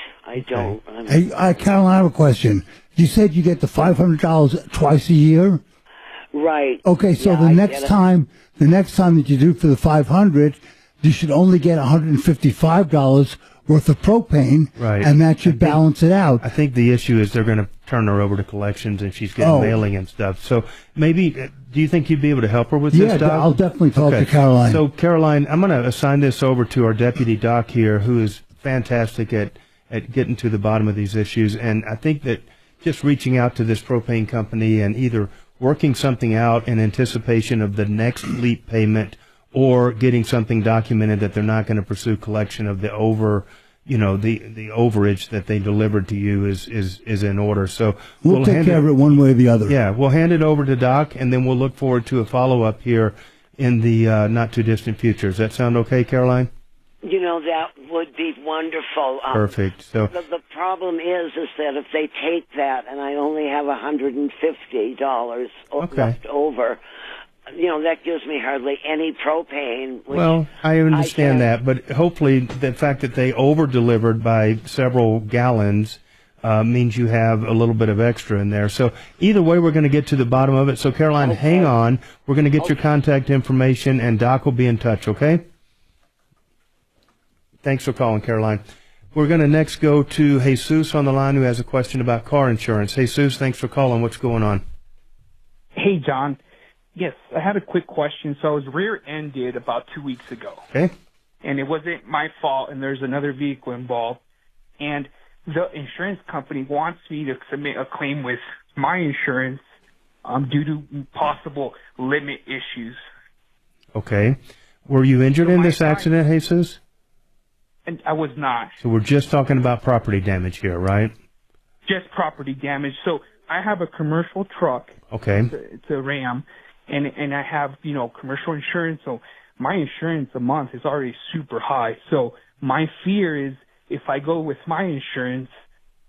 Hey, Caroline, I have a question. You said you get the $500 twice a year? Right. Okay, so Yeah, the I next get it. time that you do for the 500, you should only get $155 worth of propane, Right. and that should balance it out. I think the issue is they're going to turn her over to collections, and she's getting mailing and stuff. So maybe, do you think you'd be able to help her with this, Doc? I'll definitely talk to Caroline. So, Caroline, I'm going to assign this over to our deputy doc here, who is fantastic at getting to the bottom of these issues. And I think that just reaching out to this propane company and either working something out in anticipation of the next leap payment or getting something documented that they're not going to pursue collection of the the overage that they delivered to you is in order. So we'll take care of it one way or the other. Yeah, we'll hand it over to Doc, and then we'll look forward to a follow-up here in the not-too-distant future. Does that sound okay, Caroline? That would be wonderful. Perfect. So the problem is that if they take that and I only have $150 left over, that gives me hardly any propane. Well, I understand that, but hopefully the fact that they over-delivered by several gallons means you have a little bit of extra in there. So either way, we're going to get to the bottom of it. So, Caroline, hang on. We're going to get your contact information, and Doc will be in touch, okay? Thanks for calling, Caroline. We're going to next go to Jesus on the line, who has a question about car insurance. Jesus, thanks for calling. What's going on? Hey, John. Yes, I had a quick question. So I was rear-ended about 2 weeks ago. Okay. And it wasn't my fault, and there's another vehicle involved. And the insurance company wants me to submit a claim with my insurance due to possible limit issues. Okay. Were you injured in this accident, Jesus? And I was not. So we're just talking about property damage here, right? Just property damage. So I have a commercial truck. Okay. It's a Ram. And I have, commercial insurance. So my insurance a month is already super high. So my fear is if I go with my insurance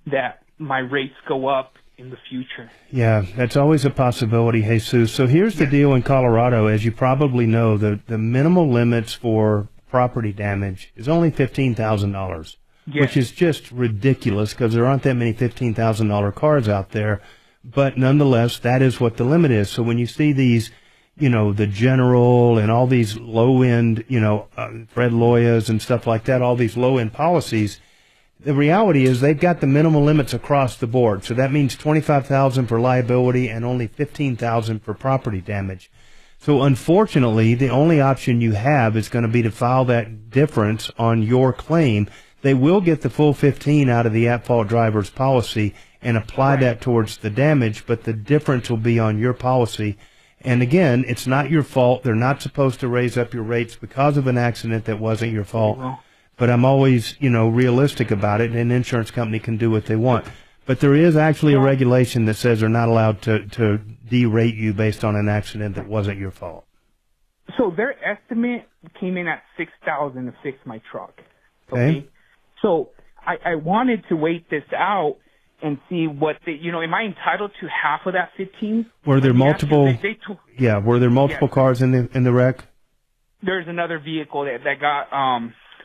that my rates go up in the future. Yeah, that's always a possibility, Jesus. So here's the deal in Colorado. As you probably know, the minimal limits for property damage is only $15,000, which is just ridiculous because there aren't that many $15,000 cars out there. But nonetheless, that is what the limit is. So when you see these, the General and all these low-end, Fred Loyas and stuff like that, all these low-end policies, the reality is they've got the minimal limits across the board. So that means $25,000 for liability and only $15,000 for property damage. So unfortunately, the only option you have is going to be to file that difference on your claim. They will get the full $15,000 out of the at-fault driver's policy and apply that towards the damage, but the difference will be on your policy. And again, it's not your fault. They're not supposed to raise up your rates because of an accident that wasn't your fault. But I'm always, realistic about it, and an insurance company can do what they want. But there is actually a regulation that says they're not allowed to derate you based on an accident that wasn't your fault. So their estimate came in at $6,000 to fix my truck. Okay. So I wanted to wait this out and see what am I entitled to half of that 15? Were there multiple? Were there multiple cars in the wreck? There's another vehicle that got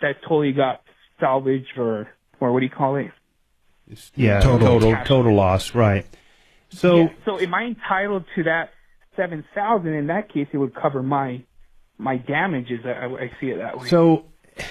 that totally got salvaged or what do you call it? Yeah, total loss, right? So am I entitled to that $7,000? In that case, it would cover my damages. I see it that way. So,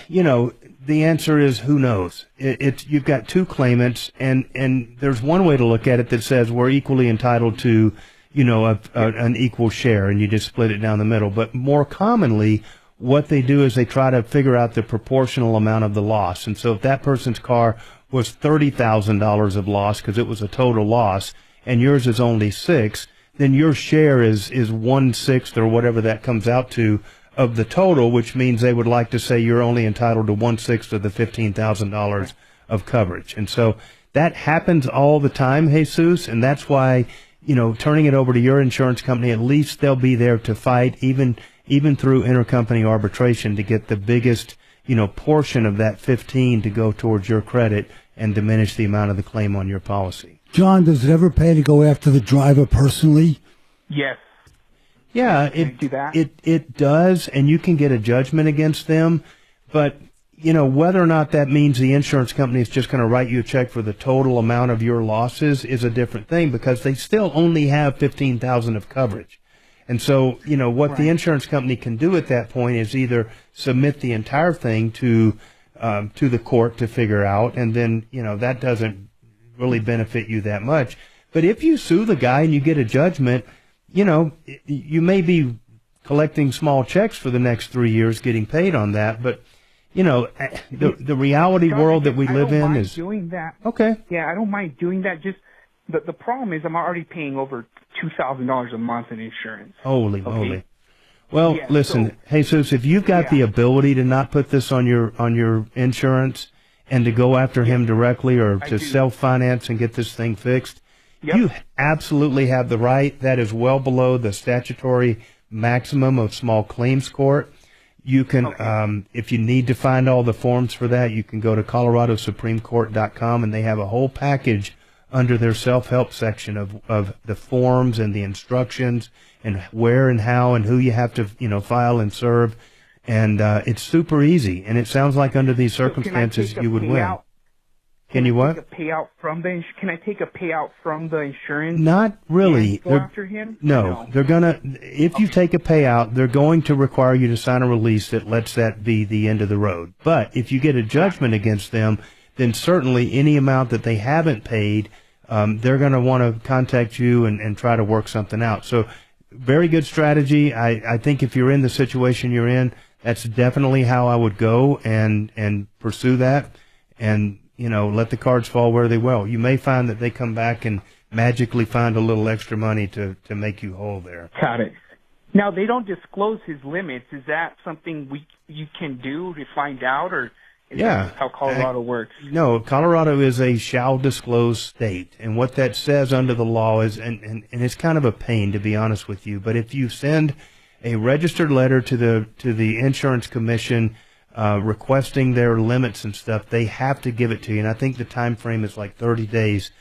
the answer is who knows. You've got two claimants, and there's one way to look at it that says we're equally entitled to, an equal share, and you just split it down the middle. But more commonly, what they do is they try to figure out the proportional amount of the loss. And so if that person's car was $30,000 of loss because it was a total loss, and yours is only $6,000, then your share is 1/6 or whatever that comes out to of the total, which means they would like to say you're only entitled to 1/6 of the $15,000 of coverage. And so that happens all the time, Jesus, and that's why, turning it over to your insurance company, at least they'll be there to fight even through intercompany arbitration to get the biggest, portion of that 15 to go towards your credit and diminish the amount of the claim on your policy. John, does it ever pay to go after the driver personally? Yes. Yeah, it does, and you can get a judgment against them, but whether or not that means the insurance company is just going to write you a check for the total amount of your losses is a different thing because they still only have $15,000 of coverage. And so, what the insurance company can do at that point is either submit the entire thing to to the court to figure out, and then that doesn't really benefit you that much. But if you sue the guy and you get a judgment, you may be collecting small checks for the next 3 years, getting paid on that. But the reality world that we live in is doing that. Okay. Yeah, I don't mind doing that. Just the problem is I'm already paying over $2,000 a month in insurance. Holy Okay? moly! Well, Yeah, listen, Jesus, if you've got the ability to not put this on your insurance and to go after him directly, or to self-finance and get this thing fixed, you absolutely have the right. That is well below the statutory maximum of small claims court. You can, if you need to find all the forms for that, you can go to coloradosupremecourt.com, and they have a whole package under their self-help section of the forms and the instructions and where and how and who you have to, file and serve. And it's super easy. And it sounds like under these circumstances you would win. Can you what? Can I take a payout from the insurance? Not really. And go after him? No, they're gonna. If you take a payout, they're going to require you to sign a release that lets that be the end of the road. But if you get a judgment against them, then certainly any amount that they haven't paid, they're going to want to contact you and try to work something out. So, very good strategy. I think if you're in the situation you're in, that's definitely how I would go and pursue that, and let the cards fall where they will. You may find that they come back and magically find a little extra money to make you whole there. Got it. Now, they don't disclose his limits. Is that something you can do to find out, or is that how Colorado works? No, Colorado is a shall disclose state, and what that says under the law is, and it's kind of a pain, to be honest with you, but if you send a registered letter to the insurance commission requesting their limits and stuff, they have to give it to you, and I think the time frame is like 30 days.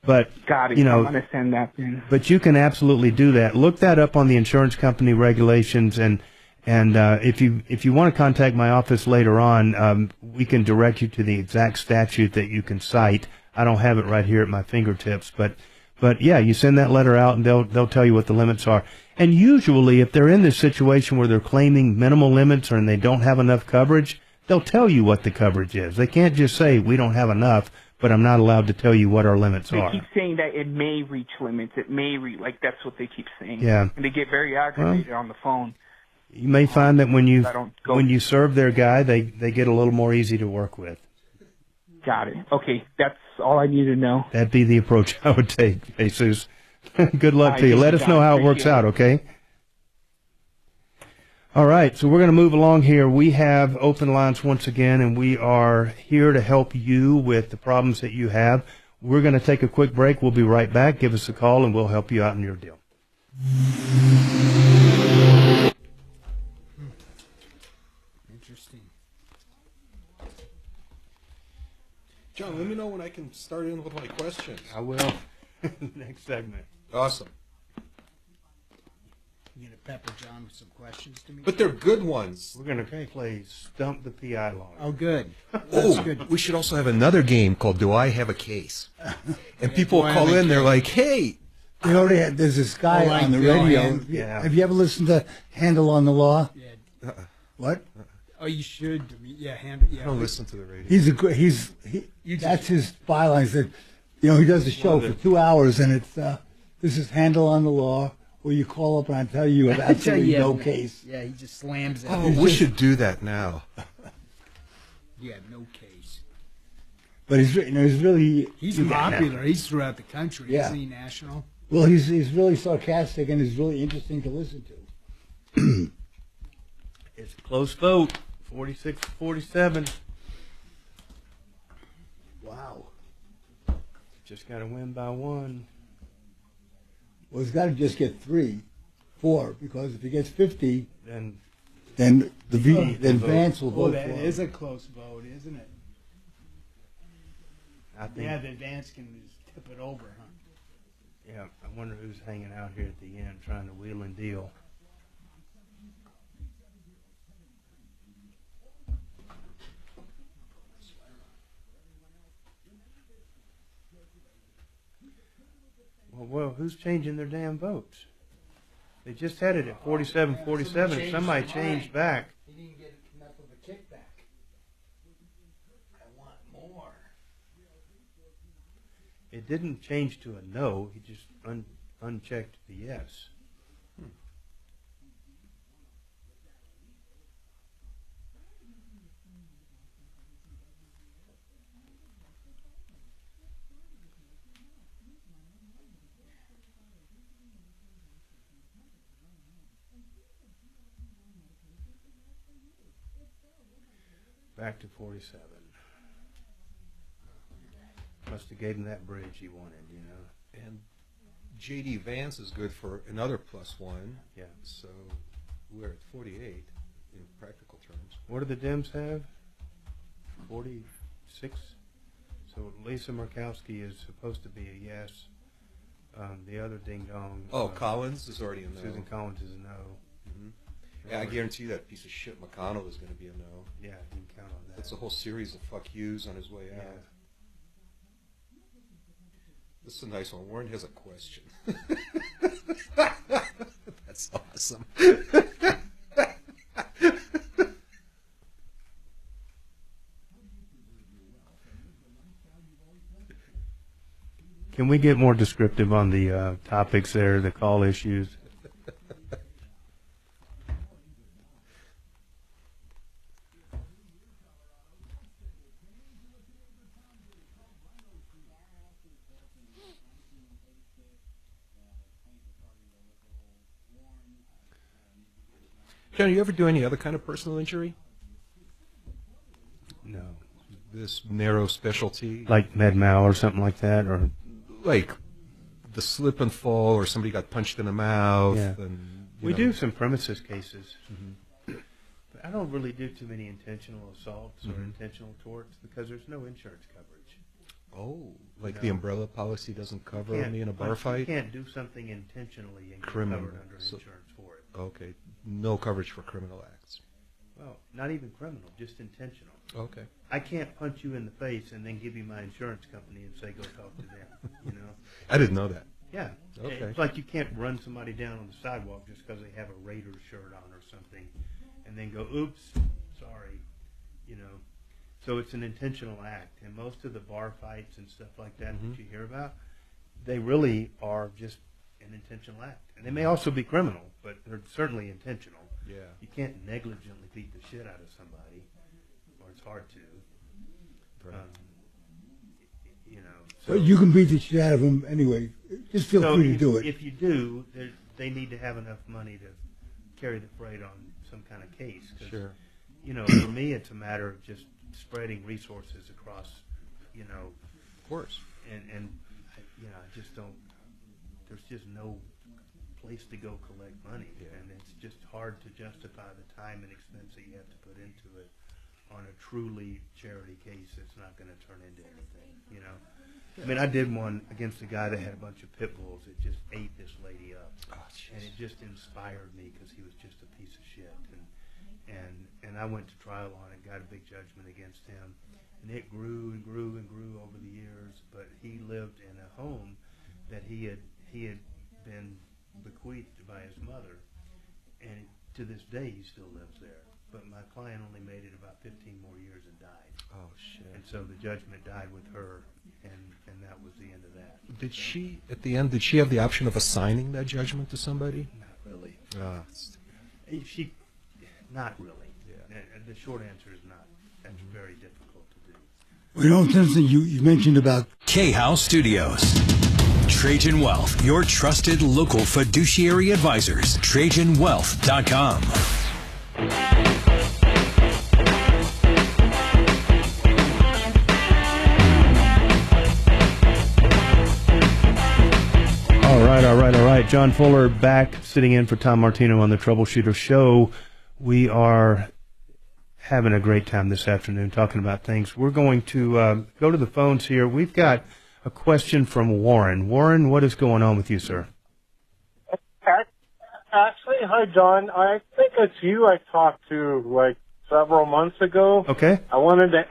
But got it. I'm going to send that in. But you can absolutely do that. Look that up on the insurance company regulations, and if you want to contact my office later on, we can direct you to the exact statute that you can cite. I don't have it right here at my fingertips, but yeah, you send that letter out, and they'll tell you what the limits are. And usually, if they're in this situation where they're claiming minimal limits and they don't have enough coverage, they'll tell you what the coverage is. They can't just say, we don't have enough, but I'm not allowed to tell you what our limits are. They keep saying that it may reach limits. It may like that's what they keep saying. Yeah. And they get very aggravated on the phone. You may find that when you serve their guy, they get a little more easy to work with. Got it. Okay, that's all I need to know. That'd be the approach I would take, Jesus. Good luck to you. Let us know how it works out, okay? All right, so we're going to move along here. We have open lines once again, and we are here to help you with the problems that you have. We're going to take a quick break. We'll be right back. Give us a call, and we'll help you out in your deal. Interesting. John, let me know when I can start in with my questions. I will. Next segment. Awesome. You gonna pepper John with some questions to me? But they're good ones. We're going to play Stump the PI Lawyer. Oh, good. Oh, good. we should also have another game called Do I Have a Case? And people call in, they're like, hey. They already had, there's this guy on the radio. Yeah. Have you ever listened to Handle on the Law? Yeah. What? Oh, you should. Yeah, I don't listen to the radio. That's his byline. That he does the show for 2 hours, and it's this is Handle on the Law, where you call up and I tell you have absolutely no case. Yeah, he just slams it. Oh, we should do that now. You have no case. But he's really popular. He's throughout the country. Yeah. Isn't he national? Well, he's really sarcastic and he's really interesting to listen to. It's a close vote, 46-47. Wow. Just got to win by one. Well, he's got to just get 4, because if he gets 50, then Vance will vote for him. That is a close vote, isn't it? I think. Yeah, then Vance can just tip it over, huh? Yeah, I wonder who's hanging out here at the end trying to wheel and deal. Well, who's changing their damn votes? They just had it at 47-47, and somebody changed back. He didn't get enough of a kickback. It didn't change to a no. He just unchecked the yes. Back to 47. Must have gave him that bridge he wanted, you know. And J.D. Vance is good for another +1. Yeah. So we're at 48 in practical terms. What do the Dems have? 46. So Lisa Murkowski is supposed to be a yes. The other ding dong. Collins is already a no. Susan Collins is a no. Mm-hmm. Yeah, I guarantee that piece of shit McConnell is going to be a no. Yeah, you can count on that. That's a whole series of fuck yous on his way out. Yeah. This is a nice one. Warren has a question. That's awesome. Can we get more descriptive on the topics there, the call issues? John, you ever do any other kind of personal injury? No. This narrow specialty? Like med-mal or something like that? Or like the slip and fall, or somebody got punched in the mouth. Yeah. And, we do some premises cases. Mm-hmm. But I don't really do too many intentional assaults or intentional torts because there's no insurance coverage. Oh, like the umbrella policy doesn't cover me in a bar fight? You can't do something intentionally and get covered under insurance for it. Okay. No coverage for criminal acts. Well, not even criminal, just intentional. Okay. I can't punch you in the face and then give you my insurance company and say, go talk to them, you know? I didn't know that. Yeah. Okay. It's like you can't run somebody down on the sidewalk just because they have a Raiders shirt on or something and then go, oops, sorry, you know? So it's an intentional act. And most of the bar fights and stuff like that that you hear about, they really are just an intentional act. And they may also be criminal, but they're certainly intentional. Yeah. You can't negligently beat the shit out of somebody, or it's hard to. Right. You know. So you can beat the shit out of them anyway. Just feel free to do it. If you do, they need to have enough money to carry the freight on some kind of case. Sure. You know, for me, it's a matter of just spreading resources across, you know. Of course. And you know, I just don't. There's just no place to go collect money, and it's just hard to justify the time and expense that you have to put into it on a truly charity case that's not going to turn into anything, you know. I mean, I did one against a guy that had a bunch of pit bulls that just ate this lady up, and it just inspired me because he was just a piece of shit, and I went to trial on it, got a big judgment against him, and it grew and grew and grew over the years, but he lived in a home that he had been bequeathed by his mother, and to this day he still lives there. But my client only made it about 15 more years and died. Oh shit! And so the judgment died with her, and that was the end of that. Did she, at the end, did she have the option of assigning that judgment to somebody? Not really. She, not really. Yeah. The short answer is not. That's very difficult to do. You know something you mentioned about K-House Studios. Trajan Wealth, your trusted local fiduciary advisors. TrajanWealth.com. All right. John Fuller back sitting in for Tom Martino on the Troubleshooter Show. We are having a great time this afternoon talking about things. We're going to go to the phones here. We've got a question from Warren. Warren, what is going on with you, sir? Actually, hi, John. I think it's you I talked to like several months ago. Okay. I wanted to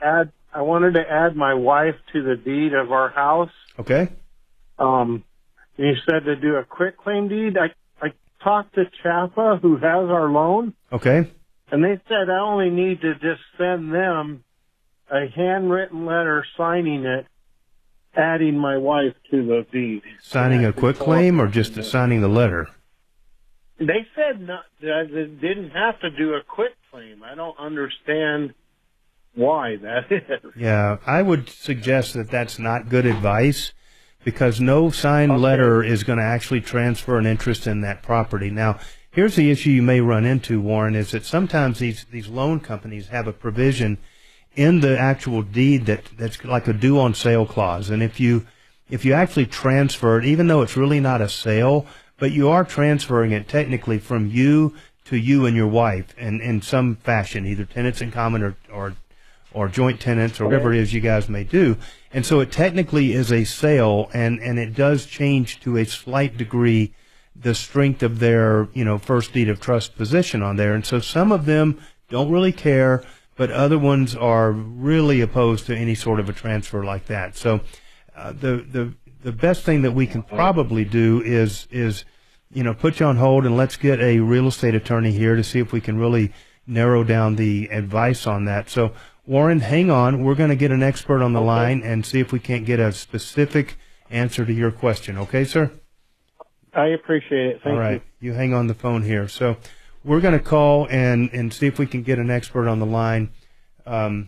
add my wife to the deed of our house. Okay. You said to do a quick claim deed. I talked to Chapa, who has our loan. Okay. And they said I only need to just send them a handwritten letter signing it adding my wife to the deed. Signing a quick claim or just signing the letter? They said not, that they didn't have to do a quick claim. I don't understand why that is. Yeah, I would suggest that that's not good advice, because no signed letter is going to actually transfer an interest in that property. Now, here's the issue you may run into, Warren, is that sometimes these loan companies have a provision in the actual deed that's like a due on sale clause. And if you actually transfer it, even though it's really not a sale, but you are transferring it technically from you to you and your wife in some fashion, either tenants in common or joint tenants or whatever it is you guys may do. And so it technically is a sale, and it does change to a slight degree the strength of their, first deed of trust position on there. And so some of them don't really care, but other ones are really opposed to any sort of a transfer like that. So the best thing that we can probably do is put you on hold, and let's get a real estate attorney here to see if we can really narrow down the advice on that. So Warren, hang on. We're going to get an expert on the line and see if we can't get a specific answer to your question. Okay, sir? I appreciate it. Thank you. All right. You hang on the phone here. So we're going to call and see if we can get an expert on the line and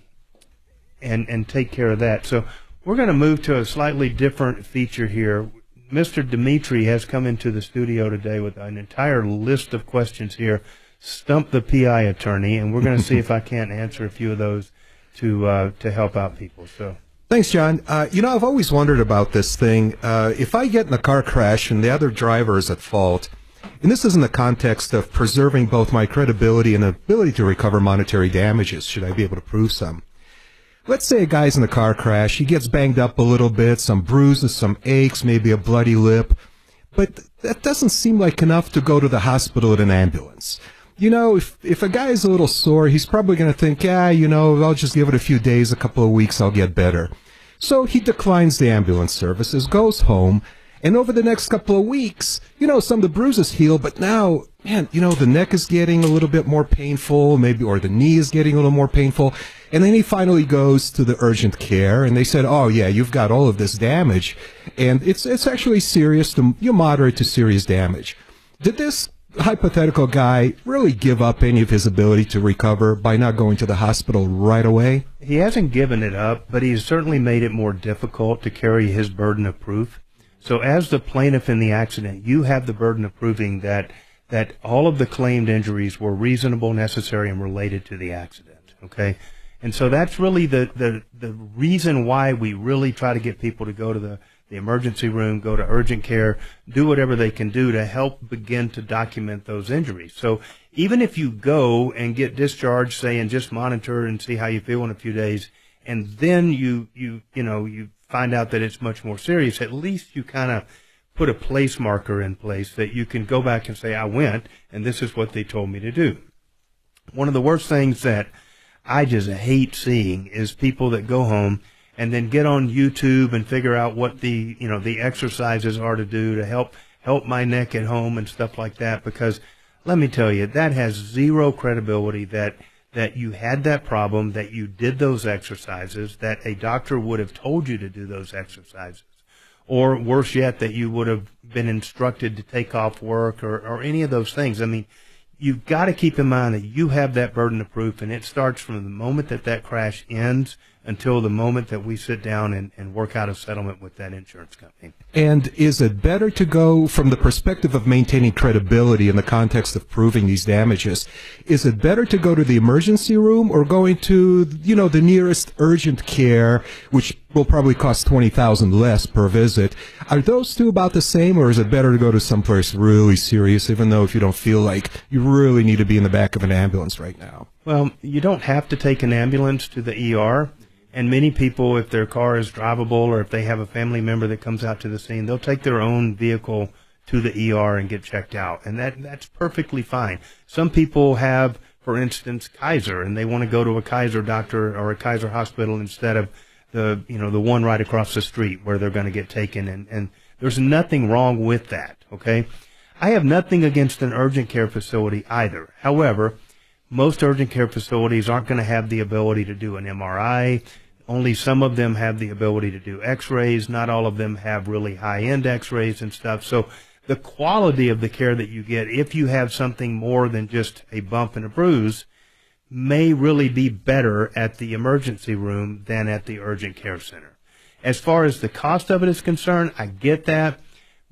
take care of that. So we're going to move to a slightly different feature here. Mr. Dimitri has come into the studio today with an entire list of questions here. Stump the PI attorney, and we're going to see if I can't answer a few of those to help out people. So, thanks, John. I've always wondered about this thing. If I get in a car crash and the other driver is at fault, and this is in the context of preserving both my credibility and ability to recover monetary damages, should I be able to prove some. Let's say a guy's in a car crash. He gets banged up a little bit, some bruises, some aches, maybe a bloody lip. But that doesn't seem like enough to go to the hospital in an ambulance. If a guy is a little sore, he's probably going to think, I'll just give it a few days, a couple of weeks, I'll get better. So he declines the ambulance services, goes home, and over the next couple of weeks, some of the bruises heal, but now, the neck is getting a little bit more painful, or the knee is getting a little more painful, and then he finally goes to the urgent care, and they said, oh yeah, you've got all of this damage, and it's actually serious to moderate to serious damage. Did this hypothetical guy really give up any of his ability to recover by not going to the hospital right away? He hasn't given it up, but he's certainly made it more difficult to carry his burden of proof. So as the plaintiff in the accident, you have the burden of proving that all of the claimed injuries were reasonable, necessary, and related to the accident. Okay? And so that's really the reason why we really try to get people to go to the emergency room, go to urgent care, do whatever they can do to help begin to document those injuries. So even if you go and get discharged, say, and just monitor and see how you feel in a few days, and then you find out that it's much more serious, at least you kind of put a place marker in place that you can go back and say, I went, and this is what they told me to do. One of the worst things that I just hate seeing is people that go home and then get on YouTube and figure out what the exercises are to do to help my neck at home and stuff like that, because let me tell you, that has zero credibility that you had that problem, that you did those exercises, that a doctor would have told you to do those exercises, or worse yet, that you would have been instructed to take off work or any of those things. I mean, you've got to keep in mind that you have that burden of proof, and it starts from the moment that crash ends until the moment that we sit down and work out a settlement with that insurance company. And is it better to go from the perspective of maintaining credibility in the context of proving these damages? Is it better to go to the emergency room or going to, the nearest urgent care, which will probably cost $20,000 less per visit? Are those two about the same, or is it better to go to someplace really serious, even though if you don't feel like you really need to be in the back of an ambulance right now? Well, you don't have to take an ambulance to the ER. And many people, if their car is drivable or if they have a family member that comes out to the scene, they'll take their own vehicle to the ER and get checked out. And that's perfectly fine. Some people have, for instance, Kaiser, and they want to go to a Kaiser doctor or a Kaiser hospital instead of the one right across the street where they're going to get taken. And there's nothing wrong with that, okay? I have nothing against an urgent care facility either. However, most urgent care facilities aren't going to have the ability to do an MRI. Only some of them have the ability to do x-rays. Not all of them have really high-end x-rays and stuff. So the quality of the care that you get, if you have something more than just a bump and a bruise, may really be better at the emergency room than at the urgent care center. As far as the cost of it is concerned, I get that,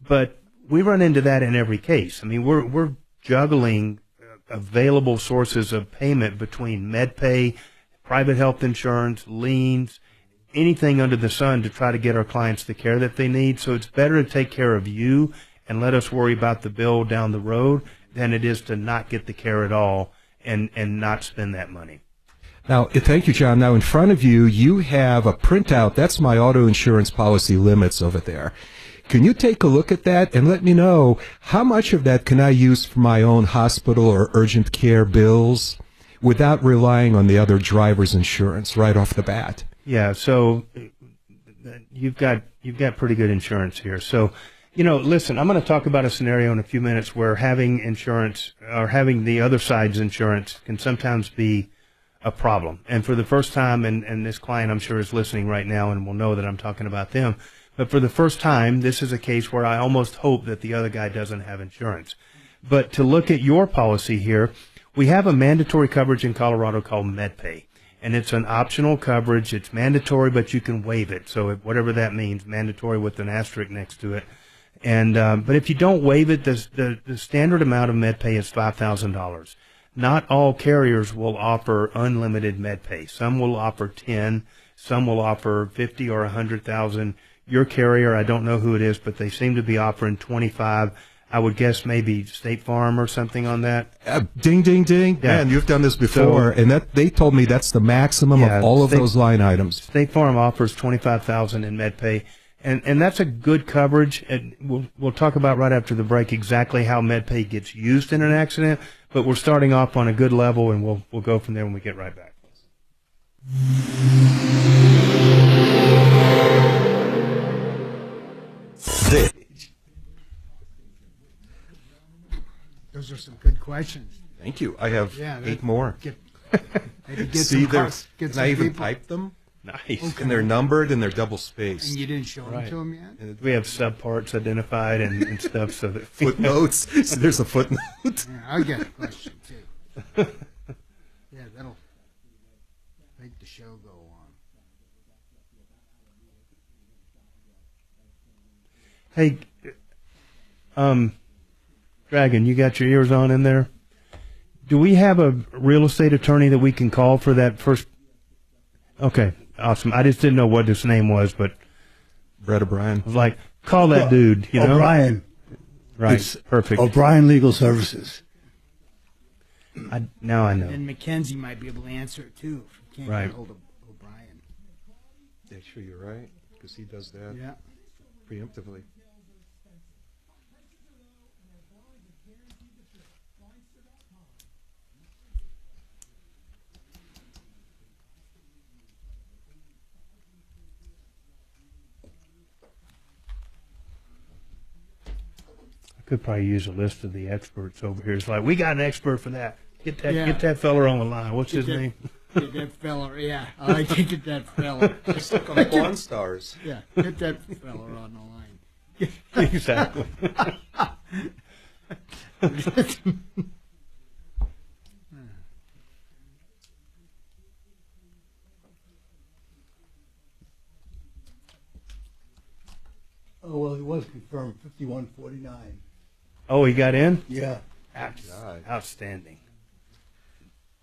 but we run into that in every case. I mean, we're juggling available sources of payment between MedPay, private health insurance, liens, anything under the sun to try to get our clients the care that they need. So it's better to take care of you and let us worry about the bill down the road than it is to not get the care at all and not spend that money. Now, thank you, John. Now, in front of you, you have a printout. That's my auto insurance policy limits over there. Can you take a look at that and let me know how much of that can I use for my own hospital or urgent care bills without relying on the other driver's insurance right off the bat? Yeah, so you've got pretty good insurance here. So, listen, I'm going to talk about a scenario in a few minutes where having insurance or having the other side's insurance can sometimes be a problem. And for the first time, and this client I'm sure is listening right now and will know that I'm talking about them, but for the first time, this is a case where I almost hope that the other guy doesn't have insurance. But to look at your policy here, we have a mandatory coverage in Colorado called MedPay. And it's an optional coverage. It's mandatory, but you can waive it. So whatever that means, mandatory with an asterisk next to it. And but if you don't waive it, the standard amount of MedPay is $5,000. Not all carriers will offer unlimited MedPay. Some will offer 10, some will offer 50 or 100,000. Your carrier, I don't know who it is, but they seem to be offering 25. I would guess maybe State Farm or something on that. Ding, ding, ding. Yeah. Man, you've done this before, and they told me that's the maximum of all of those line items. State Farm offers $25,000 in MedPay, and that's a good coverage. And we'll talk about right after the break exactly how MedPay gets used in an accident, but we're starting off on a good level, and we'll go from there when we get right back. Those are some good questions. Thank you. I have 8 more. See, can I even type them? Nice. Okay. And they're numbered and they're double spaced. And you didn't show them to them yet? And we have subparts identified and stuff. So that footnotes. So there's a footnote. Yeah, I'll get a question too. Yeah, that'll make the show go on. Hey, Dragon, you got your ears on in there? Do we have a real estate attorney that we can call for that first? Okay, awesome. I just didn't know what his name was, but Brett O'Brien. I was like, call that dude, you know? O'Brien. Right, It's perfect. O'Brien Legal Services. Now I know. And Mackenzie might be able to answer it too if you can't Right. get hold of O'Brien. Yeah, sure, you're right, because he does that preemptively. Could probably use a list of the experts over here. It's like, we got an expert for that. Get that fella on the line. What's his name? Get that fella, yeah. I like to get that fella. Just like on Pawn Stars. Yeah, get that fella on the line. Exactly. Oh, well, he was confirmed, 5149. Oh, he got in? Yeah. Outstanding.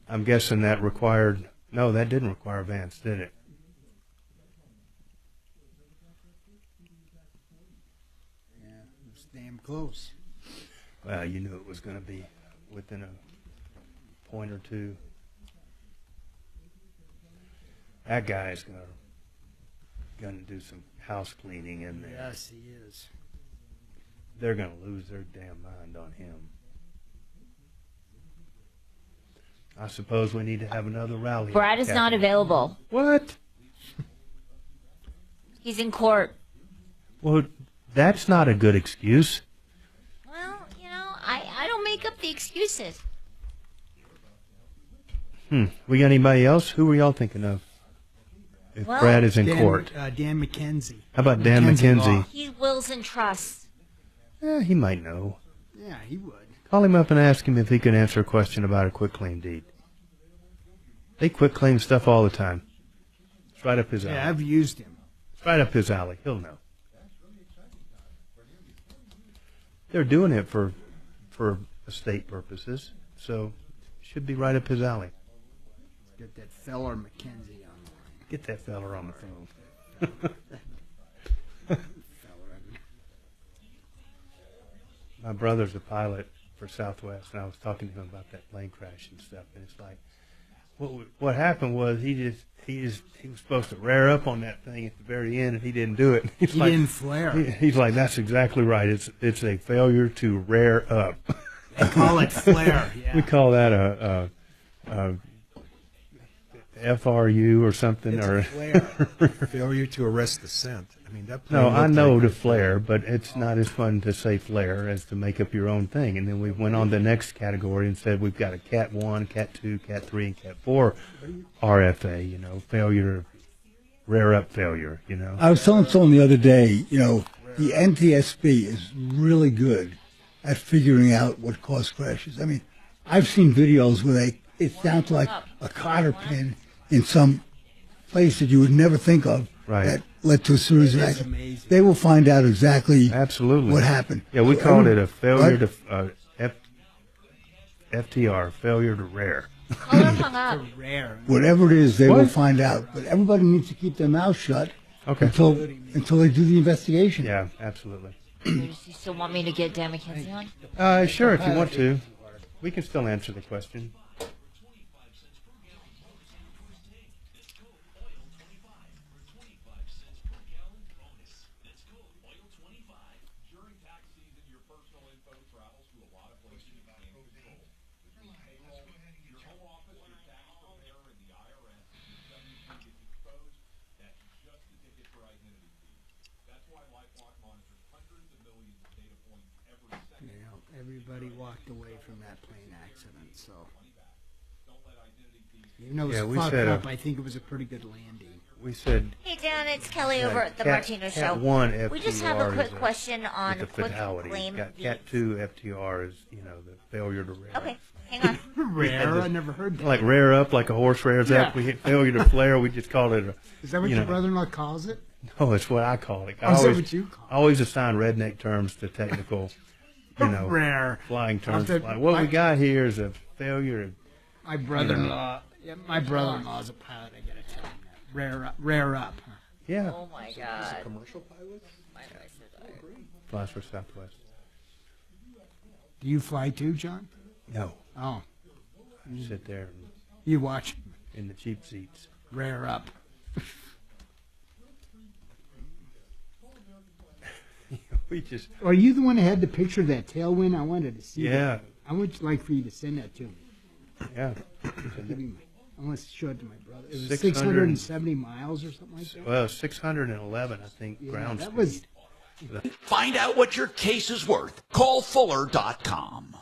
I'm guessing that required... No, that didn't require Vance, did it? Yeah, it was damn close. Well, you knew it was going to be within a point or two. That guy's going to do some house cleaning in there. Yes, he is. They're going to lose their damn mind on him. I suppose we need to have another rally. Brad is not available. What? He's in court. Well, that's not a good excuse. Well, you know, I don't make up the excuses. We got anybody else? Who were y'all thinking of? if Well, Brad is in Dan, court. Dan McKenzie. How about Dan McKenzie? He wills and trusts. He might know. Yeah, he would. Call him up and ask him if he can answer a question about a quitclaim deed. They quitclaim stuff all the time. It's right up his alley. Yeah, I've used him. It's right up his alley. He'll know. They're doing it for estate purposes, so it should be right up his alley. Get that feller McKenzie on the line. Get that feller on the phone. My brother's a pilot for Southwest, and I was talking to him about that plane crash and stuff, and it's like, what happened was he was supposed to rear up on that thing at the very end, and he didn't do it. He didn't flare. He's like, that's exactly right. It's a failure to rear up. They call it flare. Yeah. We call that a FRU or something, It's or a flare. Failure to arrest descent. I mean, that plane no, I looked know like to a flare, but it's not as fun to say flare as to make up your own thing. And then we went on to the next category and said we've got a Cat 1, Cat 2, Cat 3, and Cat 4 RFA, you know, failure, rear up failure, you know. I was telling someone the other day, you know, the NTSB is really good at figuring out what caused crashes. I mean, I've seen videos where it's down to like a cotter pin in some place that you would never think of that led to a series of accidents. They will find out exactly what happened. Yeah, we called it a failure to FTR, failure to rear. Caller hung up. Whatever it is, they will find out. But everybody needs to keep their mouth shut until they do the investigation. Yeah, absolutely. You still want me to get Dan McKenzie on? Sure, if you want to. We can still answer the question. Everybody walked away from that plane accident, so even though it was we fucked said up, I think it was a pretty good landing. We said. Hey Dan, it's Kelly Yeah, over at the Cat- Martino Cat Show. 1 We just have a FTR quick is question on the quick fatality. claim Cat 2 FTR is, you know, the failure to rear. Okay, hang on. Rare? I never heard that. Like rear up, like a horse rears Yeah. up. We hit failure to flare. We just called it a. Is that what you your know. brother-in-law calls it? No, it's what I call it. Oh, is that what you call I always assign redneck terms to technical, you know, Rare. flying terms. I'll have to- Like what we got here is a failure of. My brother-in-law, my brother-in-law is a pilot. I gotta tell him that. Rare up. Yeah. Oh my God. commercial pilot? My voice is dying. Flies for Southwest. Do you fly too, John? No. Oh. I sit there and You watch in the cheap seats. Rare up. We just. Are you the one that had the picture of that tailwind? I wanted to see Yeah. that. I would like for you to send that to me. Yeah. I want to show it to my brother. It was 600 670 miles or something like that. Well, 611, I think, Yeah, ground that speed. was. Find out what your case is worth. Call Fuller.com.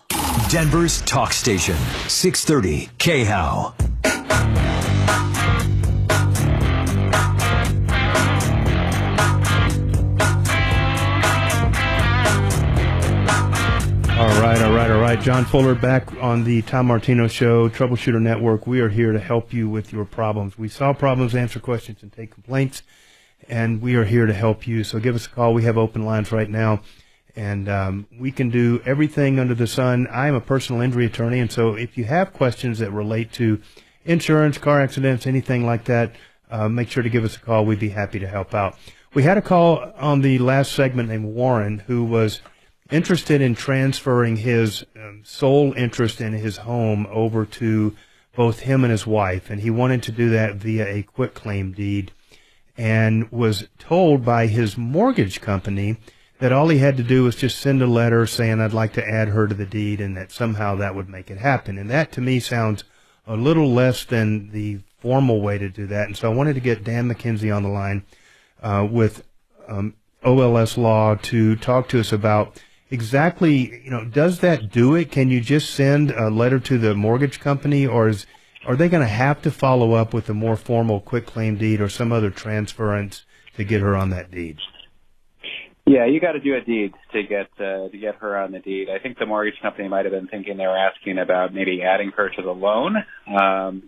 Denver's talk station, 630 KHOW. All right. John Fuller back on the Tom Martino Show, Troubleshooter Network. We are here to help you with your problems. We solve problems, answer questions, and take complaints, and we are here to help you. So give us a call. We have open lines right now, and we can do everything under the sun. I am a personal injury attorney, and so if you have questions that relate to insurance, car accidents, anything like that, make sure to give us a call. We'd be happy to help out. We had a call on the last segment named Warren, who was interested in transferring his sole interest in his home over to both him and his wife, and he wanted to do that via a quitclaim deed, and was told by his mortgage company that all he had to do was just send a letter saying, I'd like to add her to the deed, and that somehow that would make it happen. And that, to me, sounds a little less than the formal way to do that. And so I wanted to get Dan McKenzie on the line with OLS Law to talk to us about exactly, does that do it? Can you just send a letter to the mortgage company, or are they going to have to follow up with a more formal quitclaim deed or some other transference to get her on that deed? Yeah, you got to do a deed to get her on the deed. I think the mortgage company might have been thinking they were asking about maybe adding her to the loan, and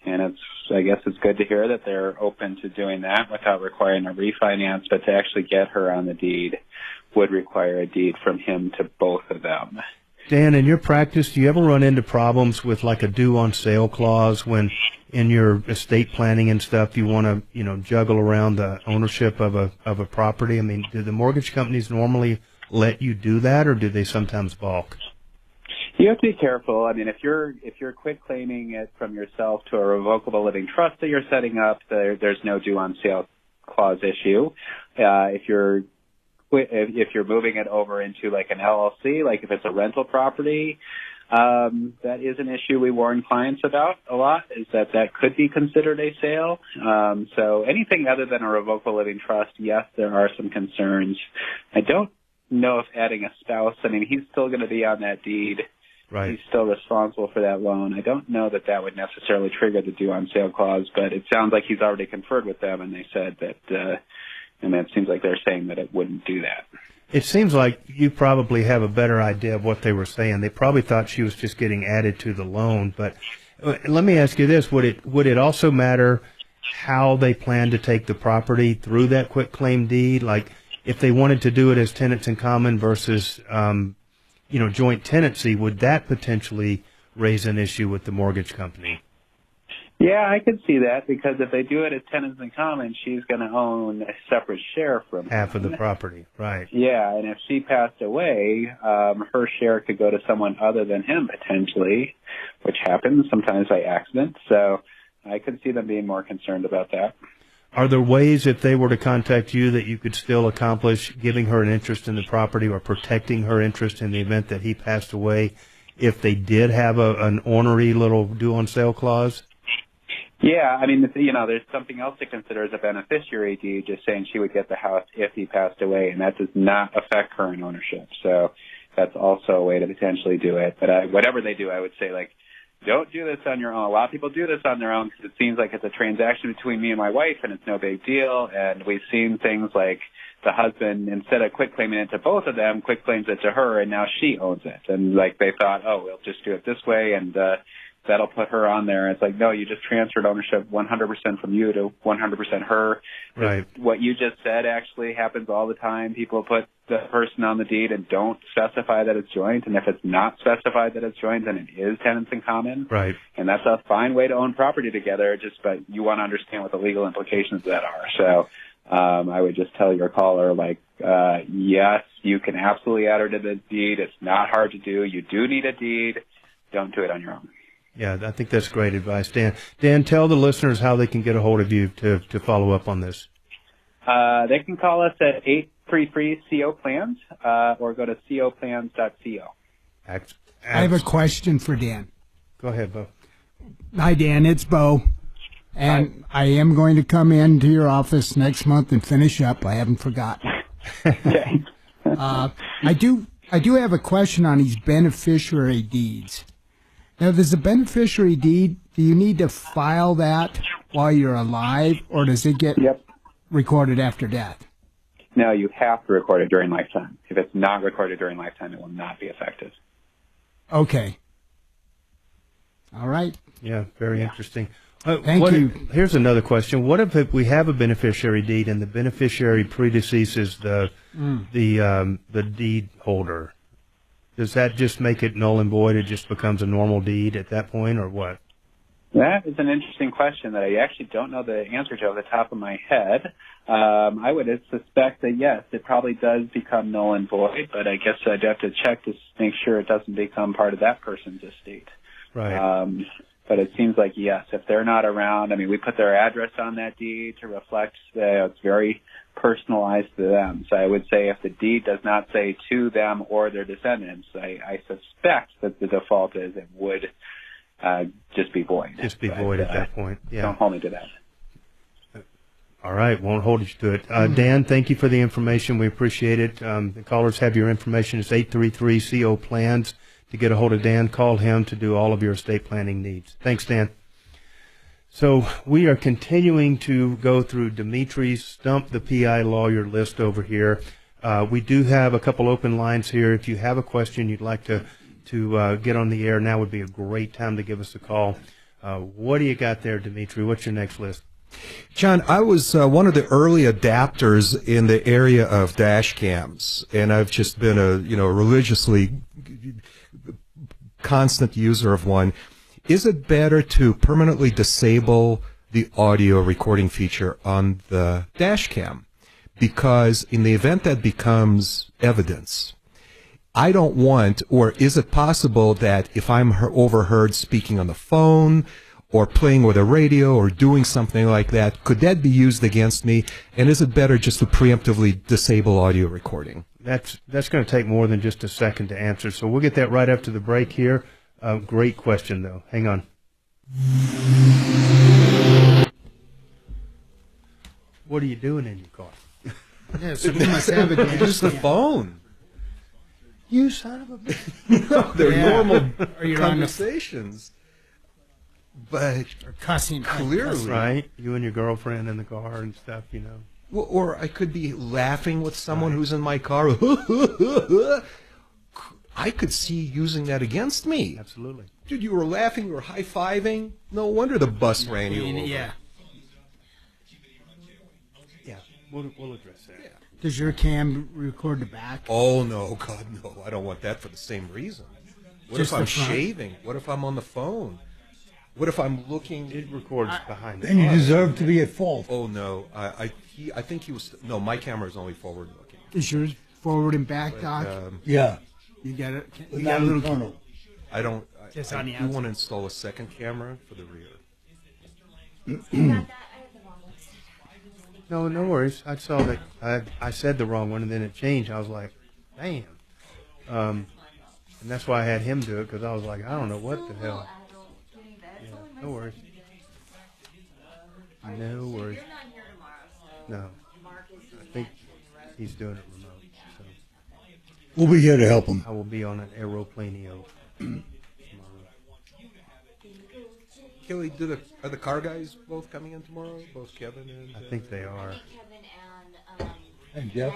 I guess it's good to hear that they're open to doing that without requiring a refinance. But to actually get her on the deed would require a deed from him to both of them. Dan, in your practice, do you ever run into problems with like a due on sale clause when in your estate planning and stuff you want to, juggle around the ownership of a property? I mean, do the mortgage companies normally let you do that, or do they sometimes balk? You have to be careful. I mean, if you're quit claiming it from yourself to a revocable living trust that you're setting up, there's no due on sale clause issue. If you're moving it over into like an LLC, like if it's a rental property, that is an issue we warn clients about a lot, is that could be considered a sale. So anything other than a revocable living trust, yes, there are some concerns. I don't know if adding a spouse, I mean, he's still going to be on that deed. Right. He's still responsible for that loan. I don't know that would necessarily trigger the due on sale clause, but it sounds like he's already conferred with them, and they said that, and it seems like they're saying that it wouldn't do that. It seems like you probably have a better idea of what they were saying. They probably thought she was just getting added to the loan. But let me ask you this: would it also matter how they plan to take the property through that quitclaim deed? Like if they wanted to do it as tenants in common versus joint tenancy, would that potentially raise an issue with the mortgage company? Yeah, I could see that, because if they do it as tenants in common, she's going to own a separate share from half of the property, right? Yeah, and if she passed away, her share could go to someone other than him potentially, which happens sometimes by accident. So I could see them being more concerned about that. Are there ways, if they were to contact you, that you could still accomplish giving her an interest in the property or protecting her interest in the event that he passed away, if they did have an ornery little due on sale clause? Yeah, I mean, there's something else to consider as a beneficiary deed, just saying she would get the house if he passed away, and that does not affect current ownership. So that's also a way to potentially do it. But whatever they do, I would say, don't do this on your own. A lot of people do this on their own because it seems like it's a transaction between me and my wife, and it's no big deal. And we've seen things like the husband, instead of quit claiming it to both of them, quit claims it to her, and now she owns it. And they thought, we'll just do it this way, and that'll put her on there. It's like, no, you just transferred ownership 100% from you to 100% her. Right. What you just said actually happens all the time. People put the person on the deed and don't specify that it's joint, and if it's not specified that it's joint, then it is tenants in common. Right. And that's a fine way to own property together, but you want to understand what the legal implications of that are. So I would just tell your caller, yes, you can absolutely add her to the deed. It's not hard to do. You do need a deed. Don't do it on your own. Yeah, I think that's great advice, Dan. Dan, tell the listeners how they can get a hold of you to follow up on this. They can call us at 833-CO-PLANS or go to coplans.co. I have a question for Dan. Go ahead, Bo. Hi, Dan. It's Bo. And I am going to come into your office next month and finish up. I haven't forgotten. Okay. I do have a question on these beneficiary deeds. Now, there's a beneficiary deed. Do you need to file that while you're alive, or does it get recorded after death? No, you have to record it during lifetime. If it's not recorded during lifetime, it will not be effective. Okay. All right. Yeah, very interesting. Thank you. Here's another question. What if we have a beneficiary deed and the beneficiary predeceases the deed holder? Does that just make it null and void? It just becomes a normal deed at that point, or what? That is an interesting question that I actually don't know the answer to off the top of my head. I would suspect that, yes, it probably does become null and void, but I guess I'd have to check to make sure it doesn't become part of that person's estate. Right. But it seems like, yes, if they're not around, I mean, we put their address on that deed to reflect that it's very personalized to them. So I would say if the deed does not say to them or their descendants, I suspect that the default is it would just be void. Just be void at that point. Yeah. Don't hold me to that. All right, won't hold you to it. Dan, thank you for the information. We appreciate it. The callers have your information. It's 833-CO-PLANS. To get a hold of Dan, call him to do all of your estate planning needs. Thanks, Dan. So we are continuing to go through Dimitri's Stump the PI Lawyer list over here. We do have a couple open lines here. If you have a question you'd like to get on the air, now would be a great time to give us a call. What do you got there, Dimitri? What's your next list? John, I was one of the early adapters in the area of dash cams, and I've just been a religiously constant user of one. Is it better to permanently disable the audio recording feature on the dash cam? Because in the event that becomes evidence, I don't want, or is it possible that if I'm overheard speaking on the phone or playing with a radio or doing something like that, could that be used against me? And is it better just to preemptively disable audio recording? That's going to take more than just a second to answer, so we'll get that right after the break here. Great question, though. Hang on. What are you doing in your car? Yeah, so we must have it. Use the phone. You son of a bitch. No, they're normal Or you're conversations. But or cussing. Clearly. Right? You and your girlfriend in the car and stuff, you know. Well, or I could be laughing with someone who's in my car. I could see you using that against me. Absolutely. Dude, you were laughing, you were high-fiving. No wonder the bus ran you over. Yeah. Yeah, we'll address that. Yeah. Does your cam record the back? Oh, no, God, no. I don't want that for the same reason. What Just if I'm the front? shaving? What if I'm on the phone? What if I'm looking? It records behind it. Then you deserve to be at fault. Oh, no. I think he was... No, my camera is only forward-looking. Is yours forward and back, But, Doc? Yeah. You got it. But You not got a in little. front of. I don't... Just I on the do outside. want to install a second camera for the rear. No worries. I saw that. I said the wrong one, and then it changed. I was like, damn. And that's why I had him do it, because I was like, I don't know what the hell. Yeah, no worries. No worries. No. I think he's doing it remote. So. We'll be here to help him. I will be on an aeroplaneo tomorrow. Kelly, are the car guys both coming in tomorrow? Both Kevin and... I think they are. Kevin and And Jeff?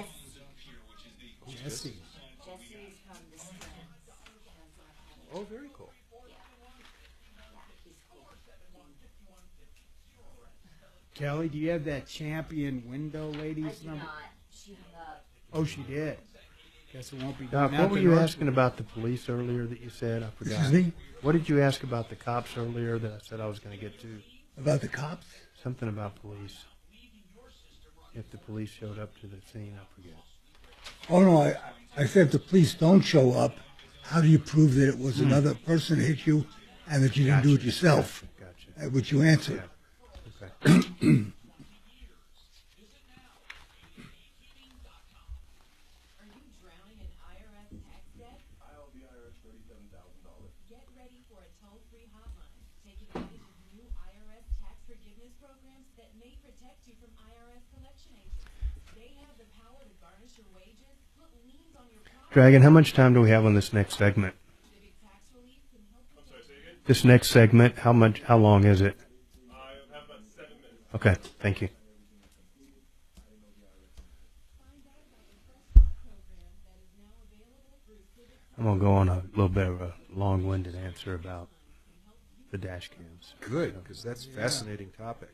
Jesse. Jesse's from the Sprint. Oh, very cool. Kelly, do you have that champion window lady's number? She hung up. Oh, she did. Guess it won't be. Doc, what were you asking about the police earlier that you said? I forgot. Excuse me? What did you ask about the cops earlier that I said I was going to get to? About the cops? Something about police. If the police showed up to the scene, I forget. Oh, no, I said if the police don't show up, how do you prove that it was another person that hit you and that you didn't do it yourself? Gotcha. Which you answered. Okay. Dragon, how much time do we have on this next segment? This next segment, how long is it? Okay, thank you. I'm going to go on a little bit of a long-winded answer about the dash cams. Good, because that's a fascinating topic.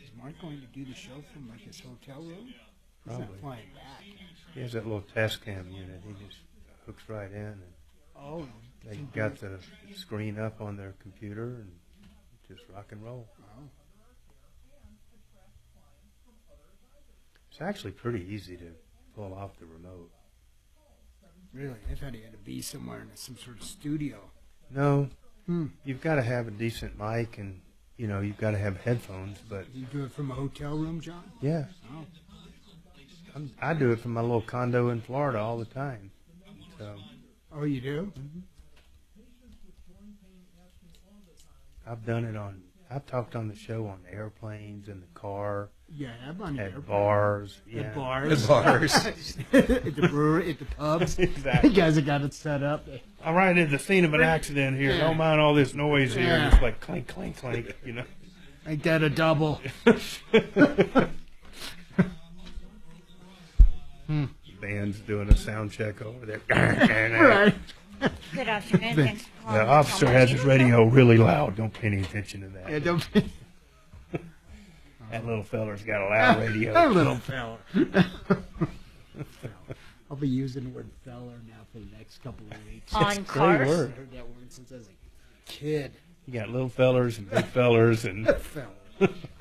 Is Mark going to do the show from like his hotel room? He's Probably. not flying back. He has that little test cam unit. He just hooks right in. And Oh. they got the screen up on their computer, and just rock and roll. Wow. It's actually pretty easy to pull off the remote. Really? I thought he had to be somewhere in some sort of studio. No. You've got to have a decent mic, and you've got to have headphones. But you do it from a hotel room, John? Yeah. Oh. I do it from my little condo in Florida all the time. So. Oh, you do? Mm-hmm. I've talked on the show on airplanes, in the car. Yeah, I'm on the airplane. Bars. At Yeah. bars. At bars. At the brewery, at the pubs. Exactly. You guys have got it set up. All right, at the scene of an accident here. Yeah. Don't mind all this noise here. Yeah. It's like clink, clink, clink, Make that a double. Band's doing a sound check over there. Right. Good afternoon. Thanks for calling. The officer has his radio really loud. Don't pay any attention to that. Yeah, don't. That little feller's got a loud radio. That little feller. I'll be using the word feller now for the next couple of weeks. On It's a great cars? word. I've heard that word since I was a kid. You got little fellers and big fellers and. Feller.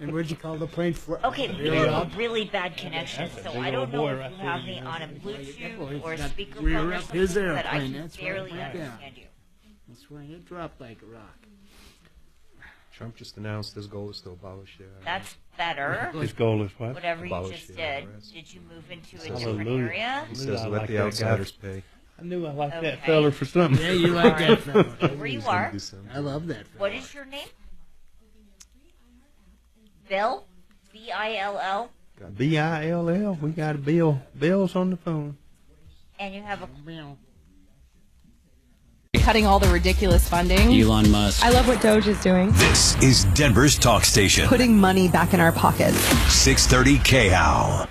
And what'd you call the plane for? Okay, we have a really bad connection, That's a so big I don't old know boy if right you there, have me you know. on a Bluetooth or Got speakerphone rear or up something his that I airplane. can That's barely right. understand you. That's right. It dropped like a rock. Trump just announced his goal is to abolish the IRS. That's better. His goal is what? Whatever you Abolish just the did. IRS. Did you move into a Hallelujah. different area? He says I let like the that guy. outsiders pay. I knew I liked that Okay. feller for something. Yeah, you like that feller. Where you He's gonna are? do something. I love that feller. What is your name? Bill? B-I-L-L? BILL. We got a bill. Bill's on the phone. And you have a... Cutting all the ridiculous funding. Elon Musk. I love what Doge is doing. This is Denver's talk station. Putting money back in our pockets. 630 KHOW.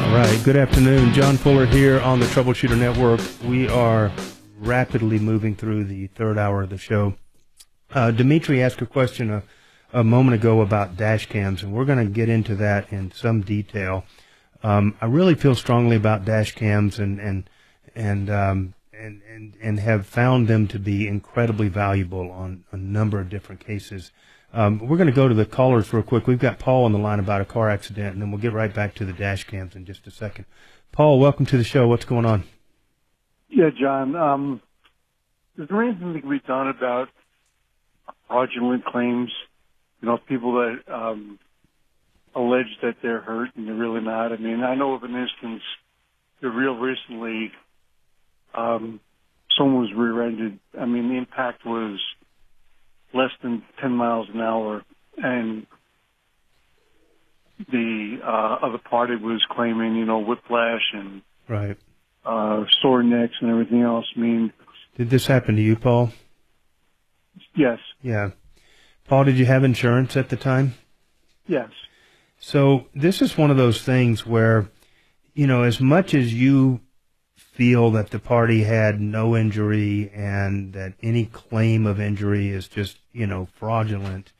All right. Good afternoon. John Fuller here on the Troubleshooter Network. We are rapidly moving through the third hour of the show. Dimitri asked a question a moment ago about dash cams, and we're going to get into that in some detail. I really feel strongly about dash cams and have found them to be incredibly valuable on a number of different cases. We're going to go to the callers real quick. We've got Paul on the line about a car accident, and then we'll get right back to the dash cams in just a second. Paul, welcome to the show. What's going on? Yeah, John. Is there anything that can be done about fraudulent claims? People that allege that they're hurt and they're really not. I mean, I know of an instance real recently. Someone was rear-ended. I mean, the impact was less than 10 miles an hour, and the other party was claiming, whiplash and Right. Sore necks and everything else. I mean, Did this happen to you, Paul? yes, Yeah. Paul, did you have insurance at the time? yes. So this is one of those things where, as much as you feel that the party had no injury and that any claim of injury is just, fraudulent,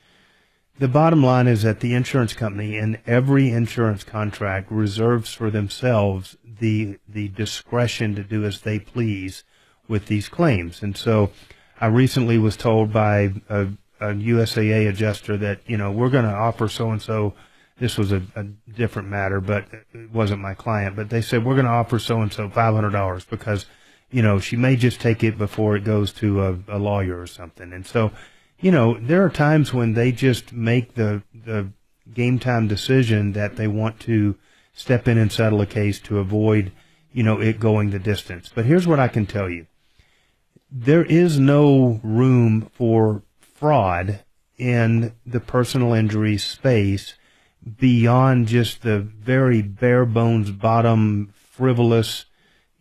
the bottom line is that the insurance company in every insurance contract reserves for themselves the discretion to do as they please with these claims. And so I recently was told by a USAA adjuster that, we're going to offer so-and-so. This was a different matter, but it wasn't my client. But they said, we're going to offer so-and-so $500 because, she may just take it before it goes to a lawyer or something. And so, there are times when they just make the game time decision that they want to step in and settle a case to avoid, it going the distance. But here's what I can tell you. There is no room for fraud in the personal injury space beyond just the very bare bones, bottom, frivolous,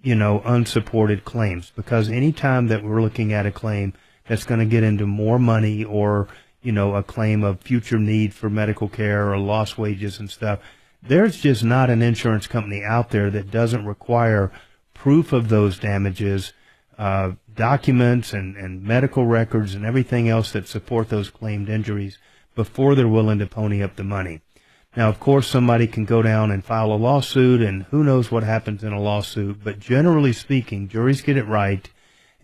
unsupported claims. Because any time that we're looking at a claim that's going to get into more money or, a claim of future need for medical care or lost wages and stuff, there's just not an insurance company out there that doesn't require proof of those damages, documents and medical records and everything else that support those claimed injuries before they're willing to pony up the money. Now, of course, somebody can go down and file a lawsuit, and who knows what happens in a lawsuit. But generally speaking, juries get it right,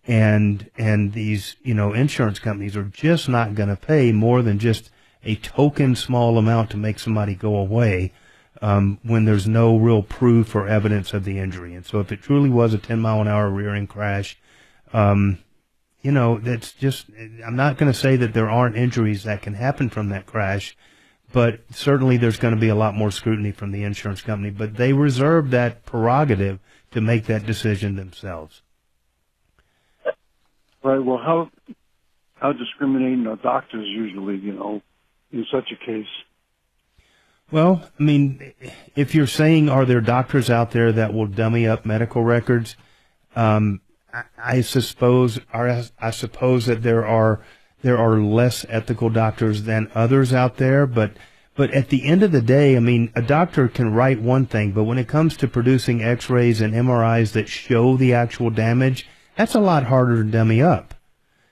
and these insurance companies are just not going to pay more than just a token small amount to make somebody go away when there's no real proof or evidence of the injury. And so, if it truly was a 10-mile-an-hour rear-end crash, that's just. I'm not going to say that there aren't injuries that can happen from that crash. But certainly there's going to be a lot more scrutiny from the insurance company. But they reserve that prerogative to make that decision themselves. Right. Well, how discriminating are doctors usually, in such a case? Well, I mean, if you're saying are there doctors out there that will dummy up medical records, I suppose that there are less ethical doctors than others out there, but at the end of the day, I mean, a doctor can write one thing, but when it comes to producing x-rays and MRIs that show the actual damage, that's a lot harder to dummy up.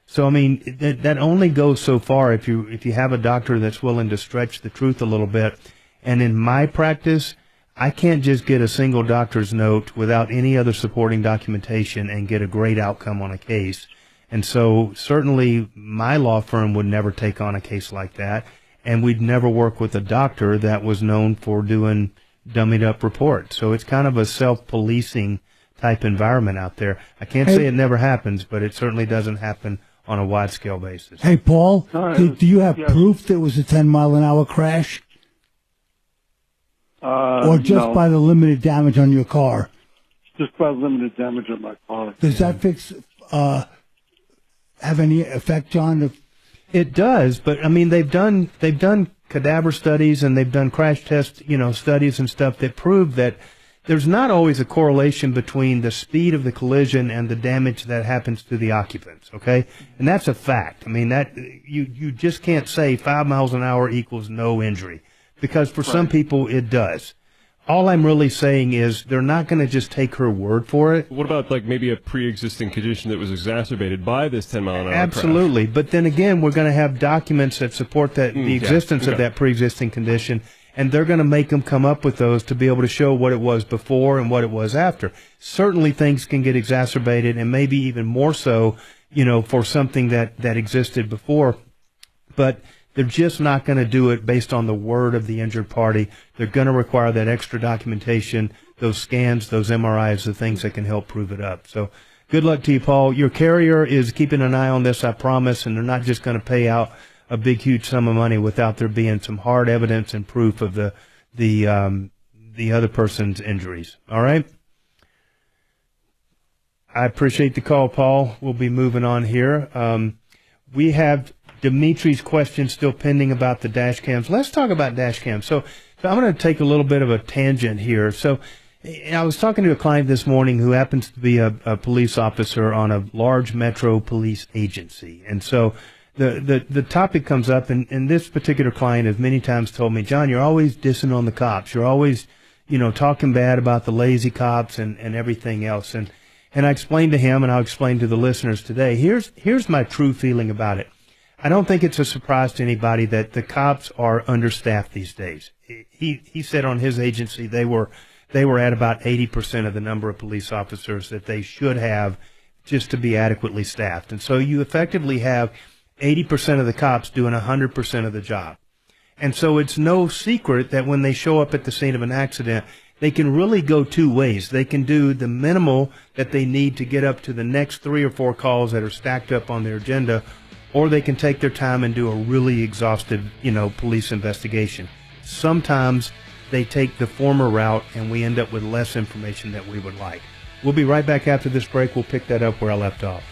So, I mean, that only goes so far if you have a doctor that's willing to stretch the truth a little bit. And in my practice, I can't just get a single doctor's note without any other supporting documentation and get a great outcome on a case. And so certainly my law firm would never take on a case like that, and we'd never work with a doctor that was known for doing dummied up reports. So it's kind of a self-policing type environment out there. I can't say it never happens, but it certainly doesn't happen on a wide-scale basis. Hey, Paul, do you have proof that it was a 10-mile-an-hour crash? Or just no. by the limited damage on your car? Just by limited damage on my car. Does that have any effect, John? It does, but I mean they've done cadaver studies and they've done crash test studies and stuff that prove that there's not always a correlation between the speed of the collision and the damage that happens to the occupants. Okay, and that's a fact. I mean that you just can't say 5 miles an hour equals no injury, because for some people it does. All I'm really saying is they're not going to just take her word for it. What about like maybe a pre-existing condition that was exacerbated by this 10-mile-an-hour Absolutely. crash? But then again, we're going to have documents that support that the existence of that pre-existing condition, and they're going to make them come up with those to be able to show what it was before and what it was after. Certainly things can get exacerbated, and maybe even more so, for something that existed before. But they're just not going to do it based on the word of the injured party. They're going to require that extra documentation, those scans, those MRIs, the things that can help prove it up. So good luck to you, Paul. Your carrier is keeping an eye on this, I promise, and they're not just going to pay out a big, huge sum of money without there being some hard evidence and proof of the other person's injuries. All right? I appreciate the call, Paul. We'll be moving on here. We have Dimitri's question still pending about the dash cams. Let's talk about dash cams. So I'm going to take a little bit of a tangent here. So I was talking to a client this morning who happens to be a police officer on a large metro police agency. And so the topic comes up, and this particular client has many times told me, John, you're always dissing on the cops. You're always, talking bad about the lazy cops and everything else. And I explained to him, and I'll explain to the listeners today, here's my true feeling about it. I don't think it's a surprise to anybody that the cops are understaffed these days. He said on his agency they were at about 80% of the number of police officers that they should have just to be adequately staffed. And so you effectively have 80% of the cops doing 100% of the job. And so it's no secret that when they show up at the scene of an accident, they can really go two ways. They can do the minimal that they need to get up to the next 3 or 4 calls that are stacked up on their agenda, or they can take their time and do a really exhaustive, police investigation. Sometimes they take the former route, and we end up with less information that we would like. We'll be right back after this break. We'll pick that up where I left off.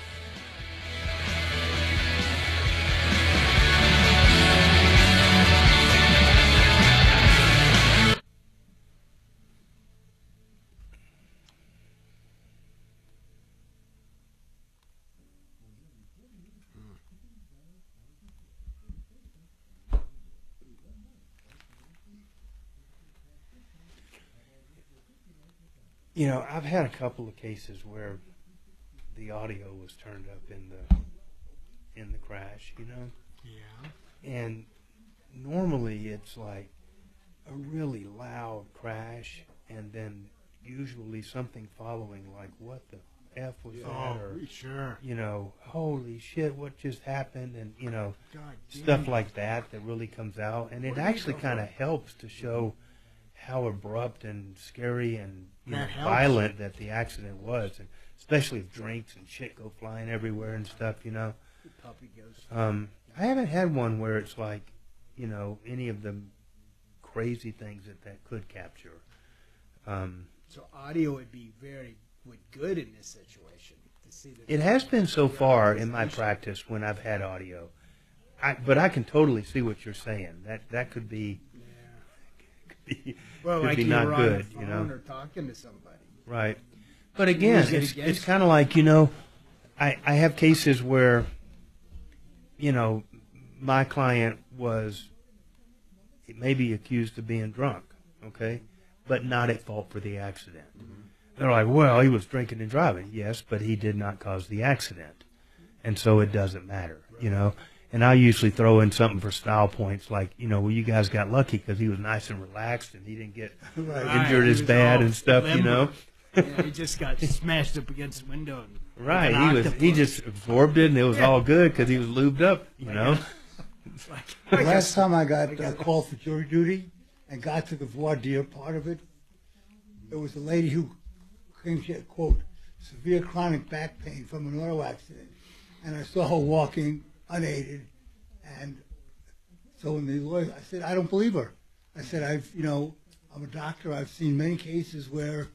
I've had a couple of cases where the audio was turned up in the crash, Yeah. And normally it's like a really loud crash, and then usually something following, like, what the F was that? Or, sure. you know, holy shit, what just happened? And, you know, God stuff damn. like that really comes out. And it actually kind of helps to show how abrupt and scary and, you know, That helps. violent that the accident was. And especially if drinks and shit go flying everywhere and stuff, you know. The puppy goes. I haven't had one where it's like, you know, any of the crazy things that could capture. So audio would be good in this situation. To see that It has been so far in my practice when I've had audio. But I can totally see what you're saying. That could be, well, could like be you're not on good, the phone you know. or talking to somebody. Right. But again, Use it it's against kind of like, you know, I have cases where, you know, my client was maybe accused of being drunk, okay, but not at fault for the accident. They're like, well, he was drinking and driving. Yes, but he did not cause the accident. And so it doesn't matter, you know. And I usually throw in something for style points like, you know, well, you guys got lucky because he was nice and relaxed and he didn't get injured as bad and stuff, you know. Yeah, he just got smashed up against the window. And Right, he just absorbed it and it was all good because he was lubed up, you know. The last time I got called for jury duty and got to the voir dire part of it, there was a lady who claimed she had, quote, severe chronic back pain from an auto accident. And I saw her walking unaided. And so when the lawyer, I said, I don't believe her. I said, I'm a doctor. I've seen many cases where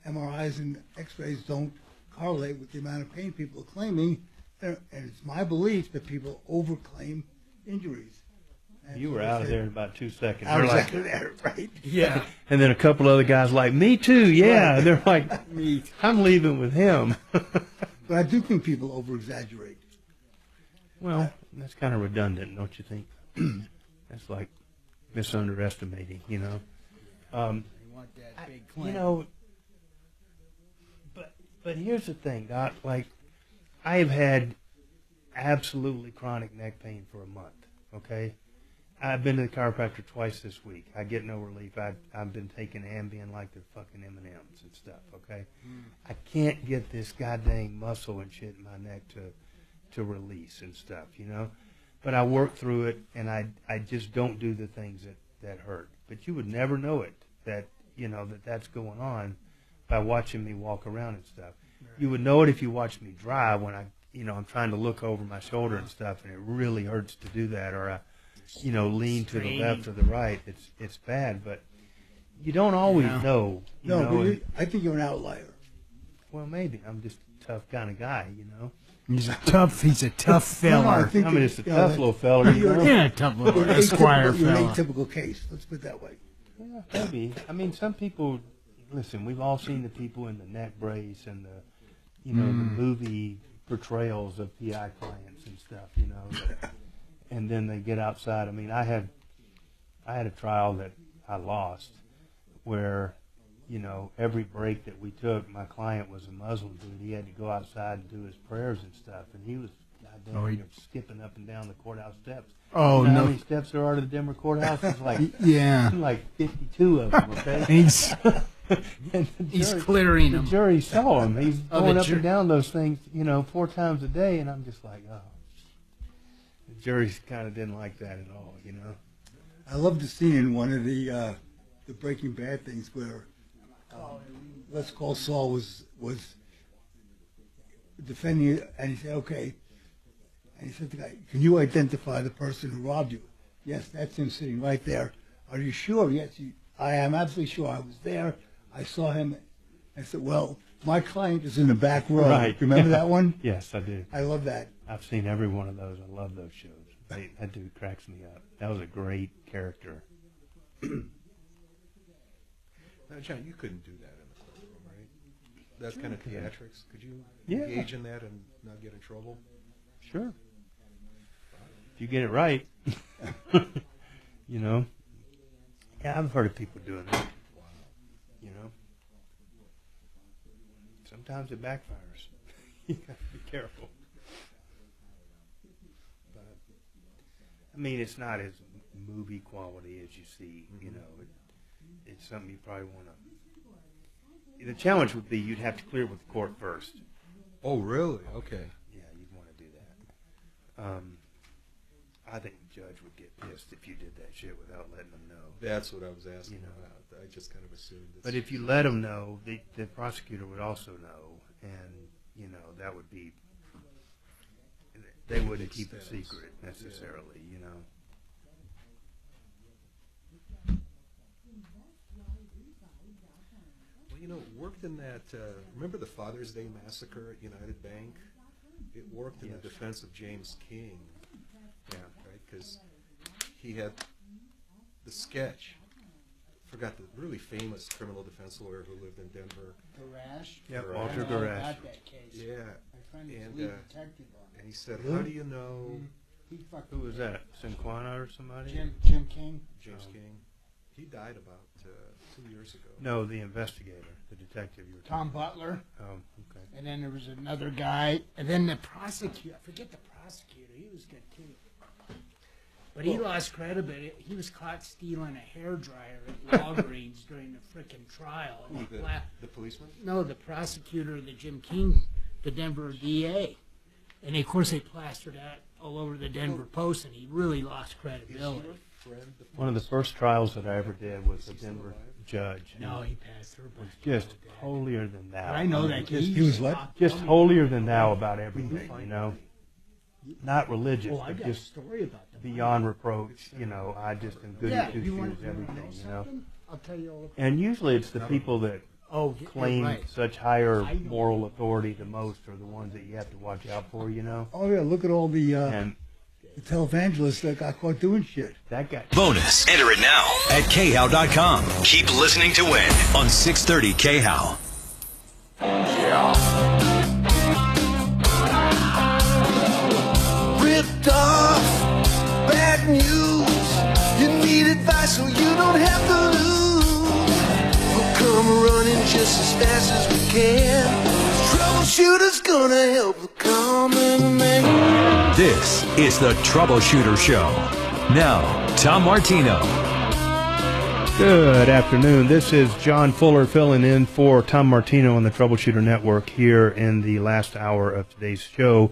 MRIs and x-rays don't correlate with the amount of pain people are claiming. And it's my belief that people overclaim injuries. And You so were I out of said, there in about 2 seconds. I They're was like, out of there, right? yeah. And then a couple other guys like, me too, yeah. Right. They're like, me. I'm leaving with him. But I do think people over-exaggerate. Well, that's kind of redundant, don't you think? That's like misunderestimating, you know. They want that big claim. You know, but here's the thing, Doc. Like, I have had absolutely chronic neck pain for a month, okay? I've been to the chiropractor twice this week. I get no relief. I've been taking Ambien like they're fucking M&Ms and stuff, okay? I can't get this goddamn muscle and shit in my neck to release and stuff, you know? But I work through it, and I just don't do the things that hurt. But you would never know it, that, you know, that's going on by watching me walk around and stuff. Right. You would know it if you watched me drive when I'm trying to look over my shoulder and stuff, and it really hurts to do that, or I, lean to the left or the right. It's bad, but you don't always know. But I think you're an outlier. Well, maybe. I'm just a tough kind of guy, you know. He's a tough feller. I mean, it's a tough little fella. Yeah, a tough little Esquire You're an fella. atypical case. Let's put it that way. Yeah, maybe. I mean, some people. Listen, we've all seen the people in the neck brace and the movie portrayals of PI clients and stuff, you know. And then they get outside. I mean, I had a trial that I lost where, every break that we took, my client was a Muslim dude. He had to go outside and do his prayers and stuff, and he was skipping up and down the courthouse steps. Oh, you know no. how many steps there are to the Denver courthouse? It's like Yeah. like 52 of them. Okay. He's He's clearing the them. jury saw him. He's Oh, going the up and down those things, 4 times a day, and I'm just like, oh. The jury kind of didn't like that at all, you know. I love the scene in one of the Breaking Bad things where let's call Saul was defending it, and he said, okay. And he said to the guy, can you identify the person who robbed you? Yes, that's him sitting right there. Are you sure? Yes, I am absolutely sure. I was there. I saw him. I said, well, my client is in the back row. Right. Remember that one? Yes, I do. I love that. I've seen every one of those. I love those shows. That dude cracks me up. That was a great character. Now, John, you couldn't do that in the courtroom, right? That kind of theatrics. Could you Yeah. engage in that and not get in trouble? Sure. If you get it right, Yeah, I've heard of people doing that. Sometimes it backfires. You got to be careful. But I mean, it's not as movie quality as you see. You know, it's something you probably want to. The challenge would be you'd have to clear it with the court first. Oh, really? Okay. Yeah, you'd want to do that. I think the judge would get pissed if you did that shit without letting them know. That's what I was asking about. I just kind of assumed. But if you let them know, the prosecutor would also know, and that would be. They wouldn't keep a secret necessarily, Well, worked in that. Remember the Father's Day massacre at United Bank? It worked in the defense of James King. Yeah, right. Because he had the sketch. Forgot the really famous criminal defense lawyer who lived in Denver. Garash? Yeah, Walter Garash. Got that case. Yeah. My friend is And, lead detective on it. And he said, how do you know... Who was that? Sinquana or somebody? Jim King? James King. He died about 2 years ago. No, the investigator, the detective you were Tom Butler. Oh, okay. And then there was another guy. And then the prosecutor. I forget the prosecutor. He was good, too. But he lost credibility. He was caught stealing a hairdryer at Walgreens during the frickin' trial. And The policeman? No, the prosecutor, the Jim King, the Denver DA. And of course they plastered that all over the Denver Post, and he really lost credibility. One of the first trials that I ever did was a Denver judge. No, he passed her. Was just holier than thou. I know that case. He was what? Just holier than thou about everything, Not religious, I but got just a story about that. beyond reproach. I just am goody two you shoes want everything. something? I'll tell you all about And usually it's the people that claim right. such higher moral authority the most are the ones that you have to watch out for. Oh yeah, look at all the televangelists that got caught doing shit. That guy. Bonus. Enter it now at khow.com. Keep listening to win on 630 KHOW. Ripped off, bad news. You need advice so you don't have to lose. We'll come running just as fast as we can. Troubleshooter's gonna help the common man. This is the Troubleshooter Show. Now, Tom Martino. Good afternoon. This is John Fuller filling in for Tom Martino on the Troubleshooter Network here in the last hour of today's show.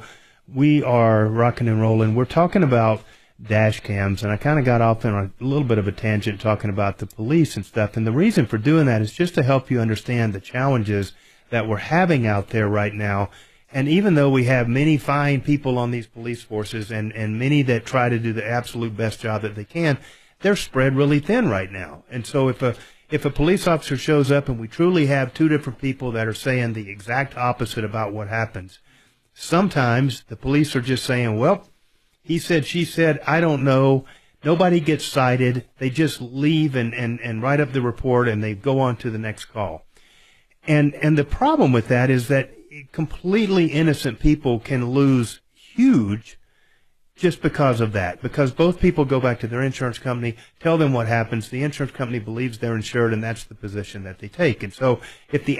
We are rocking and rolling. We're talking about dash cams, and I kind of got off on a little bit of a tangent talking about the police and stuff. And the reason for doing that is just to help you understand the challenges that we're having out there right now. And even though we have many fine people on these police forces and many that try to do the absolute best job that they can, they're spread really thin right now. And so if a police officer shows up and we truly have two different people that are saying the exact opposite about what happens, sometimes the police are just saying, well, he said, she said, I don't know. Nobody gets cited. They just leave and write up the report and they go on to the next call. And the problem with that is that completely innocent people can lose huge just because of that. Because both people go back to their insurance company, tell them what happens. The insurance company believes they're insured, and that's the position that they take. And so if the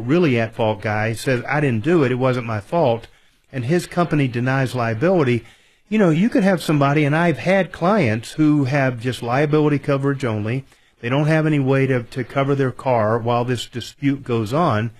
really at fault guy says, I didn't do it, it wasn't my fault, and his company denies liability, you could have somebody, and I've had clients who have just liability coverage only. They don't have any way to cover their car while this dispute goes on.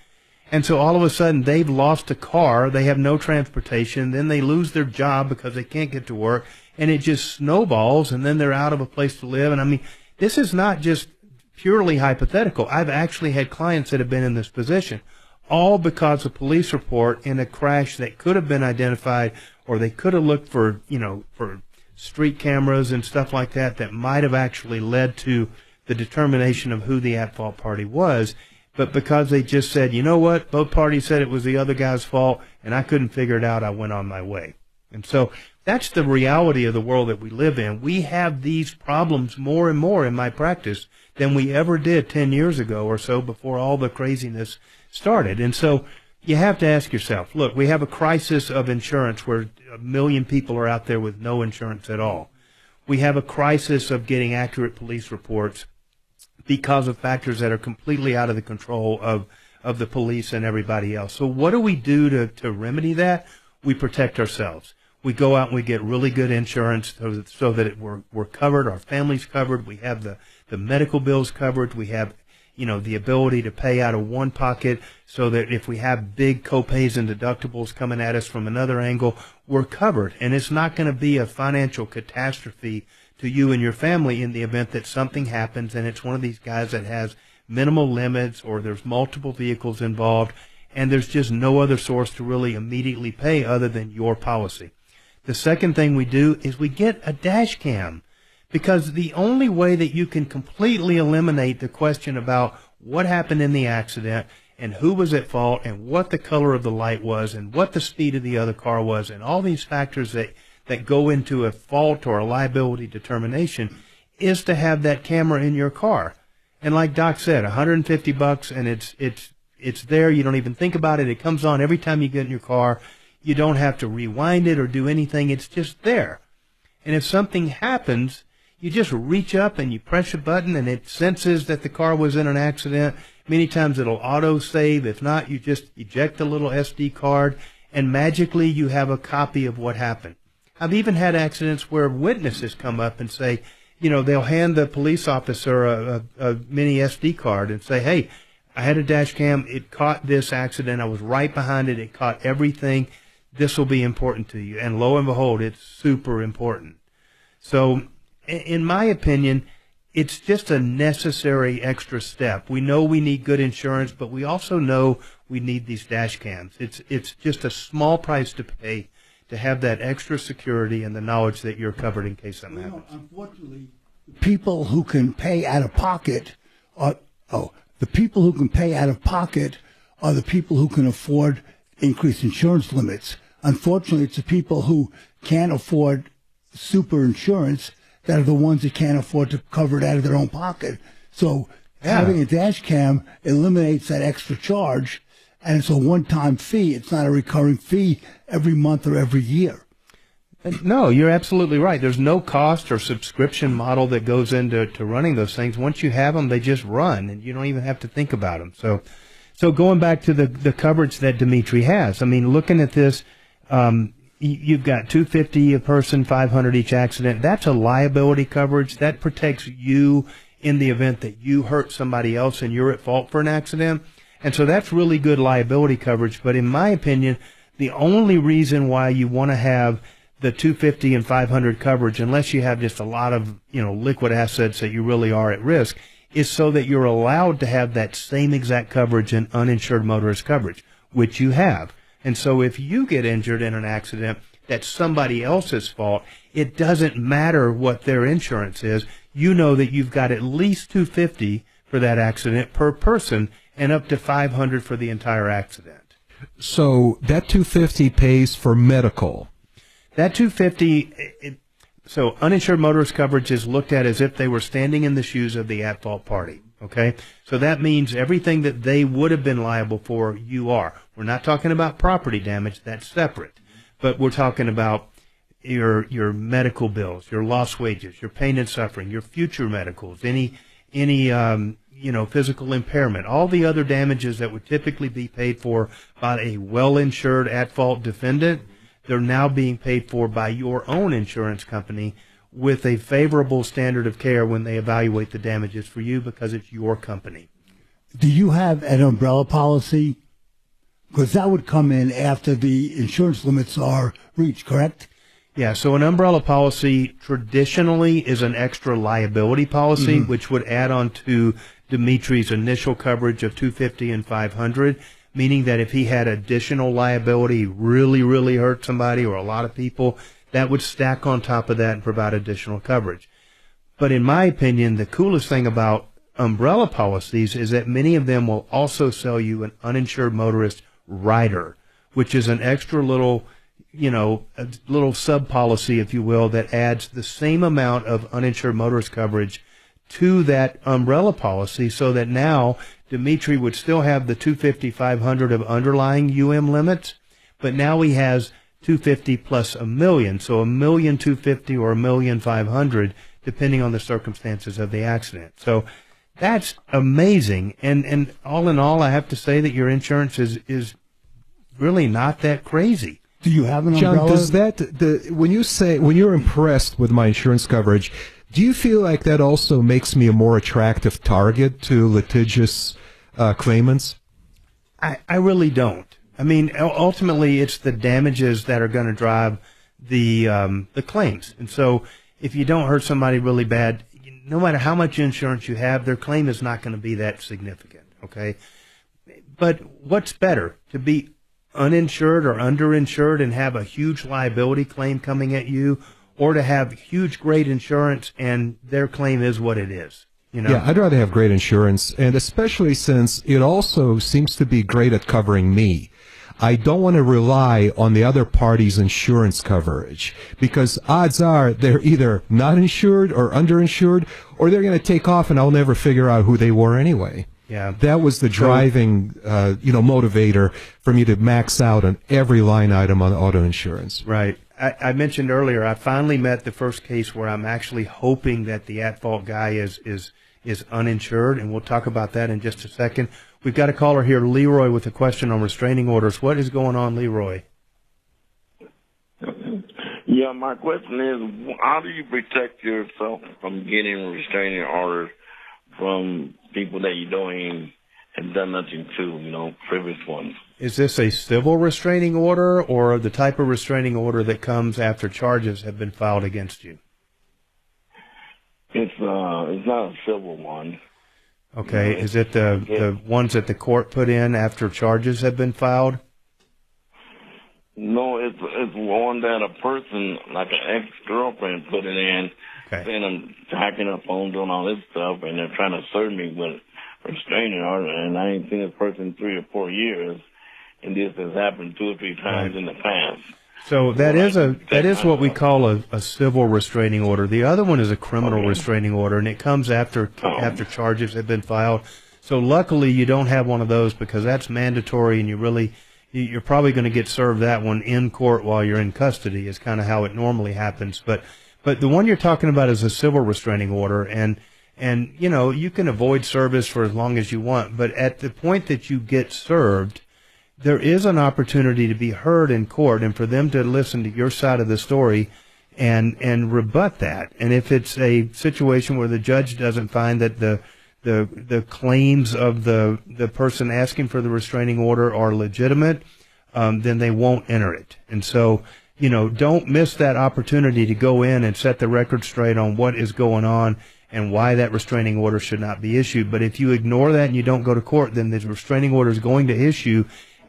And so all of a sudden they've lost a car, they have no transportation, then they lose their job because they can't get to work, and it just snowballs, and then they're out of a place to live. And I mean, this is not just purely hypothetical. I've actually had clients that have been in this position, all because of police report in a crash that could have been identified, or they could have looked for street cameras and stuff like that might have actually led to the determination of who the at-fault party was. But because they just said, you know what, both parties said it was the other guy's fault, and I couldn't figure it out, I went on my way. And so that's the reality of the world that we live in. We have these problems more and more in my practice than we ever did 10 years ago or so before all the craziness started. And so you have to ask yourself, look, we have a crisis of insurance where 1 million people are out there with no insurance at all. We have a crisis of getting accurate police reports because of factors that are completely out of the control of the police and everybody else. So what do we do to remedy that? We protect ourselves. We go out and we get really good insurance so that we're covered, our family's covered, we have the medical bills covered, we have, the ability to pay out of one pocket so that if we have big copays and deductibles coming at us from another angle, we're covered. And it's not going to be a financial catastrophe to you and your family in the event that something happens and it's one of these guys that has minimal limits or there's multiple vehicles involved and there's just no other source to really immediately pay other than your policy. The second thing we do is we get a dash cam, because the only way that you can completely eliminate the question about what happened in the accident and who was at fault and what the color of the light was and what the speed of the other car was and all these factors that go into a fault or a liability determination is to have that camera in your car. And like Doc said, $150 and it's there. You don't even think about it. It comes on every time you get in your car. You don't have to rewind it or do anything. It's just there. And if something happens, you just reach up and you press a button and it senses that the car was in an accident. Many times it'll auto save. If not, you just eject the little SD card and magically you have a copy of what happened. I've even had accidents where witnesses come up and say, they'll hand the police officer a mini SD card and say, hey, I had a dash cam. It caught this accident. I was right behind it. It caught everything. This will be important to you. And lo and behold, it's super important. So in my opinion, it's just a necessary extra step. We know we need good insurance, but we also know we need these dash cams. It's just a small price to pay to have that extra security and the knowledge that you're covered in case something happens. Unfortunately, people who can pay out of pocket are the people who can pay out of pocket are the people who can afford increased insurance limits. Unfortunately, it's the people who can't afford super insurance that are the ones that can't afford to cover it out of their own pocket. So having a dash cam eliminates that extra charge, and it's a one-time fee. It's not a recurring fee every month or every year. No, you're absolutely right. There's no cost or subscription model that goes into running those things. Once you have them, they just run, and you don't even have to think about them. So going back to the coverage that Dimitri has, I mean, looking at this, you've got $250 a person, $500 each accident. That's a liability coverage. That protects you in the event that you hurt somebody else and you're at fault for an accident. And so that's really good liability coverage. But in my opinion, the only reason why you want to have the $250 and $500 coverage, unless you have just a lot of liquid assets that you really are at risk, is so that you're allowed to have that same exact coverage in uninsured motorist coverage, which you have. And so if you get injured in an accident that's somebody else's fault, it doesn't matter what their insurance is. You know that you've got at least $250 for that accident per person and up to $500 for the entire accident. So that $250 pays for medical. That $250, so uninsured motorist coverage is looked at as if they were standing in the shoes of the at-fault party. Okay, so that means everything that they would have been liable for, you are. We're not talking about property damage; that's separate. But we're talking about your medical bills, your lost wages, your pain and suffering, your future medicals, any physical impairment, all the other damages that would typically be paid for by a well-insured at-fault defendant. They're now being paid for by your own insurance company with a favorable standard of care when they evaluate the damages for you because it's your company. Do you have an umbrella policy? Because that would come in after the insurance limits are reached, correct? Yeah, so an umbrella policy traditionally is an extra liability policy, which would add on to Dimitri's initial coverage of $250 and $500, meaning that if he had additional liability, really hurt somebody or a lot of people, that would stack on top of that and provide additional coverage. But in my opinion, the coolest thing about umbrella policies is that many of them will also sell you an uninsured motorist rider, which is an extra little, a little sub-policy, if you will, that adds the same amount of uninsured motorist coverage to that umbrella policy so that now Dimitri would still have the $250, $500 of underlying limits, but now he has $250 plus $1 million, so $1,250,000 or $1,500,000, depending on the circumstances of the accident. So that's amazing, and all in all, I have to say that your insurance is really not that crazy. Do you have an John, umbrella? does when you're impressed with my insurance coverage, do you feel like that also makes me a more attractive target to litigious claimants? I really don't. I mean, ultimately, it's the damages that are going to drive the claims. And so, if you don't hurt somebody really bad, no matter how much insurance you have, their claim is not going to be that significant. Okay, but what's better, to be uninsured or underinsured and have a huge liability claim coming at you, or to have huge great insurance and their claim is what it is? You know? Yeah, I'd rather have great insurance, and especially since it also seems to be great at covering me. I don't want to rely on the other party's insurance coverage, because odds are they're either not insured or underinsured, or they're going to take off and I'll never figure out who they were anyway. Yeah. That was the driving, motivator for me to max out on every line item on auto insurance. Right. I mentioned earlier, I finally met the first case where I'm actually hoping that the at-fault guy is uninsured, and we'll talk about that in just a second. We've got a caller here, Leroy, with a question on restraining orders. What is going on, Leroy? Yeah, my question is, how do you protect yourself from getting restraining orders from people that you don't even have done nothing to, previous ones? Is this a civil restraining order or the type of restraining order that comes after charges have been filed against you? It's not a civil one. Okay. Is it the ones that the court put in after charges have been filed? No, it's one that a person, like an ex-girlfriend, put it in, saying I'm hacking up phones, doing all this stuff, and they're trying to serve me with restraining order, and I ain't seen this person in 3 or 4 years, and this has happened 2 or 3 times in the past. So that is what we call a civil restraining order. The other one is a criminal restraining order, and it comes after charges have been filed. So luckily you don't have one of those, because that's mandatory, and you're probably going to get served that one in court while you're in custody, is kind of how it normally happens. But the one you're talking about is a civil restraining order, and you can avoid service for as long as you want, but at the point that you get served, there is an opportunity to be heard in court and for them to listen to your side of the story and rebut that. And if it's a situation where the judge doesn't find that the claims of the person asking for the restraining order are legitimate, then they won't enter it. And so, don't miss that opportunity to go in and set the record straight on what is going on and why that restraining order should not be issued. But if you ignore that and you don't go to court, then the restraining order is going to issue,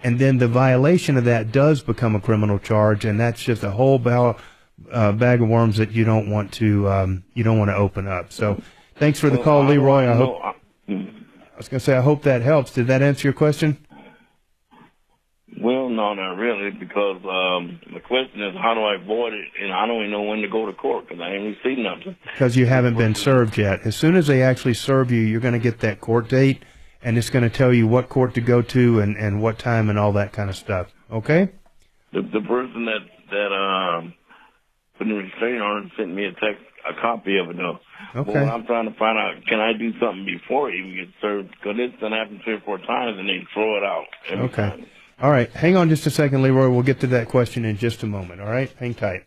and then the violation of that does become a criminal charge, and that's just a whole bag of worms that you don't want to open up. So, thanks for the call, Leroy. I was going to say, I hope that helps. Did that answer your question? Well, no, not really, because the question is, how do I avoid it? And I don't even know when to go to court, because I ain't received nothing. Because you haven't been served yet. As soon as they actually serve you, you're going to get that court date, and it's going to tell you what court to go to and what time and all that kind of stuff. Okay? The person that put the restraining order sent me a copy of it, though. Okay. Well, I'm trying to find out, can I do something before it even gets served? Because it's going to happen 3 or 4 times, and they throw it out every time. All right. Hang on just a second, Leroy. We'll get to that question in just a moment. All right? Hang tight.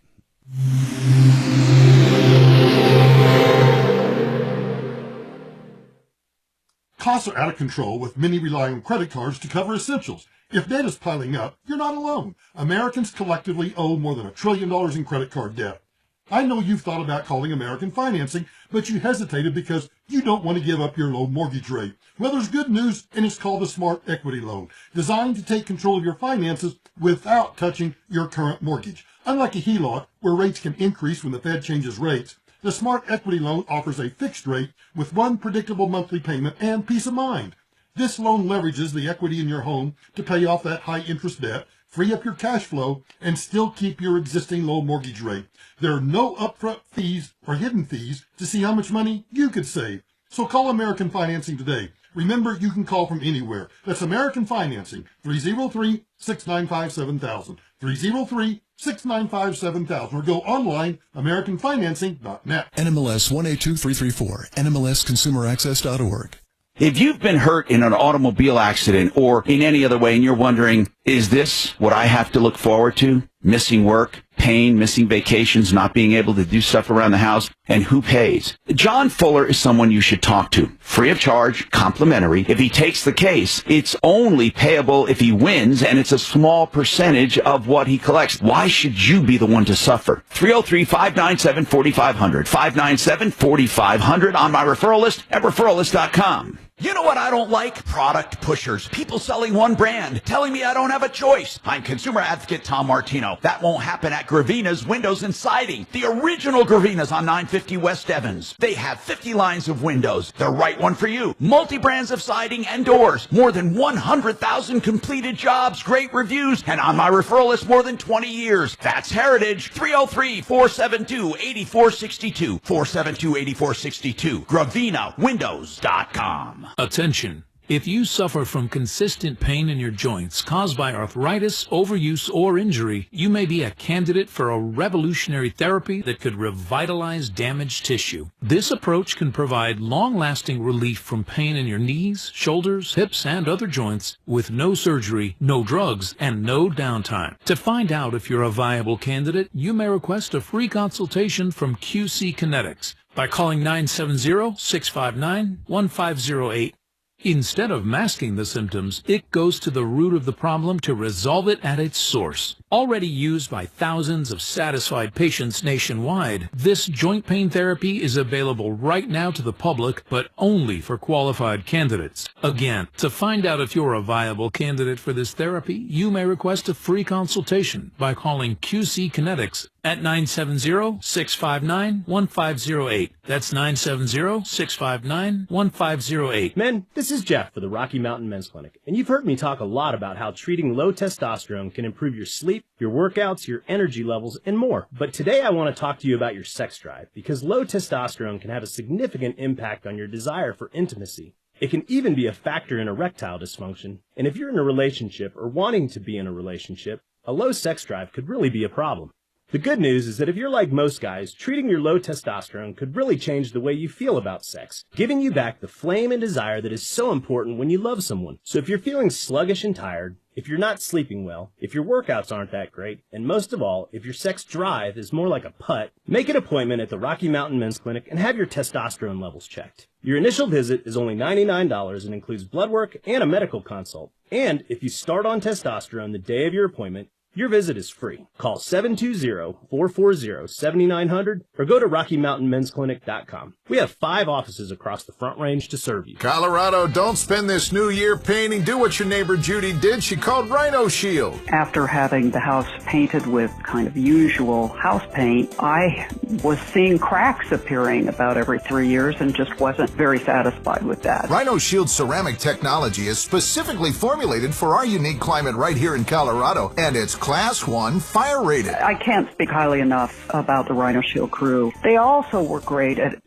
Costs are out of control, with many relying on credit cards to cover essentials. If debt is piling up, you're not alone. Americans collectively owe more than $1 trillion in credit card debt. I know you've thought about calling American Financing, but you hesitated because you don't want to give up your low mortgage rate. Well, there's good news, and it's called a Smart Equity Loan, designed to take control of your finances without touching your current mortgage. Unlike a HELOC, where rates can increase when the Fed changes rates, the Smart Equity Loan offers a fixed rate with one predictable monthly payment and peace of mind. This loan leverages the equity in your home to pay off that high-interest debt, free up your cash flow, and still keep your existing low mortgage rate. There are no upfront fees or hidden fees to see how much money you could save. So call American Financing today. Remember, you can call from anywhere. That's American Financing, 303-695-7000, 303-695-7000, or go online, americanfinancing.net. NMLS 182334, NMLSconsumeraccess.org. If you've been hurt in an automobile accident or in any other way and you're wondering, is this what I have to look forward to? Missing work, pain, missing vacations, not being able to do stuff around the house, and who pays? John Fuller is someone you should talk to. Free of charge, complimentary. If he takes the case, it's only payable if he wins, and it's a small percentage of what he collects. Why should you be the one to suffer? 303-597-4500. 597-4500 on my referral list at referralist.com. You know what I don't like? Product pushers. People selling one brand, telling me I don't have a choice. I'm consumer advocate Tom Martino. That won't happen at Gravina's Windows and Siding. The original Gravina's on 950 West Evans. They have 50 lines of windows. The right one for you. Multi-brands of siding and doors. More than 100,000 completed jobs, great reviews, and on my referral list more than 20 years. That's Heritage. 303-472-8462. 472-8462. GravinaWindows.com. Attention. If you suffer from consistent pain in your joints caused by arthritis, overuse, or injury, you may be a candidate for a revolutionary therapy that could revitalize damaged tissue. This approach can provide long-lasting relief from pain in your knees, shoulders, hips, and other joints with no surgery, no drugs, and no downtime. To find out if you're a viable candidate, you may request a free consultation from QC Kinetics by calling 970-659-1508. Instead of masking the symptoms, it goes to the root of the problem to resolve it at its source. Already used by thousands of satisfied patients nationwide, this joint pain therapy is available right now to the public, but only for qualified candidates. Again, to find out if you're a viable candidate for this therapy, you may request a free consultation by calling QC Kinetics at 970-659-1508. That's 970-659-1508. Men, this is Jeff for the Rocky Mountain Men's Clinic, and you've heard me talk a lot about how treating low testosterone can improve your sleep, your workouts, your energy levels, and more. But today I want to talk to you about your sex drive, because low testosterone can have a significant impact on your desire for intimacy. It can even be a factor in erectile dysfunction, and if you're in a relationship or wanting to be in a relationship, a low sex drive could really be a problem. The good news is that if you're like most guys, treating your low testosterone could really change the way you feel about sex, giving you back the flame and desire that is so important when you love someone. So if you're feeling sluggish and tired, if you're not sleeping well, if your workouts aren't that great, and most of all, if your sex drive is more like a putt, make an appointment at the Rocky Mountain Men's Clinic and have your testosterone levels checked. Your initial visit is only $99 and includes blood work and a medical consult. And if you start on testosterone the day of your appointment, your visit is free. Call 720-440-7900 or go to RockyMountainMen'sClinic.com. We have 5 offices across the Front Range to serve you. Colorado, don't spend this new year painting. Do what your neighbor Judy did. She called Rhino Shield. After having the house painted with kind of usual house paint, I was seeing cracks appearing about every 3 years and just wasn't very satisfied with that. Rhino Shield ceramic technology is specifically formulated for our unique climate right here in Colorado, and it's Class 1 fire rated. I can't speak highly enough about the Rhino Shield crew. They also were great at...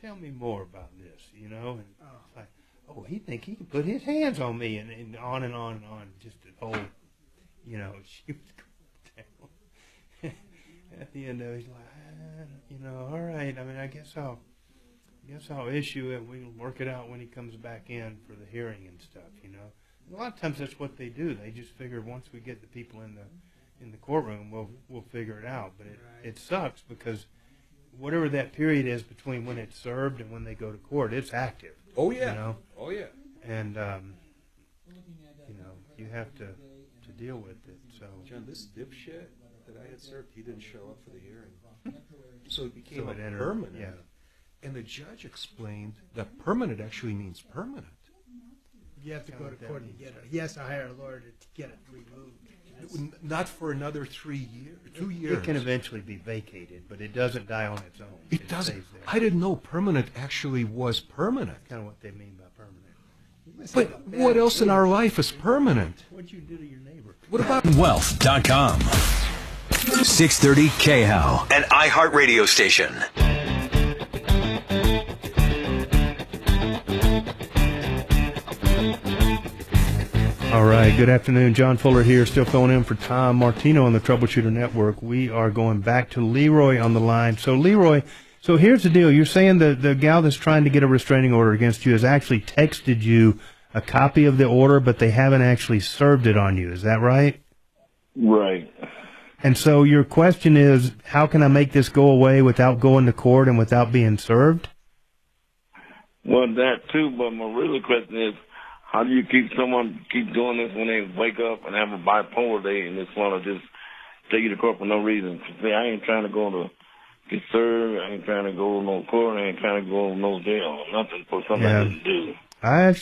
Tell me more about this, you know? And it's like, oh, he think he can put his hands on me, and on and on and on. Just the whole, you know, shoot down. At the end of it, he's like, you know, all right. I mean, I guess I'll issue it. We'll work it out when he comes back in for the hearing and stuff, you know. A lot of times that's what they do. They just figure once we get the people in the courtroom, we'll figure it out. But it sucks because whatever that period is between when it's served and when they go to court, it's active. Oh yeah. You know? Oh yeah. And you know, you have to deal with it. So John, this dipshit that I had served, he didn't show up for the hearing, so it became permanent. Yeah. And the judge explained that permanent actually means permanent. You have to go to court and get it. He has to hire a lawyer to get it removed. Not for another 3 years, 2 years. It can eventually be vacated, but it doesn't die on its own. It doesn't. I didn't know permanent actually was permanent. Kind of what they mean by permanent. But what else in our life is permanent? What'd you do to your neighbor? What about Wealth.com. 630 KHAL, an iHeart radio station. All right, good afternoon. John Fuller here, still filling in for Tom Martino on the Troubleshooter Network. We are going back to Leroy on the line. So, Leroy, So here's the deal. You're saying the gal that's trying to get a restraining order against you has actually texted you a copy of the order, but they haven't actually served it on you. Is that right? Right. And so your question is, how can I make this go away without going to court and without being served? Well, that too, but my real question is, how do you keep someone keep doing this when they wake up and have a bipolar day and just want to just take you to court for no reason? See, I ain't trying to go to get served. I ain't trying to go to no court. I ain't trying to go to no jail. Nothing for something I didn't do. I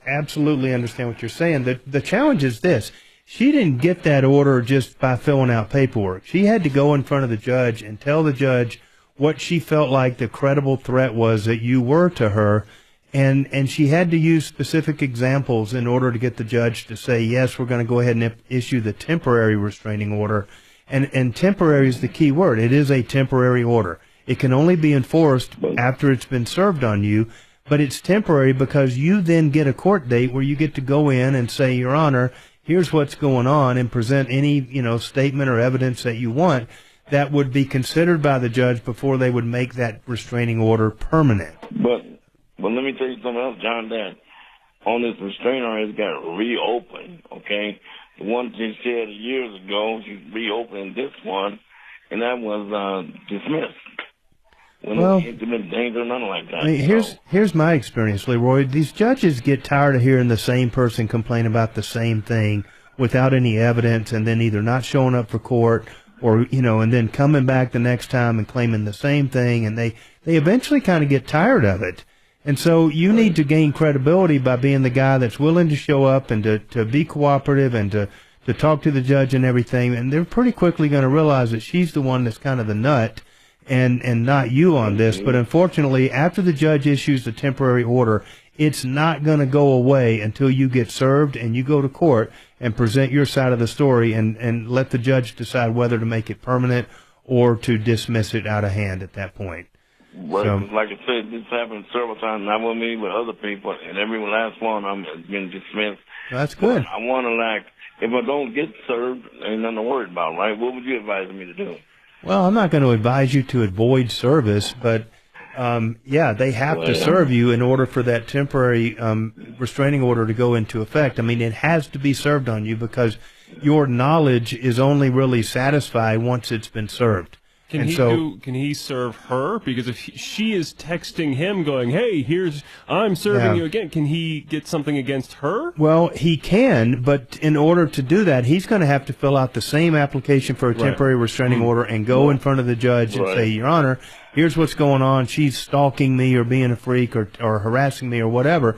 absolutely understand what you're saying. The challenge is this. She didn't get that order just by filling out paperwork. She had to go in front of the judge and tell the judge what she felt like the credible threat was that you were to her, and she had to use specific examples in order to get the judge to say, yes, we're going to go ahead and issue the temporary restraining order. And temporary is the key word. It is a temporary order. It can only be enforced after it's been served on you, but it's temporary because you then get a court date where you get to go in and say, Your Honor, here's what's going on, and present any, statement or evidence that you want that would be considered by the judge before they would make that restraining order permanent. But let me tell you something else, John, that on this restraining order has got reopened, okay? The one she said years ago, she's reopening this one, and that was dismissed. Well, intimate danger, nothing like that. I mean, here's my experience, Leroy. These judges get tired of hearing the same person complain about the same thing without any evidence, and then either not showing up for court or, and then coming back the next time and claiming the same thing, and they eventually kind of get tired of it. And so you need to gain credibility by being the guy that's willing to show up and to be cooperative and to talk to the judge and everything. And they're pretty quickly going to realize that she's the one that's kind of the nut and not you on this. But unfortunately, after the judge issues the temporary order, it's not going to go away until you get served and you go to court and present your side of the story and let the judge decide whether to make it permanent or to dismiss it out of hand at that point. Well, So, like I said, this happened several times, not with me, with other people, and every last one of them has been dismissed. that's good. I want to, if I don't get served, ain't nothing to worry about, right? What would you advise me to do? Well, I'm not going to advise you to avoid service, but they have to serve you in order for that temporary restraining order to go into effect. I mean, it has to be served on you because your knowledge is only really satisfied once it's been served. Can he serve her? Because if she is texting him going, hey, I'm serving you again, can he get something against her? Well, he can, but in order to do that, he's going to have to fill out the same application for a temporary restraining order and go in front of the judge and say, Your Honor, here's what's going on. She's stalking me or being a freak or harassing me or whatever.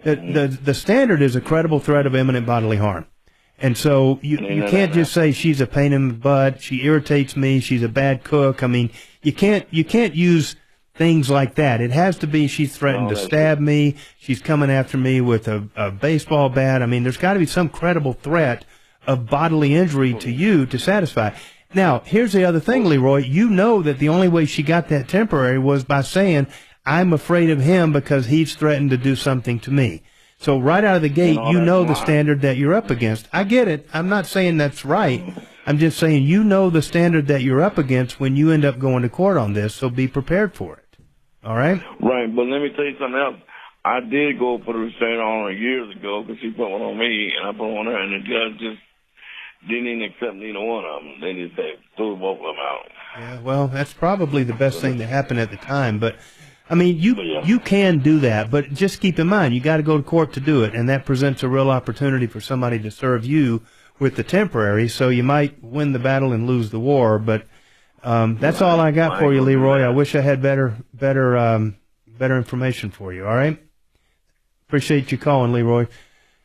The standard is a credible threat of imminent bodily harm. And so you can't just say she's a pain in the butt, she irritates me, she's a bad cook. I mean, you can't use things like that. It has to be she's threatened to stab me, she's coming after me with a baseball bat. I mean, there's got to be some credible threat of bodily injury to you to satisfy. Now, here's the other thing, Leroy. You know that the only way she got that temporary was by saying, I'm afraid of him because he's threatened to do something to me. So right out of the gate, you know the standard that you're up against. I get it. I'm not saying that's right. I'm just saying you know the standard that you're up against when you end up going to court on this, so be prepared for it. All right? Right, but let me tell you something else. I did go put a restraining order years ago because she put one on me, and I put one on her, and the judge just didn't even accept neither one of them. They just threw both of them out. Yeah, well, that's probably the best thing that happened at the time, but I mean, you can do that, but just keep in mind, you got to go to court to do it, and that presents a real opportunity for somebody to serve you with the temporary, so you might win the battle and lose the war, but that's all I got for you, Leroy. I wish I had better information for you, all right? Appreciate you calling, Leroy.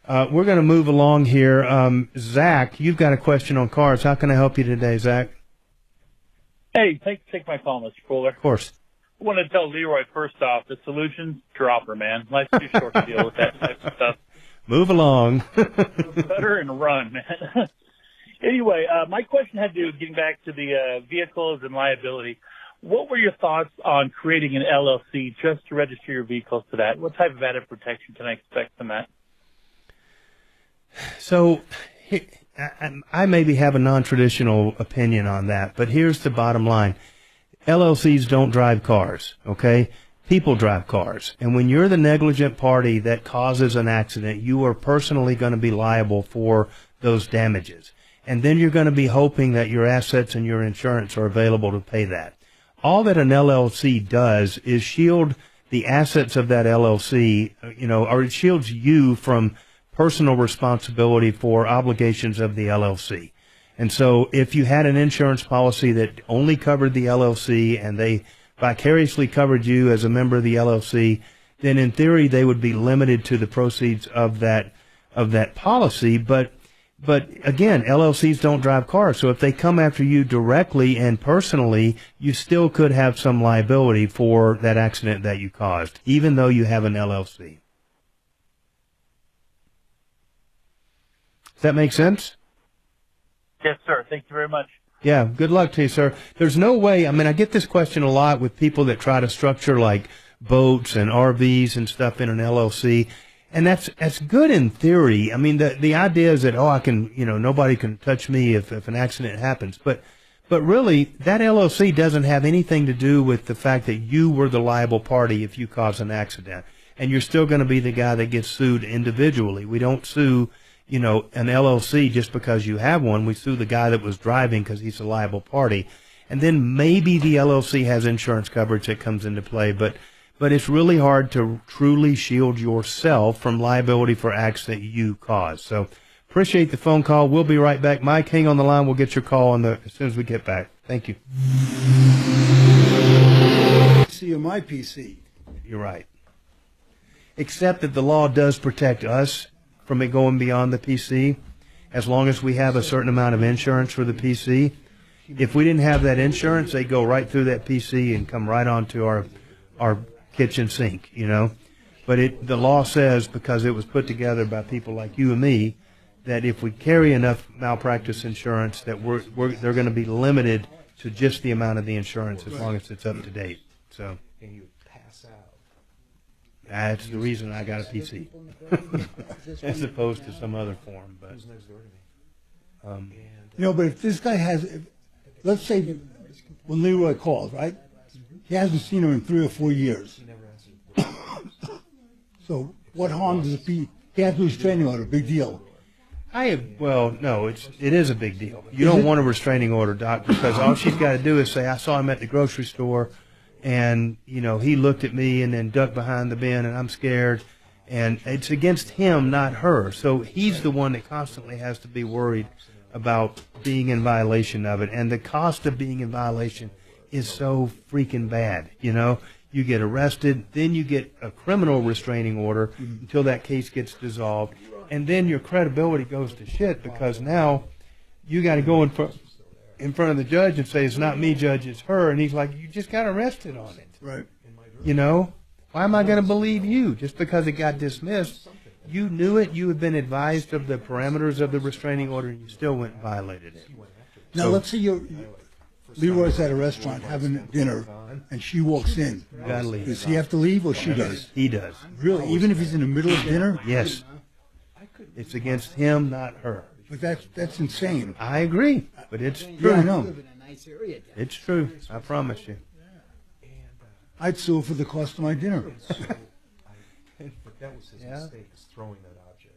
We're going to move along here. Zach, you've got a question on cars. How can I help you today, Zach? Hey, take my call, Mr. Fuller. Of course. I want to tell Leroy, first off, the solution's dropper, man. Life's too short to deal with that type of stuff. Move along. Better and run, man. Anyway, my question had to do with getting back to the vehicles and liability. What were your thoughts on creating an LLC just to register your vehicles to that? What type of added protection can I expect from that? So I maybe have a non-traditional opinion on that, but here's the bottom line. LLCs don't drive cars, okay? People drive cars. And when you're the negligent party that causes an accident, you are personally going to be liable for those damages. And then you're going to be hoping that your assets and your insurance are available to pay that. All that an LLC does is shield the assets of that LLC, or it shields you from personal responsibility for obligations of the LLC. And so if you had an insurance policy that only covered the LLC and they vicariously covered you as a member of the LLC, then in theory they would be limited to the proceeds of that policy. But again, LLCs don't drive cars, so if they come after you directly and personally, you still could have some liability for that accident that you caused, even though you have an LLC. Does that make sense? Yes, sir. Thank you very much. Yeah, good luck to you, sir. There's no way, I get this question a lot with people that try to structure like boats and RVs and stuff in an LLC. And that's good in theory. The idea is that, I can, nobody can touch me if an accident happens. But really, that LLC doesn't have anything to do with the fact that you were the liable party if you cause an accident. And you're still going to be the guy that gets sued individually. We don't sue, an LLC just because you have one. We sue the guy that was driving because he's a liable party. And then maybe the LLC has insurance coverage that comes into play. But it's really hard to truly shield yourself from liability for acts that you cause. So appreciate the phone call. We'll be right back. Mike, hang on the line. We'll get your call as soon as we get back. Thank you. See on my PC. You're right. Except that the law does protect us from it going beyond the PC, as long as we have a certain amount of insurance for the PC. If we didn't have that insurance, they go right through that PC and come right onto our kitchen sink, But the law says, because it was put together by people like you and me, that if we carry enough malpractice insurance, that they're going to be limited to just the amount of the insurance as long as it's up to date. So. And you pass out. That's the reason I got a PC, as opposed to some other form. But who's next door to me? But if this guy let's say when Leroy calls, right? He hasn't seen her in 3 or 4 years. So what harm does it be? He has a restraining order. Big deal. No, it is a big deal. You don't want a restraining order, Doc, because all she's got to do is say, I saw him at the grocery store, and, he looked at me and then ducked behind the bin, and I'm scared. And it's against him, not her. So he's the one that constantly has to be worried about being in violation of it. And the cost of being in violation is so freaking bad, You get arrested, then you get a criminal restraining order until that case gets dissolved. And then your credibility goes to shit, because now you got to go in front of the judge and say, it's not me, judge, it's her. And he's like, you just got arrested on it. Right. Why am I going to believe you? Just because it got dismissed, you knew it, you had been advised of the parameters of the restraining order, and you still went and violated it. Now, let's say Leroy's at a restaurant having dinner, and she walks in. You gotta leave. Does he have to leave, or she does? He does. Really? Even if he's in the middle of dinner? Yes. It's against him, not her. But that's insane. I agree, but it's true. Yeah, I know. It's true. I promise you. I'd sue her for the cost of my dinner. But that was his mistake, is throwing that object.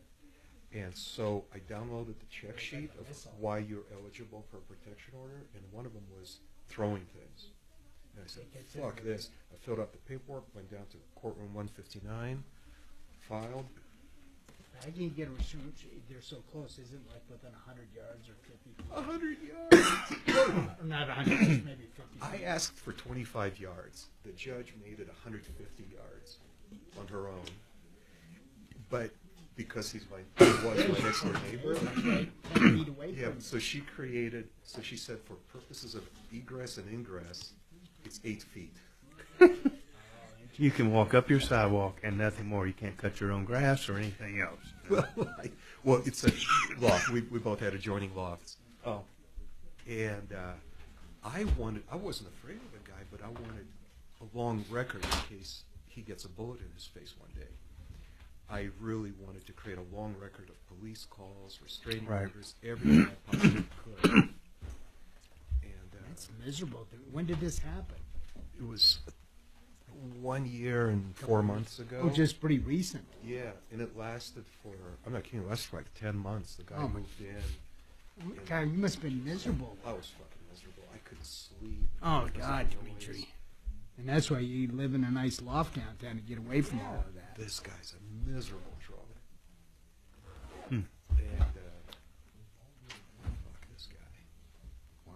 And so I downloaded the check sheet of why you're eligible for a protection order, and one of them was throwing things. And I said, fuck this. I filled out the paperwork, went down to courtroom 159, filed. How can you get a restraint? They're so close. Isn't it like within 100 yards or 50 feet? 100 yards? Not 100, just maybe 50 feet. I asked for 25 yards. The judge made it 150 yards on her own. But because he was my next door neighbor. Yeah, so she said for purposes of egress and ingress, it's 8 feet. You can walk up your sidewalk and nothing more. You can't cut your own grass or anything else. Well, it's a loft. We both had adjoining lofts. Oh. And I wasn't afraid of the guy, but I wanted a long record in case he gets a bullet in his face one day. I really wanted to create a long record of police calls, restraining orders, everything I possibly could. And That's miserable. When did this happen? It was 1 year and 4 months ago. Oh, just pretty recent. Yeah, and it lasted for, I'm not kidding, it lasted for like 10 months. The guy moved in. God, you must have been miserable. I was fucking miserable. I couldn't sleep. Oh, God, Dimitri. And that's why you live in a nice loft downtown to get away from all of that. This guy's a miserable trouble. Hmm. And, fuck this guy. Wow.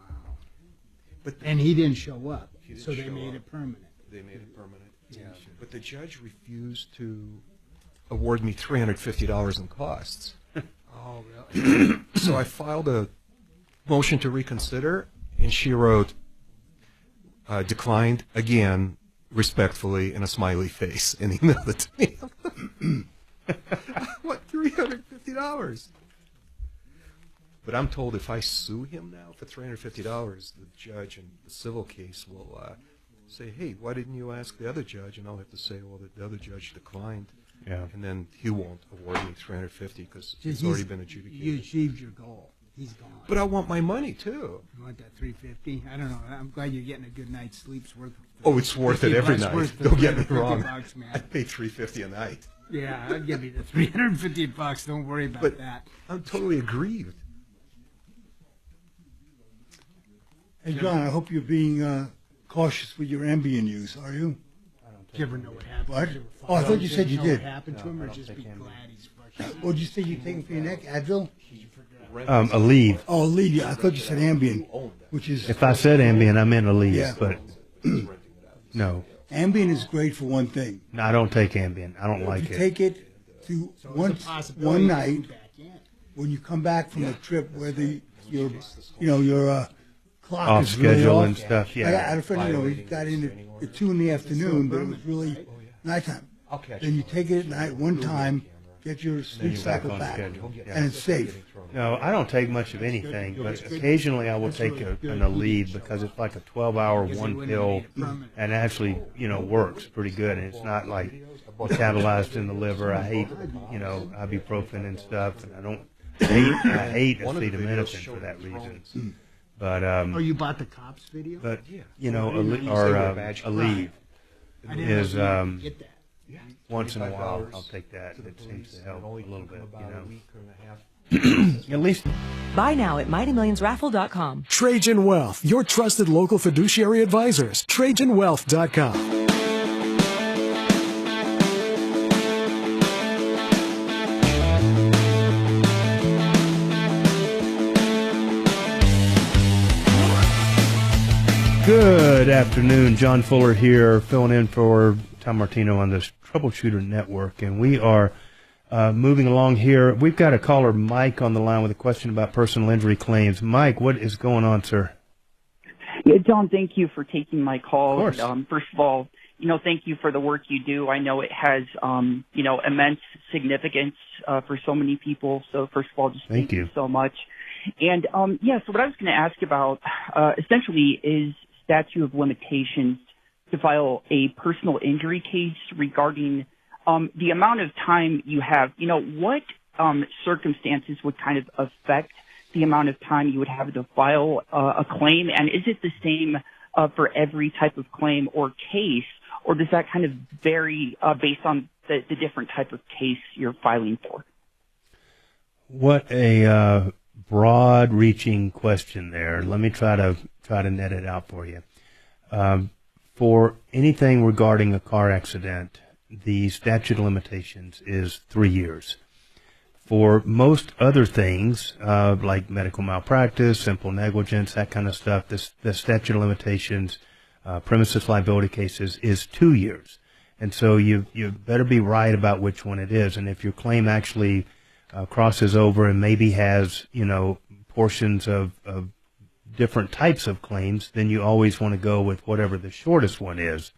But and he didn't show up, so they show made up. it permanent. They made it permanent. Yeah. But the judge refused to award me $350 in costs. Oh, really? So I filed a motion to reconsider, and she wrote, declined again, respectfully, in a smiley face, and emailed it to me. What, $350? But I'm told if I sue him now for $350, the judge in the civil case will say, hey, why didn't you ask the other judge? And I'll have to say, well, the other judge declined. Yeah. And then he won't award me $350 because it's already been adjudicated. You achieved your goal. He's gone. But I want my money, too. You want that $350? I don't know. I'm glad you're getting a good night's sleep's worth. Oh, it's worth it every night. Don't get me wrong. $bucks, man. I pay $350 a night. Yeah, I'll give you the $350. Don't worry about that. I'm totally aggrieved. Hey, John, I hope you're being cautious with your Ambien use, are you? Do you ever know what happened? What? Did you ever Oh, I find thought out you said you what did. happened to him, or just be glad he's fucking... What did you say you taking for your neck? Advil? Aleve. Oh, Aleve. Yeah, I thought you said Ambien, which is... If I said Ambien, I meant Aleve, Yeah. but no. Ambien is great for one thing. No, I don't take Ambien. I don't like If you it. take it to one night, when you come back from a trip where your clock Off is really schedule off. and stuff, yeah. I had a friend, he got in at 2 in the afternoon, but it was really nighttime. Then you take it at night one time, get your sleep you're back cycle on back, schedule. Yeah. and it's safe. No, I don't take much of anything, but occasionally I will take an Aleve because it's like a 12-hour one pill, and actually, works pretty good. And it's not like metabolized in the liver. I hate, ibuprofen and stuff, and I hate acetaminophen for that reason. But Oh, you bought the cops video? But Aleve is once in a while I'll take that. It seems to help a little bit, At least. Buy now at MightyMillionsRaffle.com. Trajan Wealth, your trusted local fiduciary advisors. TrajanWealth.com. Good afternoon, John Fuller here, filling in for Tom Martino on this Troubleshooter Network, and we are moving along here. We've got a caller, Mike, on the line with a question about personal injury claims. Mike, what is going on, sir? Yeah, John, thank you for taking my call. Of course. First of all, thank you for the work you do. I know it has, immense significance for so many people. So first of all, just thank you so much. And, so what I was going to ask about essentially is statute of limitations to file a personal injury case regarding the amount of time you have. What circumstances would kind of affect the amount of time you would have to file a claim? And is it the same for every type of claim or case, or does that kind of vary based on the different type of case you're filing for? What a broad-reaching question there. Let me try to net it out for you. For anything regarding a car accident, the statute of limitations is 3 years. For most other things, like medical malpractice, simple negligence, that kind of stuff, the statute of limitations, premises liability cases is 2 years. And so you better be right about which one it is. And if your claim actually crosses over and maybe has, portions of different types of claims, then you always want to go with whatever the shortest one is.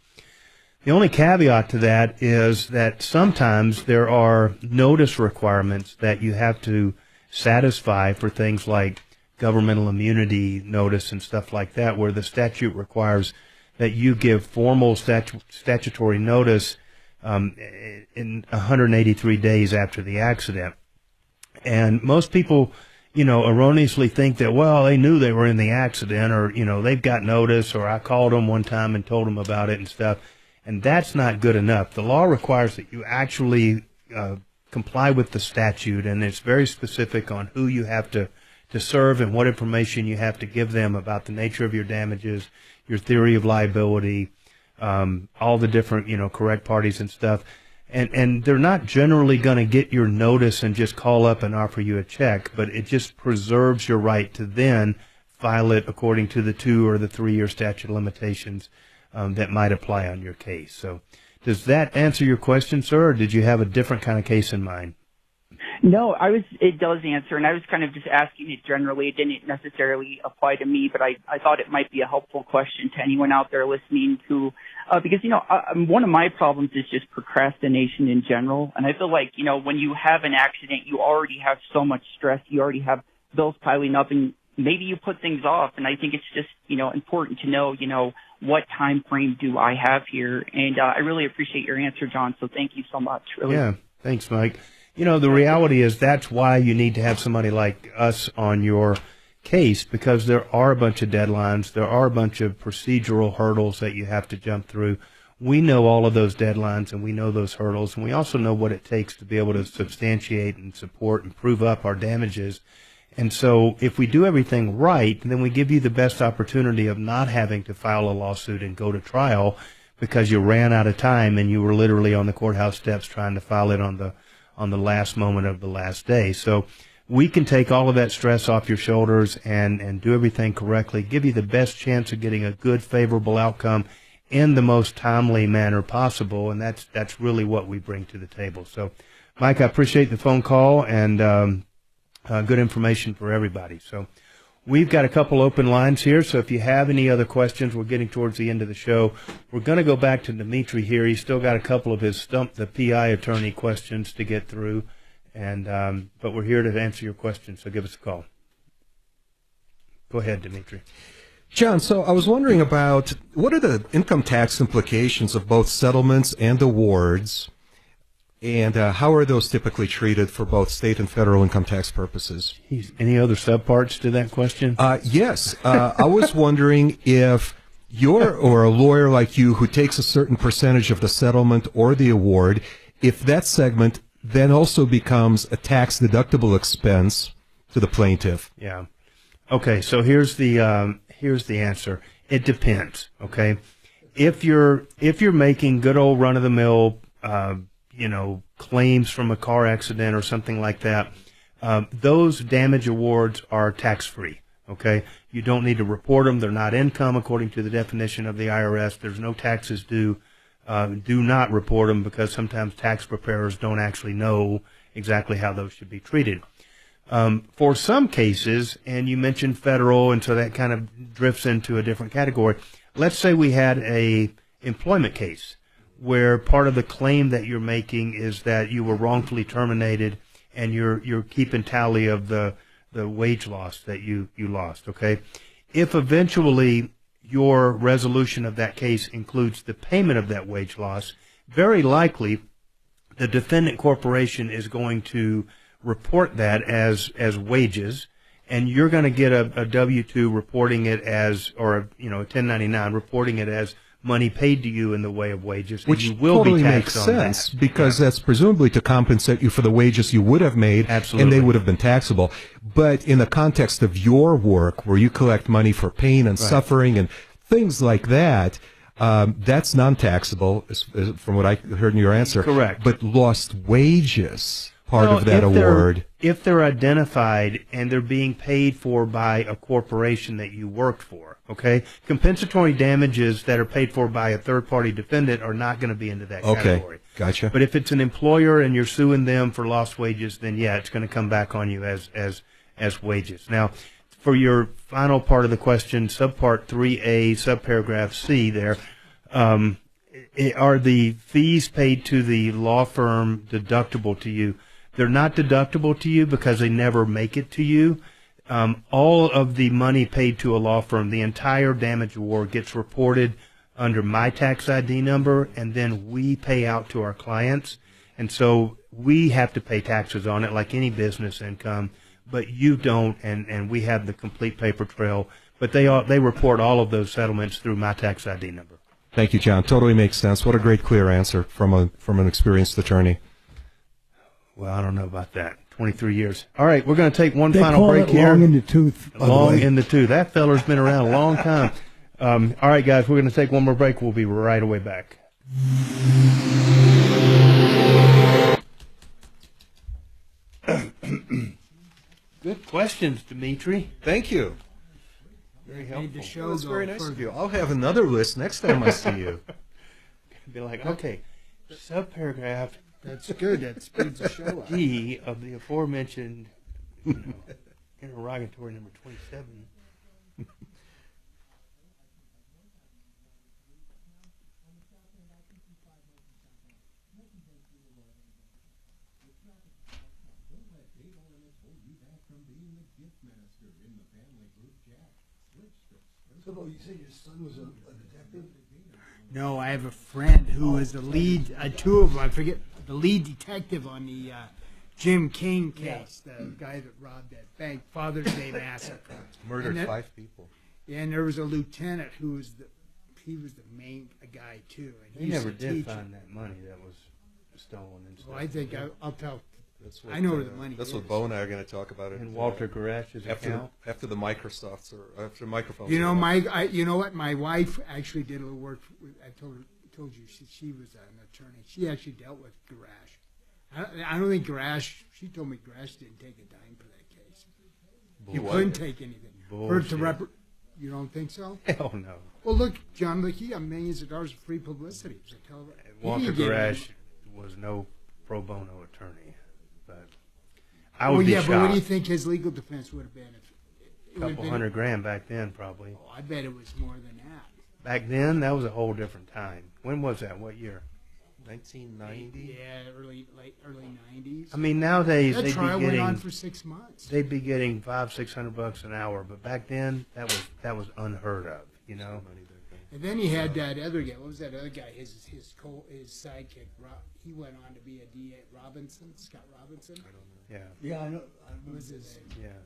The only caveat to that is that sometimes there are notice requirements that you have to satisfy for things like governmental immunity notice and stuff like that, where the statute requires that you give formal statutory notice in 183 days after the accident. And most people, erroneously think that, well, they knew they were in the accident, or, they've got notice, or I called them one time and told them about it and stuff. And that's not good enough. The law requires that you actually comply with the statute, and it's very specific on who you have to serve and what information you have to give them about the nature of your damages, your theory of liability, all the different, correct parties and stuff. And they're not generally going to get your notice and just call up and offer you a check, but it just preserves your right to then file it according to the 2 or the 3 year statute of limitations that might apply on your case. So does that answer your question, sir, or did you have a different kind of case in mind? No, it does answer, and I was kind of just asking it generally. It didn't necessarily apply to me, but I thought it might be a helpful question to anyone out there listening who, because, one of my problems is just procrastination in general. And I feel like, when you have an accident, you already have so much stress. You already have bills piling up, and maybe you put things off. And I think it's just, important to know, what time frame do I have here? And I really appreciate your answer, John. So thank you so much. Really. Yeah, thanks, Mike. The reality is that's why you need to have somebody like us on your case, because there are a bunch of deadlines. There are a bunch of procedural hurdles that you have to jump through. We know all of those deadlines, and we know those hurdles, and we also know what it takes to be able to substantiate and support and prove up our damages. And so if we do everything right, then we give you the best opportunity of not having to file a lawsuit and go to trial because you ran out of time and you were literally on the courthouse steps trying to file it on the last moment of the last day. So we can take all of that stress off your shoulders and do everything correctly, give you the best chance of getting a good, favorable outcome in the most timely manner possible, and that's really what we bring to the table. So, Mike, I appreciate the phone call and good information for everybody. So we've got a couple open lines here, so if you have any other questions, we're getting towards the end of the show. We're going to go back to Dimitri here. He's still got a couple of his Stump the PI attorney questions to get through, and but we're here to answer your questions, so give us a call. Go ahead, Dimitri. John, so I was wondering about what are the income tax implications of both settlements and awards, and how are those typically treated for both state and federal income tax purposes? Any other subparts to that question? Yes. I was wondering if you're, or a lawyer like you who takes a certain percentage of the settlement or the award, if that segment then also becomes a tax-deductible expense to the plaintiff. Yeah. Okay, so here's the answer. It depends, okay? If you're making good old run-of-the-mill claims from a car accident or something like that, those damage awards are tax-free, okay? You don't need to report them. They're not income according to the definition of the IRS. There's no taxes due. Do not report them because sometimes tax preparers don't actually know exactly how those should be treated. For some cases, and you mentioned federal, and so that kind of drifts into a different category. Let's say we had a employment case where part of the claim that you're making is that you were wrongfully terminated, and you're keeping tally of the wage loss that you lost, okay? If eventually your resolution of that case includes the payment of that wage loss, very likely the defendant corporation is going to report that as wages, and you're going to get a W-2 reporting it as, or a 1099 reporting it as money paid to you in the way of wages, which and you will totally be taxed makes on sense that. because that's presumably to compensate you for the wages you would have made, Absolutely. And they would have been taxable. But in the context of your work, where you collect money for pain and suffering and things like that, that's non-taxable, from what I heard in your answer. Correct. But lost wages, part of that award. If they're identified and they're being paid for by a corporation that you worked for, okay? Compensatory damages that are paid for by a third-party defendant are not going to be into that category. Okay, gotcha. But if it's an employer and you're suing them for lost wages, then yeah, it's going to come back on you as wages. Now, for your final part of the question, subpart 3A, subparagraph C there, are the fees paid to the law firm deductible to you? They're not deductible to you because they never make it to you. All of the money paid to a law firm, the entire damage award, gets reported under my tax ID number, and then we pay out to our clients. And so we have to pay taxes on it like any business income, but you don't, and we have the complete paper trail. But they report all of those settlements through my tax ID number. Thank you, John. Totally makes sense. What a great, clear answer from an experienced attorney. Well, I don't know about that. 23 years. All right, we're going to take one final break here. Long in the tooth. Long in the tooth. That feller's been around a long time. All right, guys, we're going to take one more break. We'll be right away back. Good questions, Dimitri. Thank you. Very helpful. Well, that's very nice of you. I'll have another list next time I see you. Be like, okay, subparagraph. That's good. That speeds the show up. D of the aforementioned interrogatory number 27. You said your son was a detective? No, I have a friend who was the lead, two of them, I forget, the lead detective on the Jim King case, the guy that robbed that bank, Father's Day massacre. Murdered 5 people. Yeah, and there was a lieutenant who was he was the main guy too. And They never did find that money that was stolen. And well, I think I'll tell. That's what, I know where the money is. That's what Bo and I are going to talk about it. And Walter Garash's account? After the Microsofts or after microphones. You know, you know what? My wife actually did a little work. I told you she was an attorney. She actually dealt with Garash. I don't think Garash. She told me Garash didn't take a dime for that case. You couldn't take anything. You don't think so? Hell no. Well, look, John. Look, he got millions of dollars of free publicity. Walter Garash was no pro bono attorney. I would be shocked. But what do you think his legal defense would have been? A couple $100,000 back then, probably. Oh, I bet it was more than that. Back then, that was a whole different time. When was that? What year? 1990. Yeah, early 90s. I mean, nowadays that trial went on for 6 months. They'd be getting $500-600 an hour, but back then that was unheard of. You know. And then he had that other guy. What was that other guy? His sidekick. He went on to be a DA. Scott Robinson. I don't know. Yeah. Yeah, I know. What was his name? Yeah.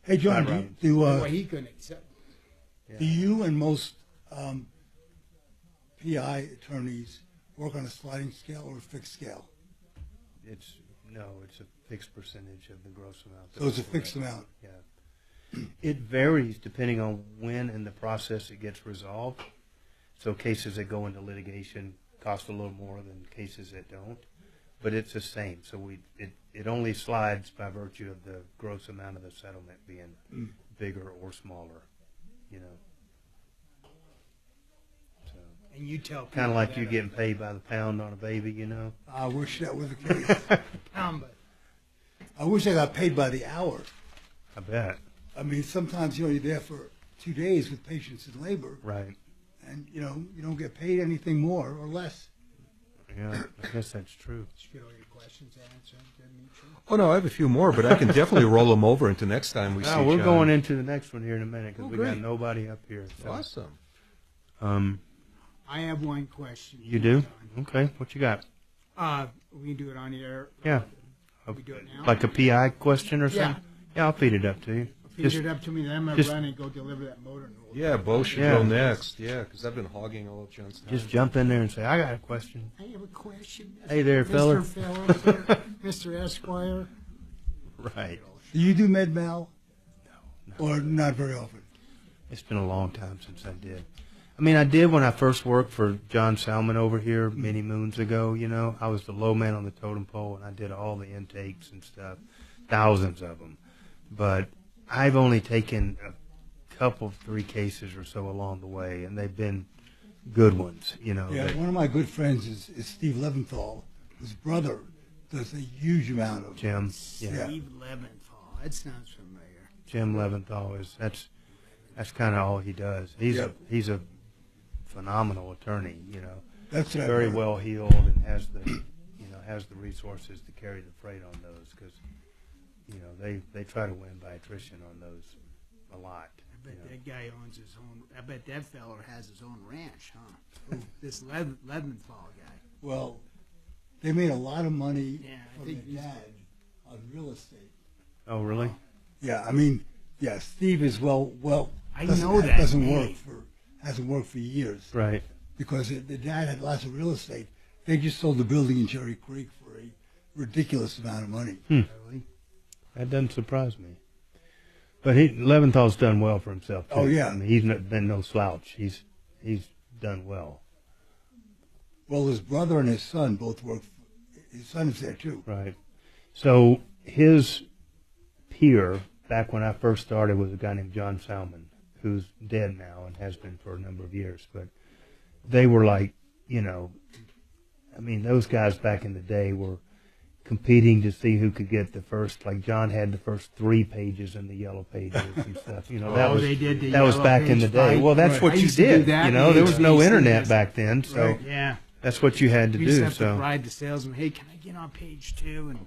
Hey, John, he couldn't accept. Do you and most PI attorneys work on a sliding scale or a fixed scale? It's a fixed percentage of the gross amount. So it's a fixed amount. Yeah. It varies depending on when in the process it gets resolved. So cases that go into litigation cost a little more than cases that don't, but it's the same. So it only slides by virtue of the gross amount of the settlement being bigger or smaller, you know. So, and you tell kind of like you getting paid by the pound on a baby, you know. I wish that was the case. I wish I got paid by the hour. I bet. I mean, sometimes you're there for 2 days with patients in labor, right? And you don't get paid anything more or less. Yeah, I guess that's true. Did you get all your questions answered, Dimitri? Oh no, I have a few more, but I can definitely roll them over into next time we see. We're John. going into the next one here in a minute because we got nobody up here. So. Awesome. I have one question. You do? Okay. What you got? We can do it on the air. Yeah. We do it now? Like a PI question or something? Yeah, I'll feed it up to you. Feed it up to me, then I'm going to run and go deliver that motor. Yeah, Bo should go next. Yeah, because I've been hogging all of John's time. Just jump in there and say, I got a question. I have a question. Hey there, fella. Mr. Esquire. Right. Do you do med mal? No. Or not very often? It's been a long time since I did. I mean, I did when I first worked for John Salmon over here many moons ago, you know. I was the low man on the totem pole, and I did all the intakes and stuff, thousands of them. But I've only taken a couple, 3 cases or so along the way, and they've been good ones, you know. Yeah, one of my good friends is Steve Leventhal. His brother does a huge amount of Jim. Yeah. Steve Leventhal. That sounds familiar. Jim Leventhal that's kind of all he does. He's a phenomenal attorney, you know. That's what very well heeled and has the resources to carry the freight on those because. You know, they try to win by attrition on those a lot. I bet that guy owns his own. I bet that fella has his own ranch, huh? This Leventhal guy. Well, they made a lot of money I from think their dad on real estate. Oh, really? Yeah, I mean, yeah, Steve is well. I know that hasn't worked for years. Right. Because the dad had lots of real estate. They just sold the building in Cherry Creek for a ridiculous amount of money. That doesn't surprise me. But Leventhal's done well for himself, too. Oh, yeah. I mean, he's been no slouch. He's done well. Well, his brother and his son both work. His son is there, too. Right. So his peer, back when I first started, was a guy named John Salmon, who's dead now and has been for a number of years. But they were like, I mean, those guys back in the day were competing to see who could get the first. Like John had the first 3 pages in the yellow pages and stuff. That was back in the day. Well, that's what you did. There was no internet back then, so yeah, that's what you had to do. You just have so to ride the salesman. Hey, can I get on page 2 and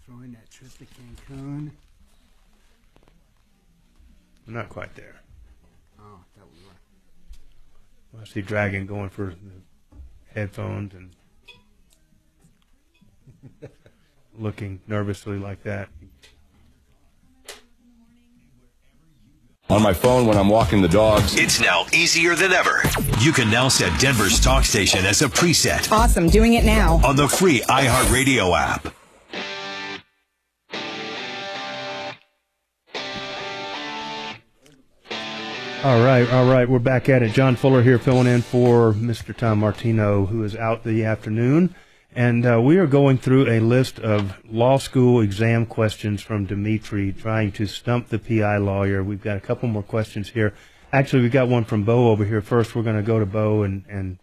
throw in that trip to Cancun? I'm not quite there. Oh, that we were. I see Dragon going for the headphones and looking nervously like that. On my phone when I'm walking the dogs. It's now easier than ever. You can now set Denver's talk station as a preset. Awesome, doing it now. On the free iHeartRadio app. All right. We're back at it. John Fuller here filling in for Mr. Tom Martino, who is out the afternoon. And we are going through a list of law school exam questions from Dimitri, trying to stump the PI lawyer. We've got a couple more questions here. Actually, we've got one from Bo over here first. We're going to go to Bo and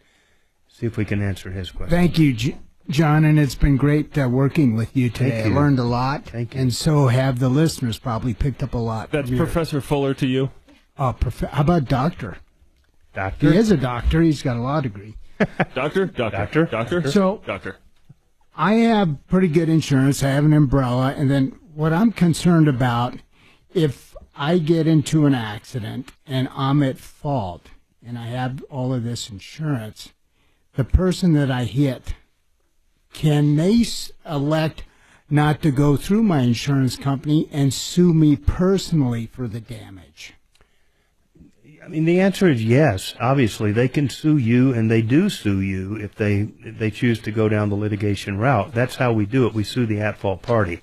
see if we can answer his question. Thank you, John, and it's been great working with you today. I learned a lot. Thank you. And so have the listeners probably picked up a lot. That's Professor Fuller to you? How about doctor? Doctor? He is a doctor. He's got a law degree. Doctor. So, doctor. I have pretty good insurance. I have an umbrella. And then what I'm concerned about, if I get into an accident and I'm at fault and I have all of this insurance, the person that I hit, can they elect not to go through my insurance company and sue me personally for the damage? I mean, the answer is yes. Obviously, they can sue you, and they do sue you if they choose to go down the litigation route. That's how we do it. We sue the at-fault party.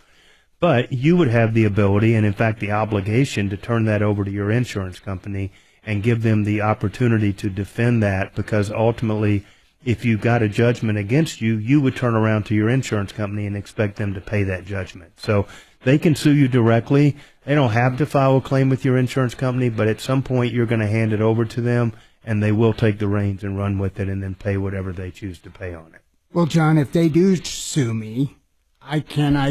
But you would have the ability, and in fact the obligation, to turn that over to your insurance company and give them the opportunity to defend that, because ultimately, if you got a judgment against you, you would turn around to your insurance company and expect them to pay that judgment. So they can sue you directly. They don't have to file a claim with your insurance company, but at some point you're going to hand it over to them, and they will take the reins and run with it and then pay whatever they choose to pay on it. Well, John, if they do sue me, I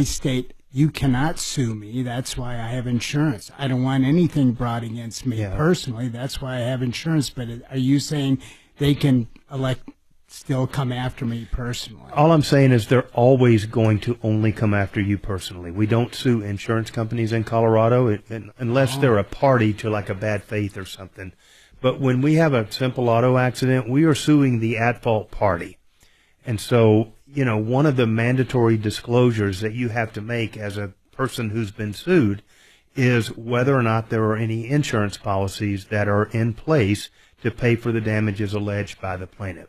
state, you cannot sue me. That's why I have insurance. I don't want anything brought against me personally. That's why I have insurance. But are you saying they can still come after me personally? All I'm saying is they're always going to only come after you personally. We don't sue insurance companies in Colorado unless they're a party to like a bad faith or something. But when we have a simple auto accident, we are suing the at-fault party. And so, one of the mandatory disclosures that you have to make as a person who's been sued is whether or not there are any insurance policies that are in place to pay for the damages alleged by the plaintiff.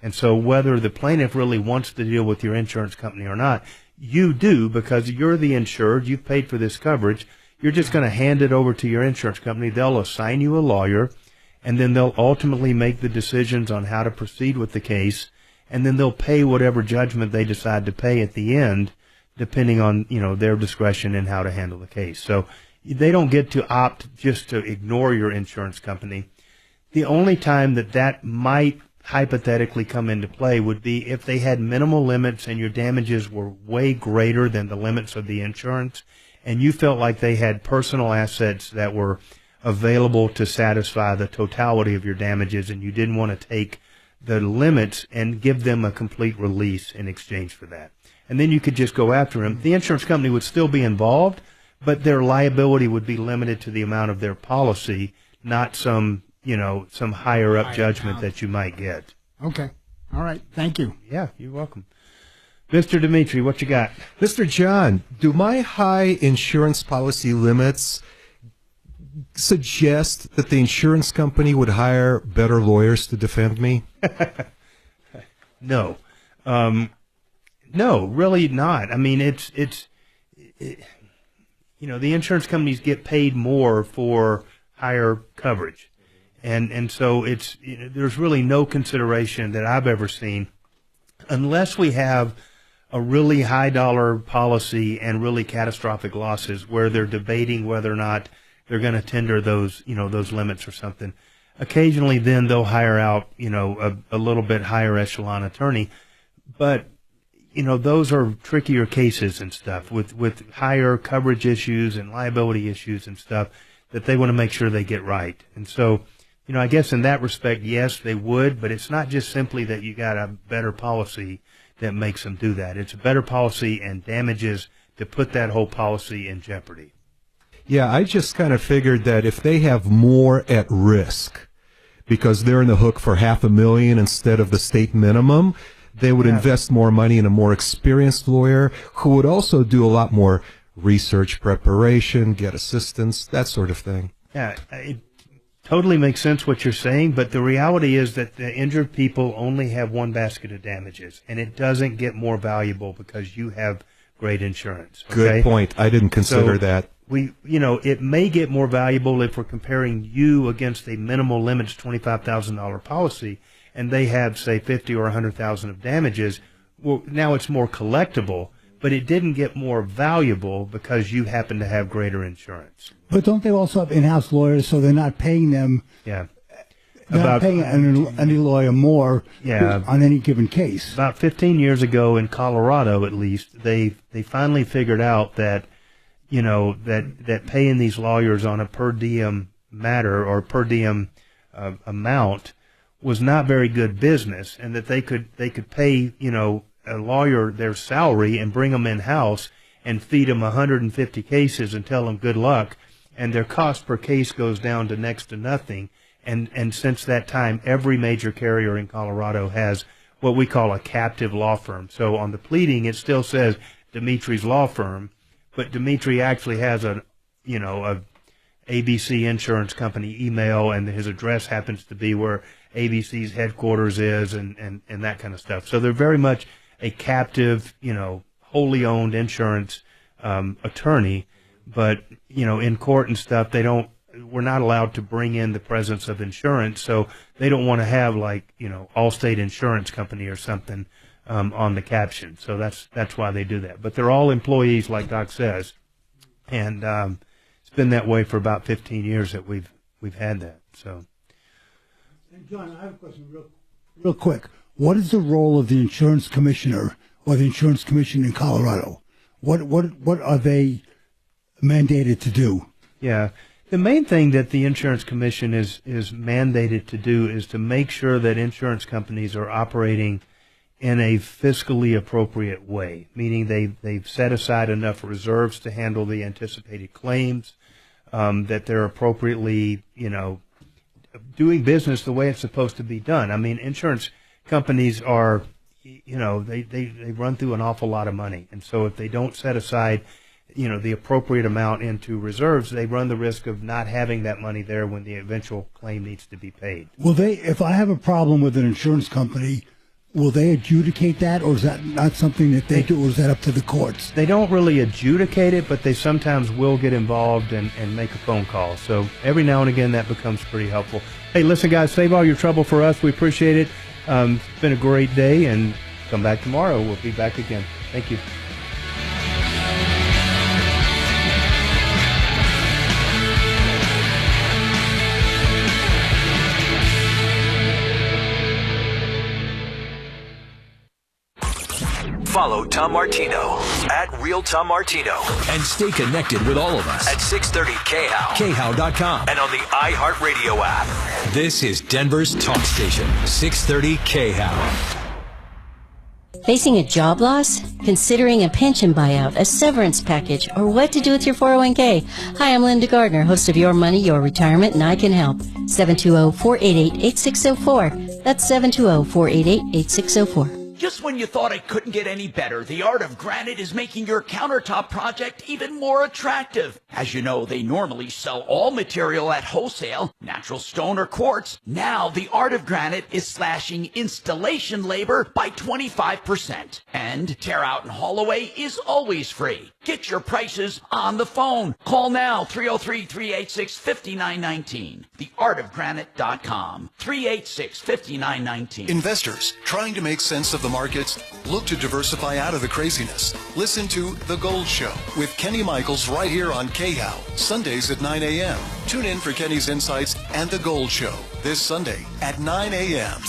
And so whether the plaintiff really wants to deal with your insurance company or not, you do, because you're the insured, you've paid for this coverage. You're just going to hand it over to your insurance company. They'll assign you a lawyer, and then they'll ultimately make the decisions on how to proceed with the case, and then they'll pay whatever judgment they decide to pay at the end, depending on, their discretion in how to handle the case. So they don't get to opt just to ignore your insurance company. The only time that might hypothetically come into play would be if they had minimal limits and your damages were way greater than the limits of the insurance, and you felt like they had personal assets that were available to satisfy the totality of your damages, and you didn't want to take the limits and give them a complete release in exchange for that. And then you could just go after them. The insurance company would still be involved, but their liability would be limited to the amount of their policy, not some higher up judgment that you might get. Okay. All right. Thank you. Yeah, you're welcome. Mr. Dimitri, what you got? Mr. John, do my high insurance policy limits suggest that the insurance company would hire better lawyers to defend me? No. No, really not. I mean, the insurance companies get paid more for higher coverage. And so there's really no consideration that I've ever seen, unless we have a really high dollar policy and really catastrophic losses where they're debating whether or not they're going to tender those limits or something. Occasionally then they'll hire out, a little bit higher echelon attorney, but those are trickier cases and stuff with higher coverage issues and liability issues and stuff that they want to make sure they get right. And so, I guess in that respect, yes, they would, but it's not just simply that you got a better policy that makes them do that. It's a better policy and damages to put that whole policy in jeopardy. Yeah, I just kind of figured that if they have more at risk because they're in the hook for $500,000 instead of the state minimum, they would invest more money in a more experienced lawyer who would also do a lot more research preparation, get assistance, that sort of thing. Yeah, it totally makes sense what you're saying, but the reality is that the injured people only have one basket of damages, and it doesn't get more valuable because you have great insurance. Okay? Good point. I didn't consider that. It may get more valuable if we're comparing you against a minimal limits $25,000 policy, and they have, say, 50 or 100,000 of damages. Well, now it's more collectible, but it didn't get more valuable because you happen to have greater insurance. But don't they also have in-house lawyers, so they're not paying them? Yeah. They're not paying any lawyer more on any given case. About 15 years ago in Colorado, at least, they finally figured out that, that paying these lawyers on a per diem matter or per diem amount was not very good business, and that they could pay, a lawyer their salary and bring them in-house and feed them 150 cases and tell them good luck, and their cost per case goes down to next to nothing. And since that time, every major carrier in Colorado has what we call a captive law firm. So on the pleading, it still says Dimitri's Law Firm, but Dimitri actually has a ABC Insurance Company email, and his address happens to be where ABC's headquarters is, and that kind of stuff. So they're very much a captive, wholly owned insurance attorney, but in court and stuff, we're not allowed to bring in the presence of insurance, so they don't want to have Allstate Insurance Company or something on the caption. So that's why they do that. But they're all employees, like Doc says, and it's been that way for about 15 years that we've had that. So, and John, I have a question real quick. What is the role of the insurance commissioner or the insurance commission in Colorado? What are they mandated to do? Yeah. The main thing that the insurance commission is mandated to do is to make sure that insurance companies are operating in a fiscally appropriate way, meaning they've set aside enough reserves to handle the anticipated claims, that they're appropriately, doing business the way it's supposed to be done. I mean, insurance companies are, they run through an awful lot of money, and so if they don't set aside the appropriate amount into reserves, they run the risk of not having that money there when the eventual claim needs to be paid. Will they, if I have a problem with an insurance company, will they adjudicate that, or is that not something that they do, or is that up to the courts? They don't really adjudicate it, but they sometimes will get involved and make a phone call. So every now and again, that becomes pretty helpful. Hey, listen, guys, save all your trouble for us. We appreciate it. It's been a great day, and come back tomorrow. We'll be back again. Thank you. Follow Tom Martino at Real Tom Martino. And stay connected with all of us at 630 KHOW, KHOW.com, and on the iHeartRadio app. This is Denver's talk station, 630 KHOW. Facing a job loss? Considering a pension buyout, a severance package, or what to do with your 401k? Hi, I'm Linda Gardner, host of Your Money, Your Retirement, and I can help. 720-488-8604. That's 720-488-8604. Just when you thought it couldn't get any better, the Art of Granite is making your countertop project even more attractive. As you know, they normally sell all material at wholesale, natural stone or quartz. Now, the Art of Granite is slashing installation labor by 25%. And tear out and haul away is always free. Get your prices on the phone. Call now, 303-386-5919. Theartofgranite.com, 386-5919. Investors trying to make sense of the markets? Look to diversify out of the craziness. Listen to The Gold Show with Kenny Michaels right here on KHOW, Sundays at 9 a.m. Tune in for Kenny's insights and The Gold Show this Sunday at 9 a.m.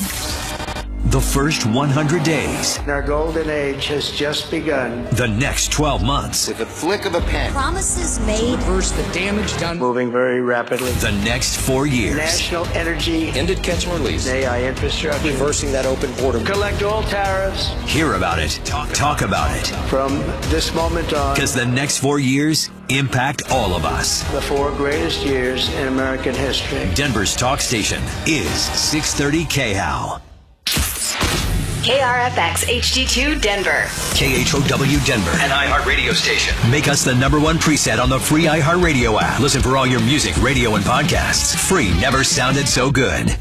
The first 100 days. Our golden age has just begun. The next 12 months. With a flick of a pen. Promises made. Reverse the damage done. Moving very rapidly. The next 4 years. National energy. Ended catch and release. AI infrastructure. Reversing that open border. Collect all tariffs. Hear about it. Talk about it. From this moment on. Because the next 4 years impact all of us. The 4 greatest years in American history. Denver's talk station is 630 KHOW. KRFX HD2 Denver. KHOW Denver, an iHeartRadio station. Make us the #1 preset on the free iHeartRadio app. Listen for all your music, radio, and podcasts. Free never sounded so good.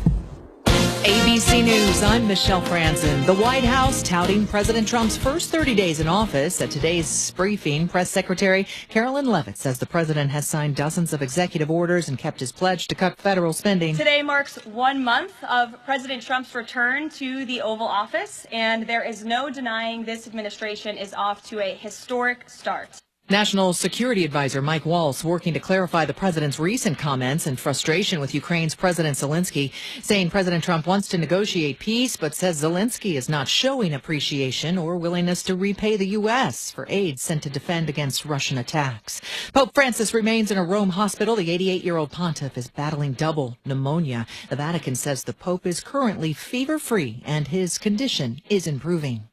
ABC News, I'm Michelle Franzen. The White House touting President Trump's first 30 days in office. At today's briefing, Press Secretary Carolyn Leavitt says the president has signed dozens of executive orders and kept his pledge to cut federal spending. Today marks 1 month of President Trump's return to the Oval Office, and there is no denying this administration is off to a historic start. National Security Advisor Mike Waltz working to clarify the president's recent comments and frustration with Ukraine's President Zelensky, saying President Trump wants to negotiate peace, but says Zelensky is not showing appreciation or willingness to repay the U.S. for aid sent to defend against Russian attacks. Pope Francis remains in a Rome hospital. The 88-year-old pontiff is battling double pneumonia. The Vatican says the Pope is currently fever-free and his condition is improving.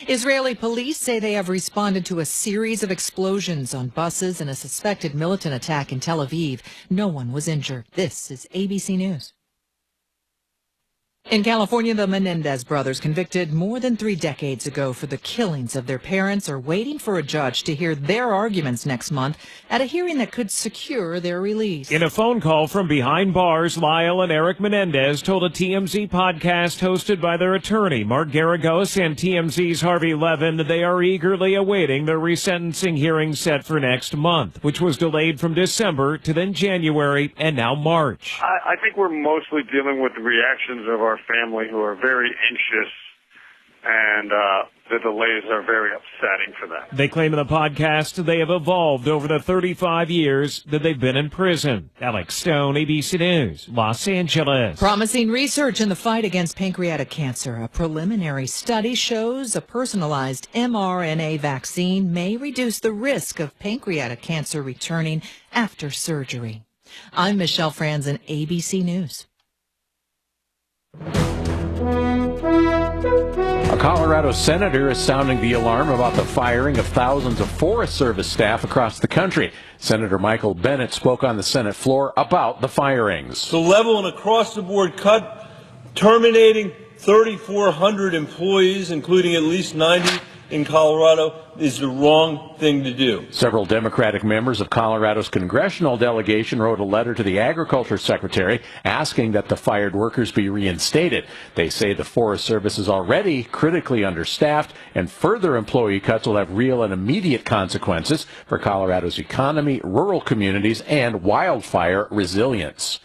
Israeli police say they have responded to a series of explosions on buses in a suspected militant attack in Tel Aviv. No one was injured. This is ABC News. In California, the Menendez brothers, convicted more than 3 decades ago for the killings of their parents, are waiting for a judge to hear their arguments next month at a hearing that could secure their release. In a phone call from behind bars, Lyle and Eric Menendez told a TMZ podcast hosted by their attorney, Marc Garagos, and TMZ's Harvey Levin that they are eagerly awaiting their resentencing hearing set for next month, which was delayed from December to then January and now March. I think we're mostly dealing with the reactions of our family, who are very anxious, and the delays are very upsetting for them. They claim in the podcast they have evolved over the 35 years that they've been in prison. Alex Stone, ABC News, Los Angeles. Promising research in the fight against pancreatic cancer. A preliminary study shows a personalized mRNA vaccine may reduce the risk of pancreatic cancer returning after surgery. I'm Michelle Franzen, ABC News. A Colorado senator is sounding the alarm about the firing of thousands of Forest Service staff across the country. Senator Michael Bennet spoke on the Senate floor about the firings. The level and across-the-board cut, terminating 3,400 employees, including at least 90 in Colorado, is the wrong thing to do. Several Democratic members of Colorado's congressional delegation wrote a letter to the Agriculture Secretary asking that the fired workers be reinstated. They say the Forest Service is already critically understaffed, and further employee cuts will have real and immediate consequences for Colorado's economy, rural communities, and wildfire resilience.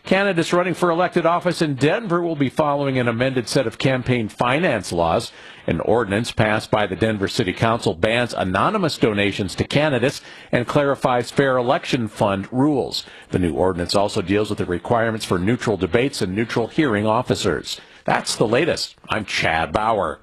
Candidates running for elected office in Denver will be following an amended set of campaign finance laws. An ordinance passed by the Denver City Council bans anonymous donations to candidates and clarifies fair election fund rules. The new ordinance also deals with the requirements for neutral debates and neutral hearing officers. That's the latest. I'm Chad Bauer.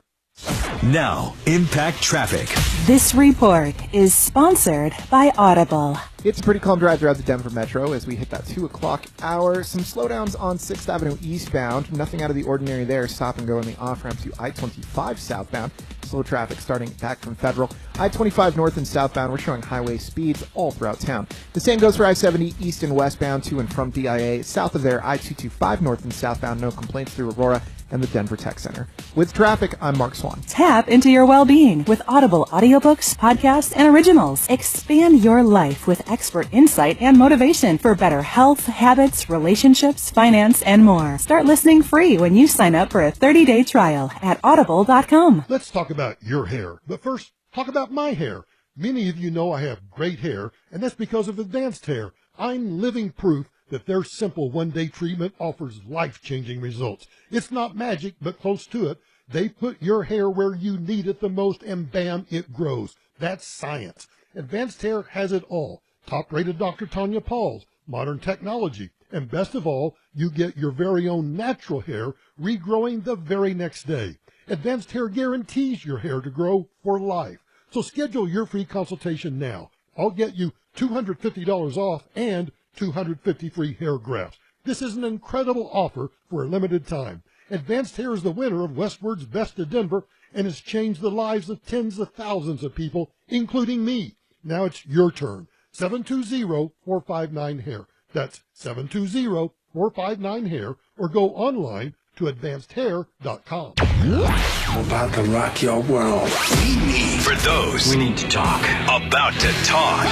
Now, Impact Traffic. This report is sponsored by Audible. It's a pretty calm drive throughout the Denver Metro as we hit that 2 o'clock hour. Some slowdowns on 6th Avenue eastbound. Nothing out of the ordinary there. Stop and go on the off-ramp to I-25 southbound. Slow traffic starting back from Federal. I-25 north and southbound, we're showing highway speeds all throughout town. The same goes for I-70 east and westbound to and from DIA. South of there, I-225 north and southbound, no complaints through Aurora. and the Denver Tech Center. With traffic, I'm Mark Swan. Tap into your well-being with Audible audiobooks, podcasts, and originals. Expand your life with expert insight and motivation for better health, habits, relationships, finance, and more. Start listening free when you sign up for a 30-day trial at audible.com. Let's talk about your hair, but first, talk about my hair. Many of you know I have great hair, and that's because of Advanced Hair. I'm living proof that their simple one-day treatment offers life-changing results. It's not magic, but close to it. They put your hair where you need it the most, and bam, it grows. That's science. Advanced Hair has it all. Top-rated Dr. Tanya Pauls, modern technology, and best of all, you get your very own natural hair regrowing the very next day. Advanced Hair guarantees your hair to grow for life. So schedule your free consultation now. I'll get you $250 off and 250 free hair grafts. This is an incredible offer for a limited time. Advanced Hair is the winner of Westward's Best of Denver and has changed the lives of tens of thousands of people, including me. Now it's your turn. 720-459-HAIR. That's 720-459-HAIR, or go online to advancedhair.com. I'm about to rock your world. For those, we need to talk. About to talk.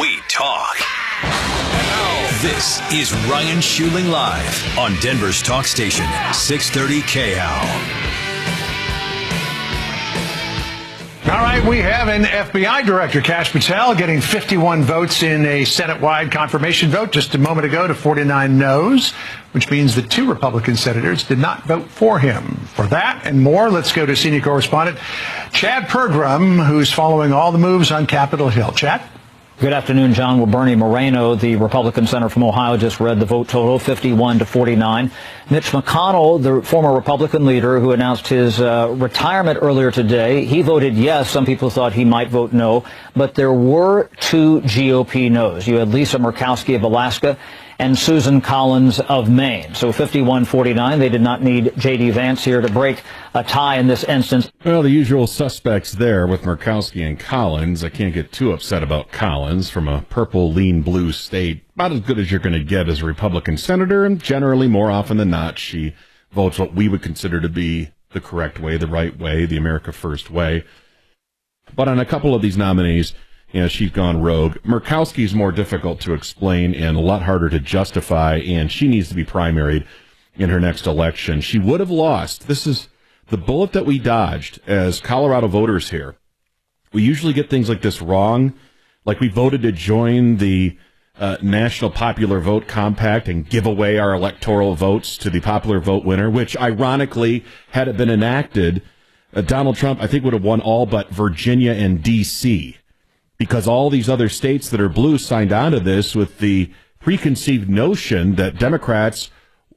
We talk. This is Ryan Schuling Live on Denver's Talk Station, 630 KHOW. All right, we have an FBI Director, Kash Patel, getting 51 votes in a Senate-wide confirmation vote just a moment ago to 49 noes, which means that 2 Republican senators did not vote for him. For that and more, let's go to senior correspondent Chad Pergram, who's following all the moves on Capitol Hill. Chad? Good afternoon, John. Well, Bernie Moreno, the Republican senator from Ohio, just read the vote total, 51-49. Mitch McConnell, the former Republican leader who announced his retirement earlier today, he voted yes. Some people thought he might vote no, but there were 2 GOP no's. You had Lisa Murkowski of Alaska and Susan Collins of Maine. So 51-49. They did not need J.D. Vance here to break a tie in this instance. Well, the usual suspects there with Murkowski and Collins. I can't get too upset about Collins from a purple, lean blue state. About as good as you're going to get as a Republican senator, and generally, more often than not, she votes what we would consider to be the correct way, the right way, the America First way. But on a couple of these nominees, she's gone rogue. Murkowski's more difficult to explain and a lot harder to justify, and she needs to be primaried in her next election. She would have lost. This is the bullet that we dodged as Colorado voters here. We usually get things like this wrong, like we voted to join the National Popular Vote Compact and give away our electoral votes to the popular vote winner, which ironically, had it been enacted, Donald Trump, I think, would have won all but Virginia and D.C., because all these other states that are blue signed on to this with the preconceived notion that Democrats,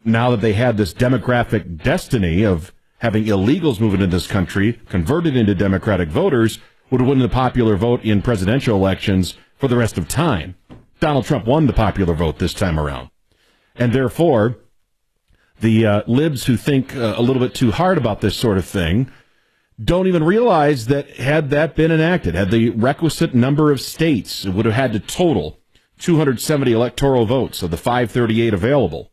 now that they had this demographic destiny of having illegals moving into this country, converted into Democratic voters, would win the popular vote in presidential elections for the rest of time. Donald Trump won the popular vote this time around. And therefore, the libs who think a little bit too hard about this sort of thing don't even realize that had that been enacted, had the requisite number of states, it would have had to total 270 electoral votes of the 538 available.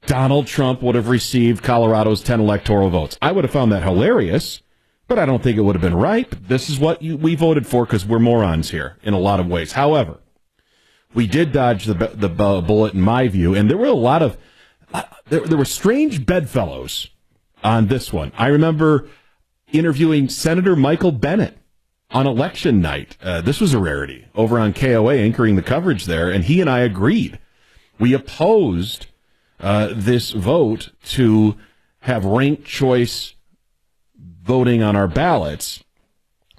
Donald Trump would have received Colorado's 10 electoral votes. I would have found that hilarious, but I don't think it would have been right. This is what we voted for because we're morons here in a lot of ways. However, we did dodge the bullet in my view, and there were a lot of there were strange bedfellows on this one. I remember interviewing Senator Michael Bennet on election night. This was a rarity over on KOA, anchoring the coverage there, and he and I agreed. We opposed this vote to have ranked choice voting on our ballots.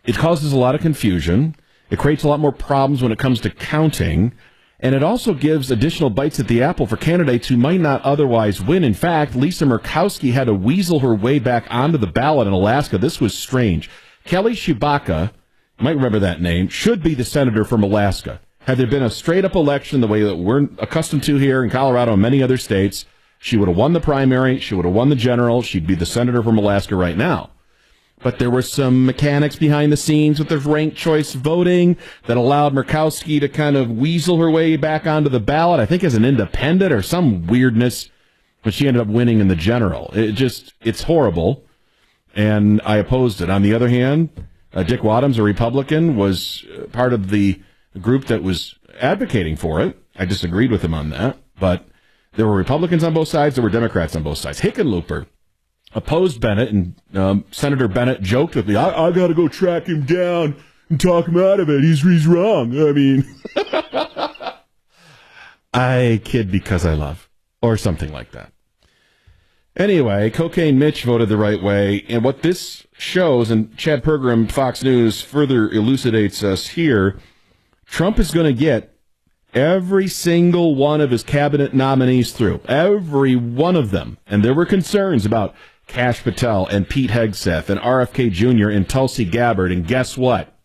It causes a lot of confusion. It creates a lot more problems when it comes to counting, and it also gives additional bites at the apple for candidates who might not otherwise win. In fact, Lisa Murkowski had to weasel her way back onto the ballot in Alaska. This was strange. Kelly Tshibaka, you might remember that name, should be the senator from Alaska. Had there been a straight-up election the way that we're accustomed to here in Colorado and many other states, she would have won the primary, she would have won the general, she'd be the senator from Alaska right now. But there were some mechanics behind the scenes with the ranked choice voting that allowed Murkowski to kind of weasel her way back onto the ballot, I think as an independent or some weirdness. but she ended up winning in the general. It's horrible, and I opposed it. On the other hand, Dick Wadhams, a Republican, was part of the group that was advocating for it. I disagreed with him on that, but there were Republicans on both sides, there were Democrats on both sides. Hickenlooper opposed Bennett, and Senator Bennett joked with me, I got to go track him down and talk him out of it. He's wrong. I mean, I kid because I love, or something like that. Anyway, Cocaine Mitch voted the right way, and what this shows, and Chad Pergram, Fox News, further elucidates us here, Trump is going to get every single one of his cabinet nominees through. Every one of them. And there were concerns about Kash Patel and Pete Hegseth and RFK Jr. and Tulsi Gabbard, and guess what?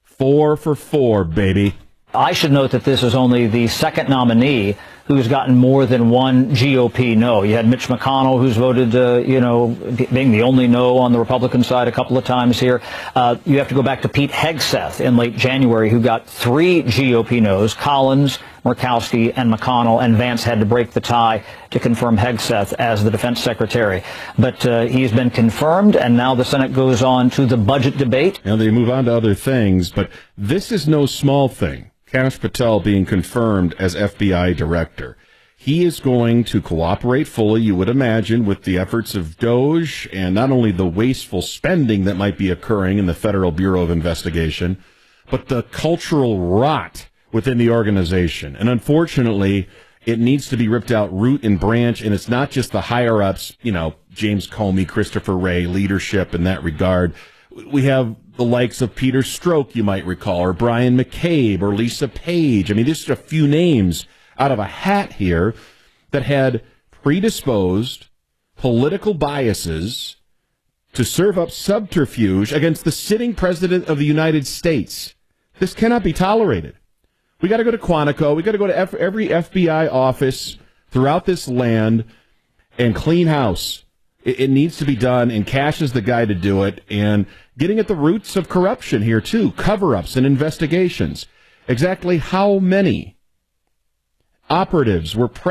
4 for 4, baby. I should note that this is only the second nominee who's gotten more than one GOP no. You had Mitch McConnell, who's voted, being the only no on the Republican side a couple of times here. You have to go back to Pete Hegseth in late January, who got 3 GOP no's, Collins, Murkowski, and McConnell, and Vance had to break the tie to confirm Hegseth as the defense secretary. But he's been confirmed, and now the Senate goes on to the budget debate. Now they move on to other things, but this is no small thing. Kash Patel being confirmed as FBI director. He is going to cooperate fully, you would imagine, with the efforts of DOJ and not only the wasteful spending that might be occurring in the Federal Bureau of Investigation, but the cultural rot within the organization. And unfortunately, it needs to be ripped out root and branch, and it's not just the higher-ups, James Comey, Christopher Wray, leadership in that regard. We have the likes of Peter Strzok, you might recall, or Brian McCabe, or Lisa Page. I mean, just a few names out of a hat here that had predisposed political biases to serve up subterfuge against the sitting president of the United States. This cannot be tolerated. We got to go to Quantico. We got to go to every FBI office throughout this land and clean house. It needs to be done, and Kash is the guy to do it, and getting at the roots of corruption here, too, cover-ups and investigations. Exactly how many operatives were present